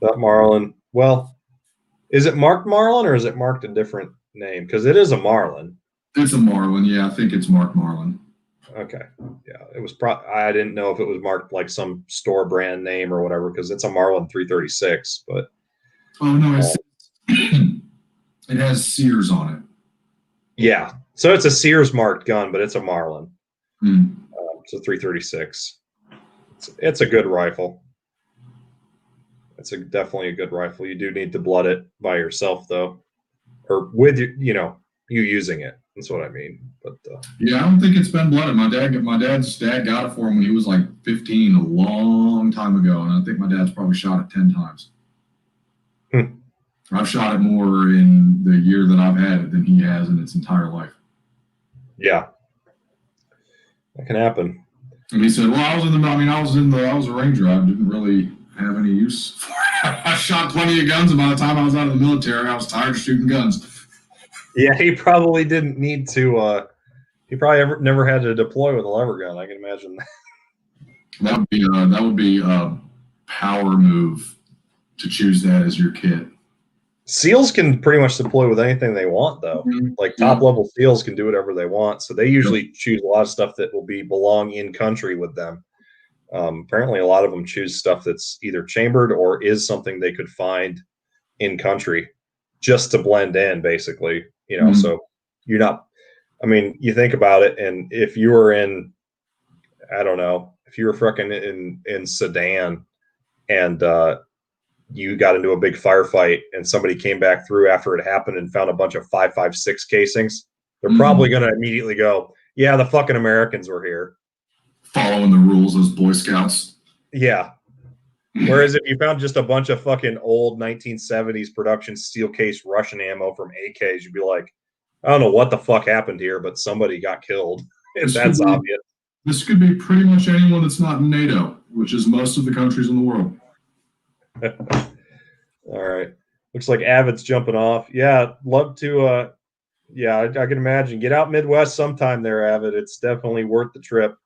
That Marlin. Well, is it marked Marlin or is it marked a different name? Because it is a Marlin. It's a Marlin. Yeah, I think it's marked Marlin. Okay. Yeah, it was. I didn't know if it was marked like some store brand name or whatever because it's a Marlin 336. But oh no, it has Sears on it. Yeah, so it's a Sears marked gun, but it's a Marlin. Mm. It's a 336. It's a good rifle. It's definitely a good rifle. You do need to blood it by yourself though, or with you using it. That's what I mean. But yeah, I don't think it's been blooded. My dad's dad got it for him when he was like 15, a long time ago, and I think my dad's probably shot it 10 times. I've shot it more in the year that I've had it than he has in its entire life. Yeah, that can happen. And he said, "Well, I was a ranger. I didn't really have any use for it. I shot plenty of guns, and by the time I was out of the military, I was tired of shooting guns." Yeah, he probably didn't need to. He probably never had to deploy with a lever gun. I can imagine that. That would be a power move to choose that as your kit. SEALs can pretty much deploy with anything they want, though. Mm-hmm. Like top level SEALs can do whatever they want, so they usually choose a lot of stuff that will belong in country with them. Apparently, a lot of them choose stuff that's either chambered or is something they could find in country, just to blend in, basically. Mm-hmm. So you're not. I mean, you think about it, and if you were in, I don't know, if you were freaking in Sudan, and you got into a big firefight and somebody came back through after it happened and found a bunch of 5.56 casings, they're probably going to immediately go, yeah, the fucking Americans were here. Following the rules as Boy Scouts. Yeah. Whereas if you found just a bunch of fucking old 1970s production steel case Russian ammo from AKs, you'd be like, I don't know what the fuck happened here, but somebody got killed. And that's obvious. This could be pretty much anyone that's not in NATO, which is most of the countries in the world. All right. Looks like Avid's jumping off. Yeah, love to. I can imagine. Get out Midwest sometime there, Avid. It's definitely worth the trip.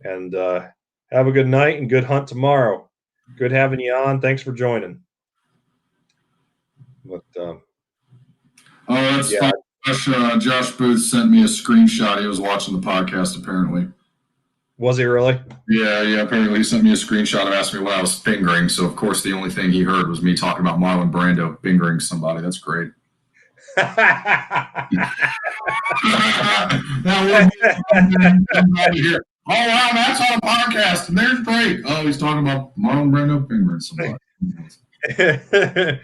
And have a good night and good hunt tomorrow. Good having you on. Thanks for joining. But that's fun. Josh Booth sent me a screenshot. He was watching the podcast, apparently. Was he really? Yeah. Apparently, he sent me a screenshot and asked me what I was fingering. So, of course, the only thing he heard was me talking about Marlon Brando fingering somebody. That's great. That would be here. Oh, wow, that's on a podcast, and there's Drake. Oh, he's talking about Marlon Brando fingering somebody. And,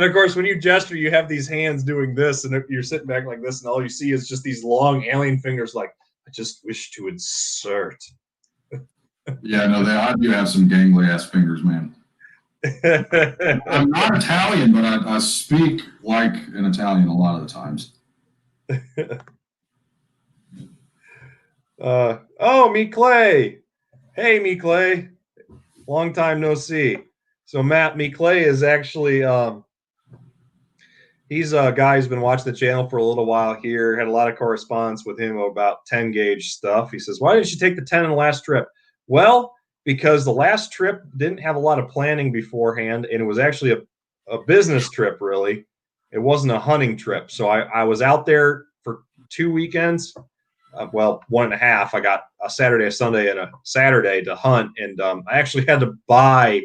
of course, when you gesture, you have these hands doing this, and you're sitting back like this, and all you see is just these long alien fingers like, I just wish to insert. Yeah, no, I do have some gangly-ass fingers, man. I'm not Italian, but I speak like an Italian a lot of the times. Me Clay. Hey, me Clay. Long time no see. So Matt, me Clay is actually he's a guy who's been watching the channel for a little while here. Had a lot of correspondence with him about 10 gauge stuff. He says, why didn't you take the 10 in the last trip? Well, because the last trip didn't have a lot of planning beforehand, and it was actually a business trip, really. It wasn't a hunting trip. So I was out there for 2 weekends. 1.5. I got a Saturday, a Sunday, and a Saturday to hunt, and I actually had to buy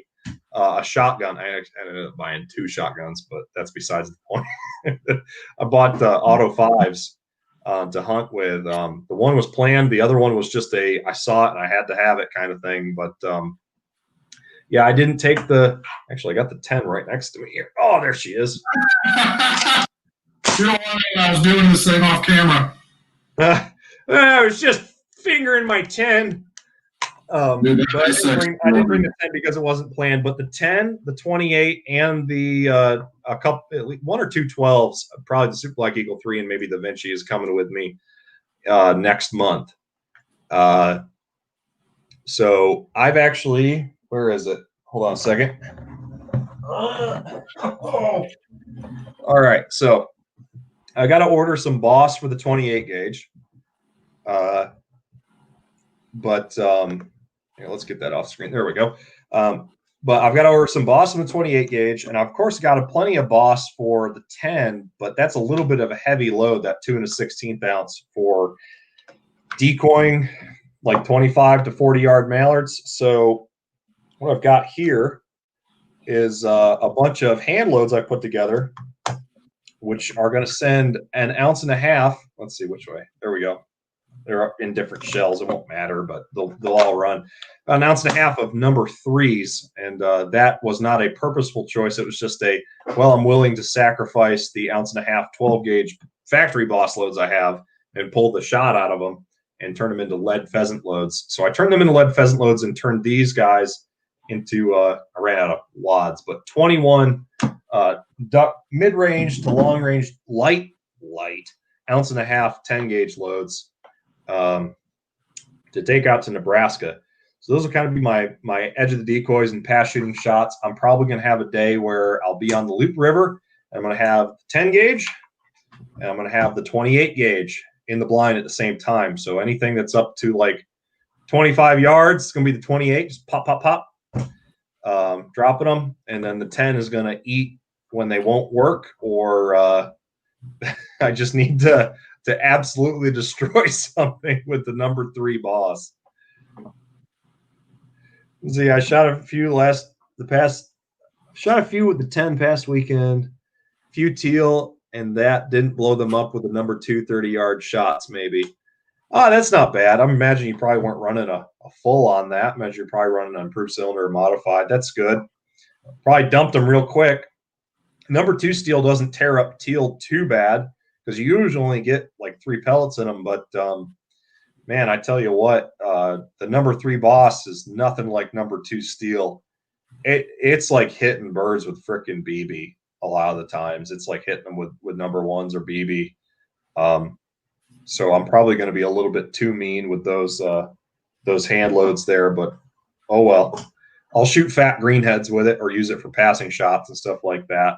a shotgun. I ended up buying 2 shotguns, but that's besides the point. I bought Auto 5s to hunt with. The one was planned. The other one was just I saw it and I had to have it kind of thing. But I didn't take actually, I got the 10 right next to me here. Oh, there she is. I was doing this thing off camera. I was just fingering my 10. Dude, But I didn't bring the 10 because it wasn't planned. But the 10, the 28, and the a couple, at least one or two 12s, probably the Super Black Eagle 3 and maybe the Vinci is coming with me next month. So I've actually, where is it? Hold on a second. All right, so I got to order some Boss for the 28 gauge. Here, let's get that off screen. There we go. But I've got to order some Boss in the 28 gauge, and I've, of course, got plenty of Boss for the 10, but that's a little bit of a heavy load, that 2 1/16 ounce for decoying like 25 to 40 yard mallards. So what I've got here is a bunch of hand loads I put together, which are going to send 1.5 ounces. Let's see which way. There we go. They're in different shells. It won't matter, but they'll all run 1.5 ounces of number 3s. And that was not a purposeful choice. It was just I'm willing to sacrifice the 1.5 ounce 12 gauge factory Boss loads I have and pull the shot out of them and turn them into lead pheasant loads. So I turned them into lead pheasant loads and turned these guys into, I ran out of wads, but 21 duck mid-range to long-range light 1.5 ounce 10 gauge loads to take out to Nebraska. So those will kind of be my edge of the decoys and pass shooting shots. I'm probably going to have a day where I'll be on the Loop River. I'm going to have 10 gauge and I'm going to have the 28 gauge in the blind at the same time. So anything that's up to like 25 yards, it's going to be the 28, just pop, pop, pop, dropping them. And then the 10 is going to eat when they won't work, or I just need to absolutely destroy something with the number 3 Boss. See, I shot a few shot a few with the 10 past weekend, a few teal, and that didn't blow them up with the number 2 30-yard shots, maybe. Oh, that's not bad. I'm imagining you probably weren't running a full on that. I imagine you're probably running an improved cylinder or modified. That's good. Probably dumped them real quick. Number 2 steel doesn't tear up teal too bad because you usually only get like 3 pellets in them. But, man, I tell you what, the number 3 Boss is nothing like number 2 steel. It's like hitting birds with frickin' BB. A lot of the times it's like hitting them with number 1s or BB. So I'm probably going to be a little bit too mean with those hand loads there, but oh well. I'll shoot fat greenheads with it or use it for passing shots and stuff like that.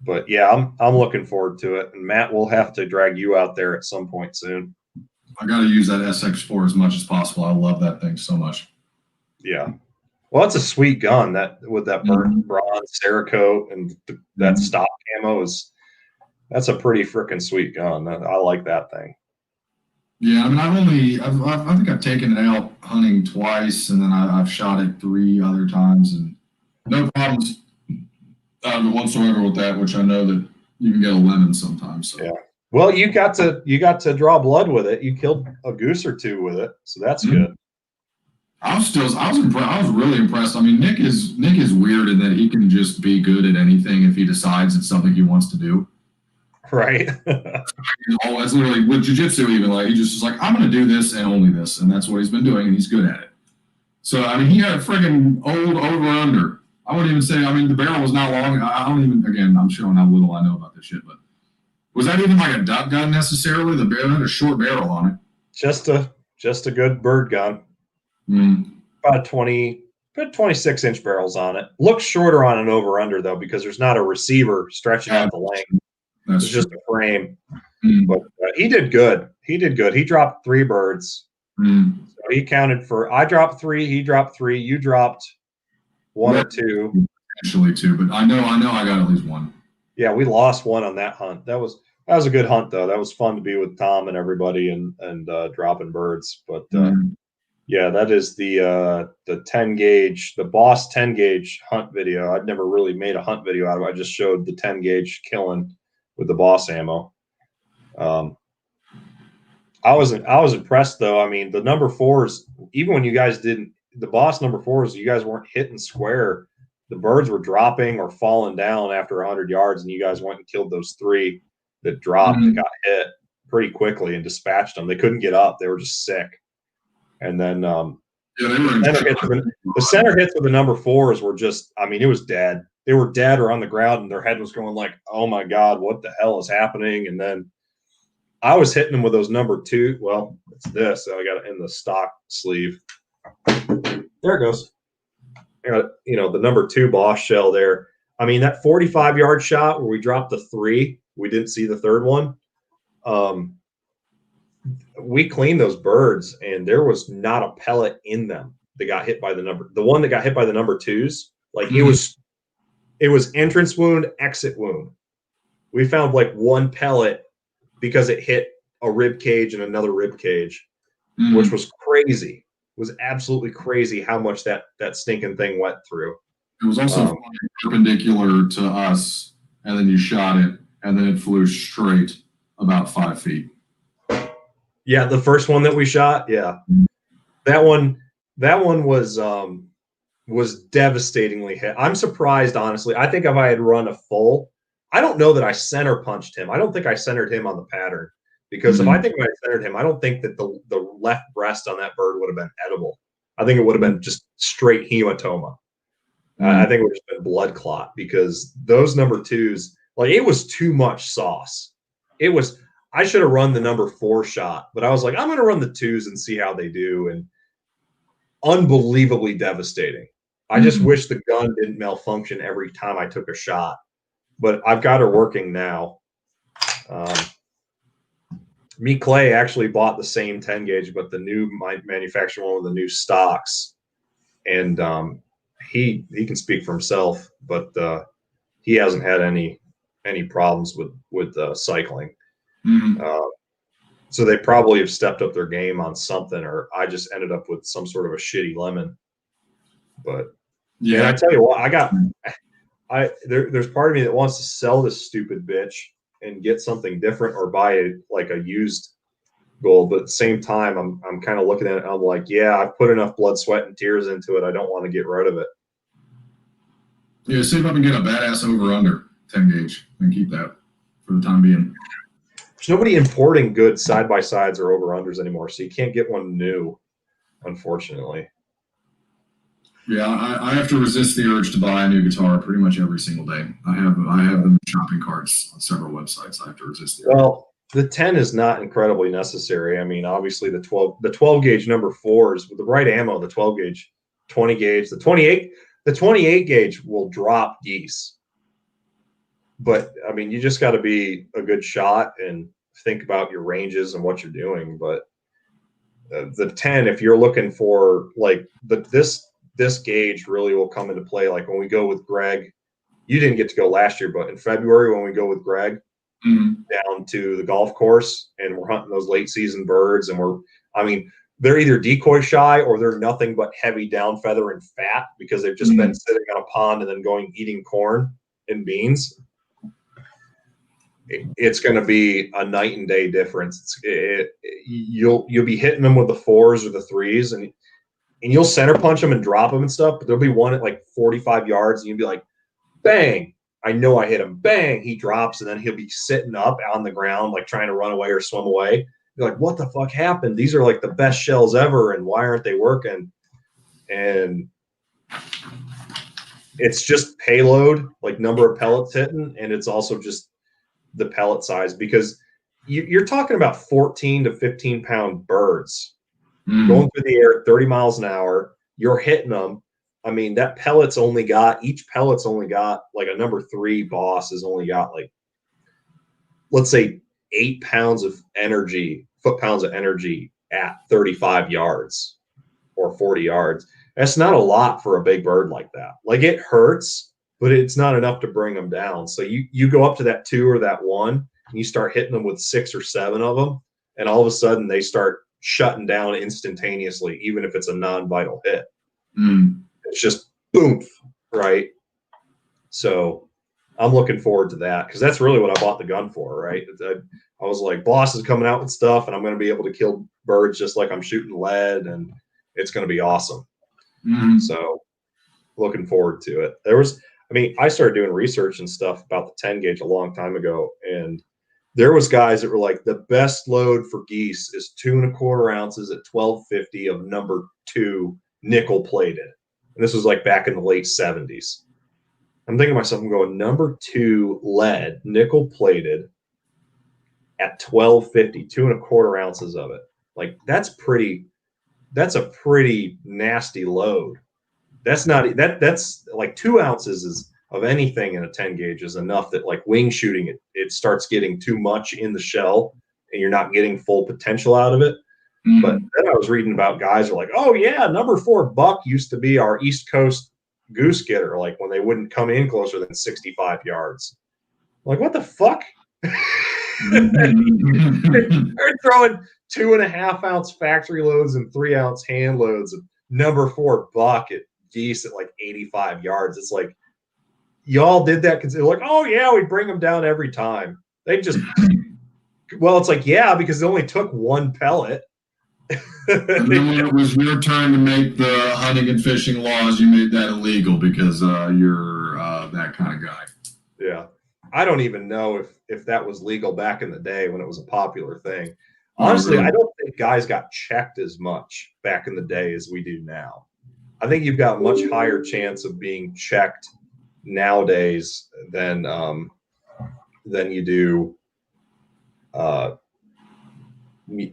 But yeah, I'm looking forward to it. And Matt, we'll have to drag you out there at some point soon. I got to use that SX4 as much as possible. I love that thing so much. Yeah. Well, it's a sweet gun with that burnt bronze Cerakote and that stock camo that's a pretty freaking sweet gun. I like that thing. Yeah, I mean, I think I've taken it out hunting twice, and then I've shot it 3 other times, and no problems whatsoever with that. Which I know that you can get a lemon sometimes. So. Yeah. Well, you got to draw blood with it. You killed a goose or 2 with it, so that's good. I was impressed. I was really impressed. I mean, Nick is weird in that he can just be good at anything if he decides it's something he wants to do. Right. That's literally with jiu-jitsu, even like he just is like, I'm going to do this and only this, and that's what he's been doing, and he's good at it. So I mean, he had a friggin' old over-under. I wouldn't even say. I mean, the barrel was not long. I don't even. Again, I'm showing how little I know about this shit, but was that even like a duck gun necessarily? The barrel had a short barrel on it. Just a good bird gun. About 26-inch barrels on it. Looks shorter on an over-under though, because there's not a receiver stretching out the length. It's just a frame. But he did good. He dropped 3 birds. So he counted for. I dropped 3. He dropped 3. You dropped 1 or 2. Actually 2, but I know I got at least 1. Yeah, we lost 1 on that hunt. That was a good hunt though. That was fun to be with Tom and everybody and dropping birds. But yeah, that is the 10 gauge, the Boss 10 gauge hunt video. I'd never really made a hunt video out of it. I just showed the 10 gauge killing with the Boss ammo. I was impressed though. I mean, the number 4s, even when you guys didn't, the Boss number 4s, you guys weren't hitting square. The birds were dropping or falling down after 100 yards, and you guys went and killed those 3 that dropped and got hit pretty quickly and dispatched them. They couldn't get up. They were just sick. And then Yeah, they were the center hits with the number 4s were just, I mean, it was dead. They were dead or on the ground, and their head was going like, oh my God, what the hell is happening? And then I was hitting them with those number 2. Well, it's this. I got it in the stock sleeve. There it goes. I got, you know, the number 2 Boss shell there. I mean, that 45-yard shot where we dropped the 3, we didn't see the third one. We cleaned those birds, and there was not a pellet in them that got hit by the one that got hit by the number 2s. Like it was entrance wound, exit wound. We found like one pellet because it hit a rib cage and another rib cage, which was crazy. It was absolutely crazy how much that stinking thing went through. It was also perpendicular to us, and then you shot it, and then it flew straight about 5 feet. Yeah, the first one that we shot, yeah, that one was devastatingly hit. I'm surprised, honestly. I think if I had run a full, I don't know that I center punched him. I don't think I centered him on the pattern, because if I think I centered him, I don't think that the left breast on that bird would have been edible. I think it would have been just straight hematoma. I think it would have been blood clot, because those number 2s, like, it was too much sauce. It was. I should have run the number 4 shot, but I was like, I'm going to run the 2s and see how they do. And unbelievably devastating. I just wish the gun didn't malfunction every time I took a shot, but I've got her working now. Me Clay actually bought the same 10 gauge, but the new manufacturer one with the new stocks. And he can speak for himself, but he hasn't had any problems with cycling. So they probably have stepped up their game on something, or I just ended up with some sort of a shitty lemon. But yeah, I tell you what, there's part of me that wants to sell this stupid bitch and get something different, or buy a used gold. But at the same time, I'm kind of looking at it, and I'm like, yeah, I've put enough blood, sweat, and tears into it. I don't want to get rid of it. Yeah, see if I can get a badass over/under 10 gauge and keep that for the time being. There's nobody importing good side-by-sides or over-unders anymore, so you can't get one new, unfortunately. Yeah, I have to resist the urge to buy a new guitar pretty much every single day. I have them in shopping carts on several websites. I have to resist the urge. Well, the 10 is not incredibly necessary. I mean, obviously the 12 gauge number 4s with the right ammo, the 12 gauge, 20 gauge, the 28 gauge will drop geese. But I mean, you just got to be a good shot and think about your ranges and what you're doing. But the 10, if you're looking for like this gauge really will come into play. Like when we go with Greg, you didn't get to go last year, but in February when we go with Greg down to the golf course and we're hunting those late season birds, and they're either decoy shy or they're nothing but heavy down feather and fat because they've just been sitting on a pond and then eating corn and beans. It's going to be a night and day difference. You'll be hitting them with the 4s or the 3s, and you'll center punch them and drop them and stuff. But there'll be one at like 45 yards, and you'll be like, "Bang! I know I hit him." Bang! He drops, and then he'll be sitting up on the ground, like trying to run away or swim away. You're like, "What the fuck happened? These are like the best shells ever, and why aren't they working?" And it's just payload, like number of pellets hitting, and it's also just the pellet size, because you're talking about 14 to 15 pound birds going through the air at 30 miles an hour. You're hitting them. I mean, each pellet's only got like a number 3 Boss has only got like, let's say 8 pounds of energy, foot-pounds of energy at 35 yards or 40 yards. That's not a lot for a big bird like that. Like, it hurts, but it's not enough to bring them down. So you go up to that 2 or that 1, and you start hitting them with 6 or 7 of them, and all of a sudden they start shutting down instantaneously, even if it's a non-vital hit. It's just boom, right? So I'm looking forward to that, because that's really what I bought the gun for, right? I was like, Boss is coming out with stuff, and I'm going to be able to kill birds just like I'm shooting lead, and it's going to be awesome. So looking forward to it. I started doing research and stuff about the 10 gauge a long time ago, and there was guys that were like, the best load for geese is 2¼ ounces at 1250 of number 2 nickel plated. And this was like back in the late 70s. I'm thinking to myself, I'm going, number 2 lead, nickel plated at 1250, 2¼ ounces of it. Like that's a pretty nasty load. That's like 2 ounces of anything in a 10 gauge is enough that like wing shooting, it starts getting too much in the shell and you're not getting full potential out of it. Mm-hmm. But then I was reading about guys who are like, oh yeah, number 4 buck used to be our East Coast goose getter, like when they wouldn't come in closer than 65 yards. I'm like, what the fuck? They're throwing 2½ ounce factory loads and 3 ounce hand loads of number 4 buck at geese at like 85 yards. It's like, y'all did that because they're like, oh yeah, we bring them down every time. They just, well, it's like, yeah, because it only took 1 pellet. And then when it was your turn to make the hunting and fishing laws, you made that illegal because you're that kind of guy. Yeah. I don't even know if that was legal back in the day when it was a popular thing. Honestly, really? I don't think guys got checked as much back in the day as we do now. I think you've got a much higher chance of being checked nowadays than you do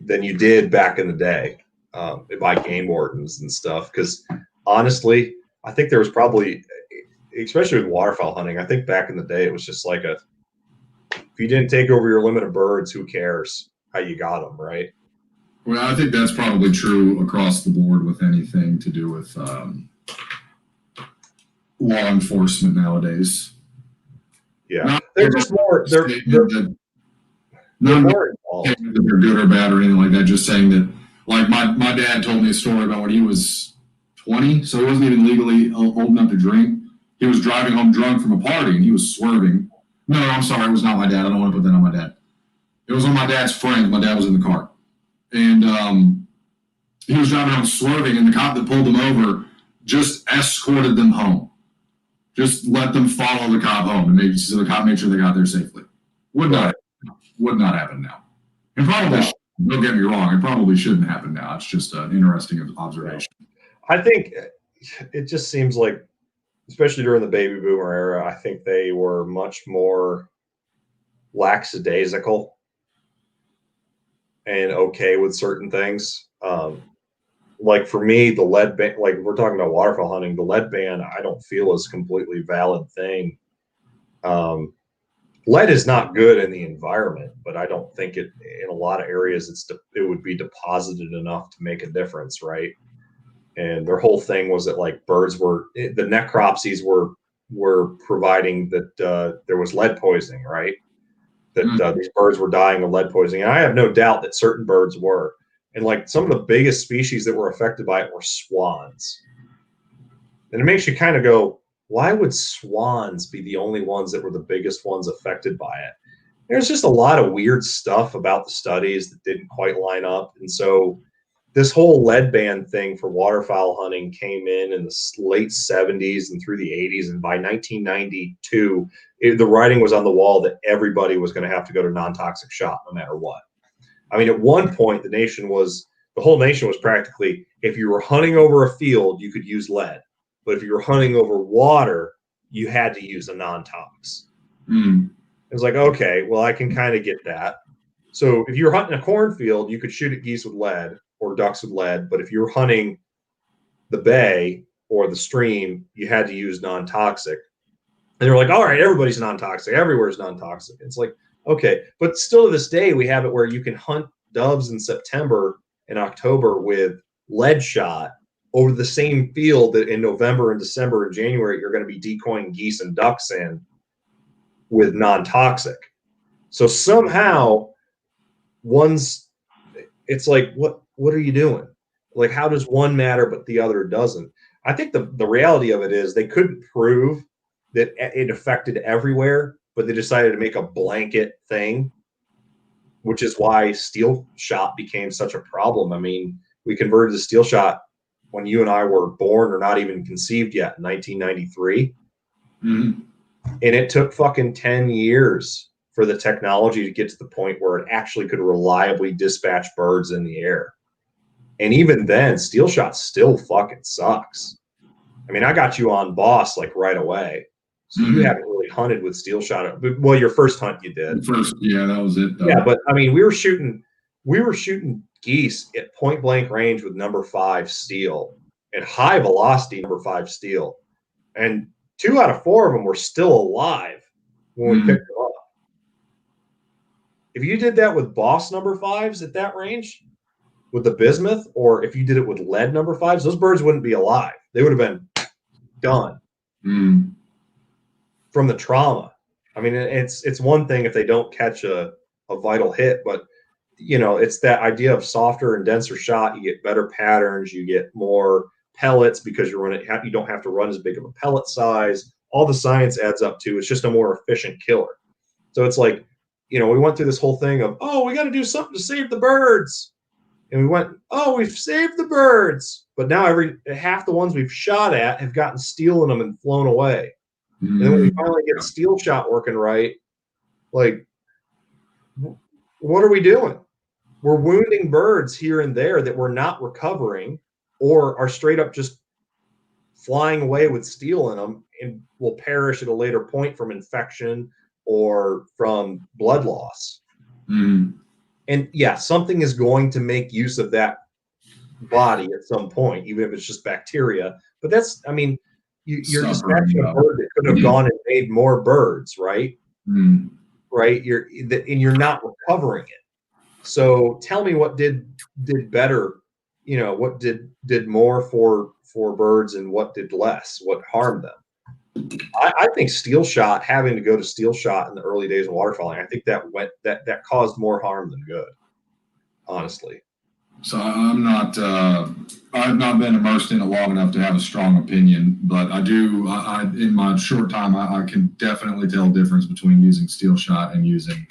than you did back in the day by game wardens and stuff. Because honestly, I think there was probably, especially with waterfowl hunting, I think back in the day it was just like if you didn't take over your limit of birds, who cares how you got them, right? Well, I think that's probably true across the board with anything to do with law enforcement nowadays. Yeah, they're just more. They're more involved. They're good or bad or anything like that. Just saying that, like my dad told me a story about when he was 20, so he wasn't even legally old enough to drink. He was driving home drunk from a party and he was swerving. No, I'm sorry, it was not my dad. I don't want to put that on my dad. It was on my dad's friend. My dad was in the car, and he was driving home swerving, and the cop that pulled him over just escorted them home. Just let them follow the cop home, and so the cop made sure they got there safely. Would not happen now. And probably, don't get me wrong, it probably shouldn't happen now. It's just an interesting observation. I think it just seems like, especially during the baby boomer era, I think they were much more lackadaisical and okay with certain things. Like for me, the lead ban, like we're talking about waterfowl hunting, the lead ban, I don't feel is a completely valid thing. Lead is not good in the environment, but I don't think it in a lot of areas it would be deposited enough to make a difference, right? And their whole thing was that like birds were, the necropsies were providing that there was lead poisoning, right? That these birds were dying of lead poisoning. And I have no doubt that certain birds were. And like some of the biggest species that were affected by it were swans. And it makes you kind of go, why would swans be the only ones that were the biggest ones affected by it? There's just a lot of weird stuff about the studies that didn't quite line up. And so this whole lead ban thing for waterfowl hunting came in the late 70s and through the 80s. And by 1992, the writing was on the wall that everybody was going to have to go to non-toxic shot no matter what. I mean, at one point, the whole nation was practically, if you were hunting over a field, you could use lead. But if you were hunting over water, you had to use a non-tox. It was like, okay, well, I can kind of get that. So if you were hunting a cornfield, you could shoot at geese with lead or ducks with lead. But if you were hunting the bay or the stream, you had to use non-toxic. And they're like, all right, everybody's non-toxic. Everywhere's non-toxic. It's like, okay. But still to this day, we have it where you can hunt doves in September and October with lead shot over the same field that in November and December and January, you're going to be decoying geese and ducks in with non-toxic. So somehow it's like, what are you doing? Like, how does one matter but the other doesn't? I think the reality of it is they couldn't prove that it affected everywhere, but they decided to make a blanket thing, which is why steel shot became such a problem. I mean, we converted to steel shot when you and I were born or not even conceived yet in 1993. And it took fucking 10 years for the technology to get to the point where it actually could reliably dispatch birds in the air. And even then, steel shot still fucking sucks. I mean, I got you on Boss like right away. So you haven't really hunted with steel shot. Well, your first hunt you did. Yeah, that was it though. Yeah, but I mean, we were shooting geese at point blank range with number 5 steel at high velocity number 5 steel. And 2 out of 4 of them were still alive when we picked them up. If you did that with Boss number 5s at that range, with the bismuth, or if you did it with lead number 5s, those birds wouldn't be alive. They would have been done from the trauma. I mean, it's one thing if they don't catch a vital hit, but you know, it's that idea of softer and denser shot. You get better patterns, you get more pellets because you don't have to run as big of a pellet size. All the science adds up to it's just a more efficient killer. So it's like, you know, we went through this whole thing of, oh, we got to do something to save the birds. And we went, oh, we've saved the birds. But now half the ones we've shot at have gotten steel in them and flown away. And then when we finally get steel shot working right, like, what are we doing? We're wounding birds here and there that we're not recovering or are straight up just flying away with steel in them and will perish at a later point from infection or from blood loss. And yeah, something is going to make use of that body at some point, even if it's just bacteria. But that's, I mean, you're dispatching a bird that could have gone and made more birds, right? Right? You're not recovering it. So tell me what did better, you know, what did more for birds and what did less, what harmed them. I think steel shot, having to go to steel shot in the early days of waterfowling, I think that caused more harm than good, honestly. So I've not been immersed in it long enough to have a strong opinion, but I do, in my short time, I can definitely tell the difference between using steel shot and using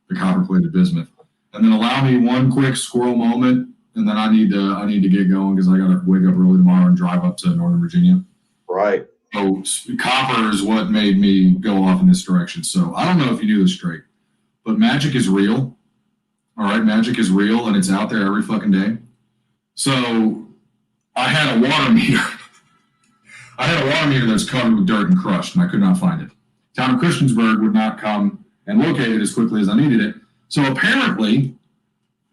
the copper plated bismuth. And then allow me one quick squirrel moment, and then I need to get going because I got to wake up early tomorrow and drive up to Northern Virginia. Right. So copper is what made me go off in this direction. So I don't know if you do this straight, but magic is real. All right, magic is real, and it's out there every fucking day. So I had a water meter. I had a water meter that's covered with dirt and crushed, and I could not find it. Town of Christiansburg would not come and locate it as quickly as I needed it. So apparently,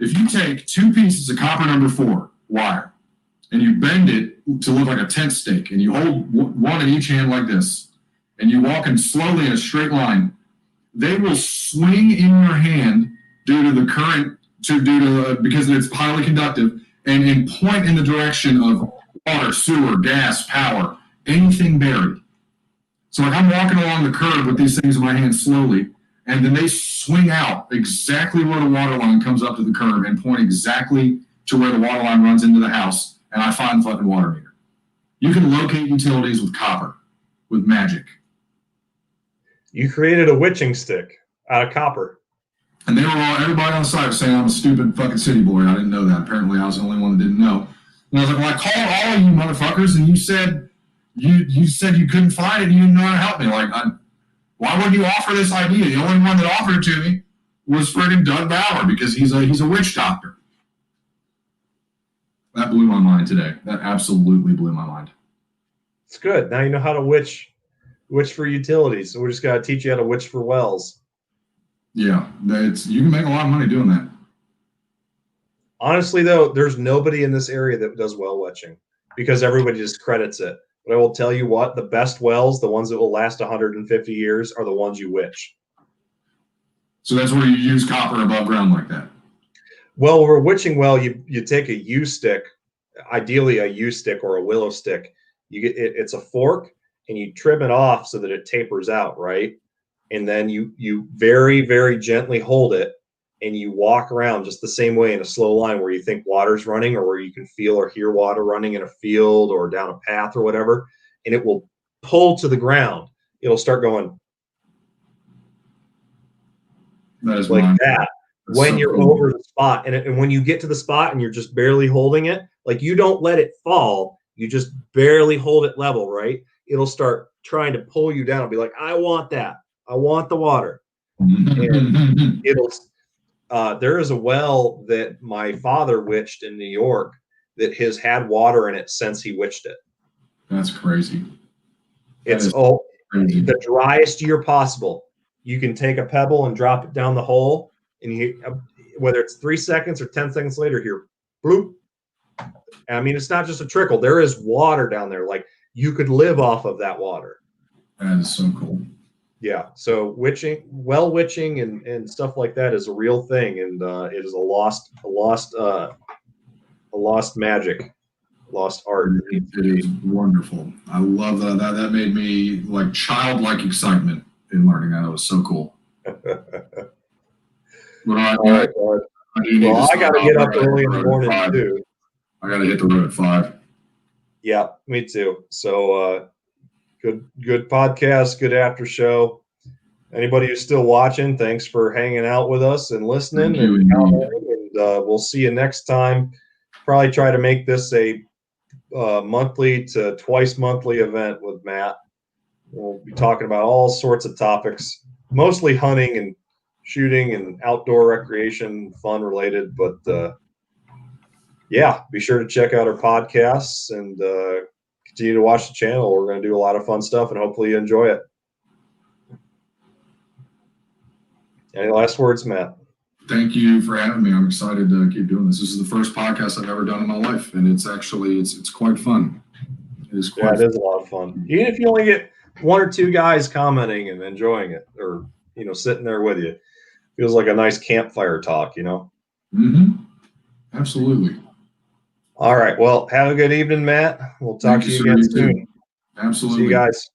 if you take 2 pieces of copper number 4 wire and you bend it to look like a tent stake, and you hold one in each hand like this, and you walk in slowly in a straight line, they will swing in your hand due to the current, because it's highly conductive, and point in the direction of water, sewer, gas, power, anything buried. So like I'm walking along the curb with these things in my hand slowly, and then they swing out exactly where the water line comes up to the curb and point exactly to where the water line runs into the house, and I find the fucking water meter. You can locate utilities with copper, with magic. You created a witching stick out of copper. And everybody on the site was saying I'm a stupid fucking city boy. I didn't know that. Apparently I was the only one that didn't know. And I was like, well, I called all of you motherfuckers, and you said you couldn't find it and you didn't know how to help me. Like, why would you offer this idea? The only one that offered it to me was friggin' Doug Bauer, because he's a witch doctor. That blew my mind today. That absolutely blew my mind. It's good. Now you know how to witch for utilities. So we're just gotta teach you how to witch for wells. Yeah, you can make a lot of money doing that. Honestly, though, there's nobody in this area that does well witching because everybody discredits it. But I will tell you what, the best wells, the ones that will last 150 years, are the ones you witch. So that's where you use copper above ground like that? Well, for a witching well, you take a U stick, ideally a U stick or a willow stick. It's a fork, and you trim it off so that it tapers out, right? And then you very, very gently hold it, and you walk around just the same way in a slow line where you think water's running, or where you can feel or hear water running in a field or down a path or whatever, and it will pull to the ground. It'll start going like that when you're over the spot. And when you get to the spot and you're just barely holding it, like you don't let it fall, you just barely hold it level, right? It'll start trying to pull you down and be like, I want that. I want the water. And it'll there is a well that my father witched in New York that has had water in it since he witched it. That's crazy. It's Crazy. the driest year possible. You can take a pebble and drop it down the hole, and you, whether it's 3 seconds or 10 seconds later, here, bloop. I mean, it's not just a trickle. There is water down there. Like, you could live off of that water. That is so cool. Yeah. So well witching and stuff like that is a real thing, and it is a lost magic, lost art. It is wonderful. I love that. That made me like childlike excitement in learning that. It was so cool. But I got to get up early in the morning too. I got to hit the road at 5. Yeah, me too. So good podcast, good after show. Anybody who's still watching, thanks for hanging out with us and listening. And we'll see you next time. Probably try to make this a monthly to twice monthly event with Matt. We'll be talking about all sorts of topics, mostly hunting and shooting and outdoor recreation, fun related. But yeah, be sure to check out our podcasts and continue to watch the channel. We're going to do a lot of fun stuff, and hopefully you enjoy it. Any last words, Matt? Thank you for having me. I'm excited to keep doing this. This is the first podcast I've ever done in my life, and it's actually it's quite fun. It is quite fun. It is a lot of fun. Even if you only get 1 or 2 guys commenting and enjoying it, or sitting there with you, feels like a nice campfire talk. Absolutely. All right. Well, have a good evening, Matt. We'll talk to you again soon. Absolutely. See you guys.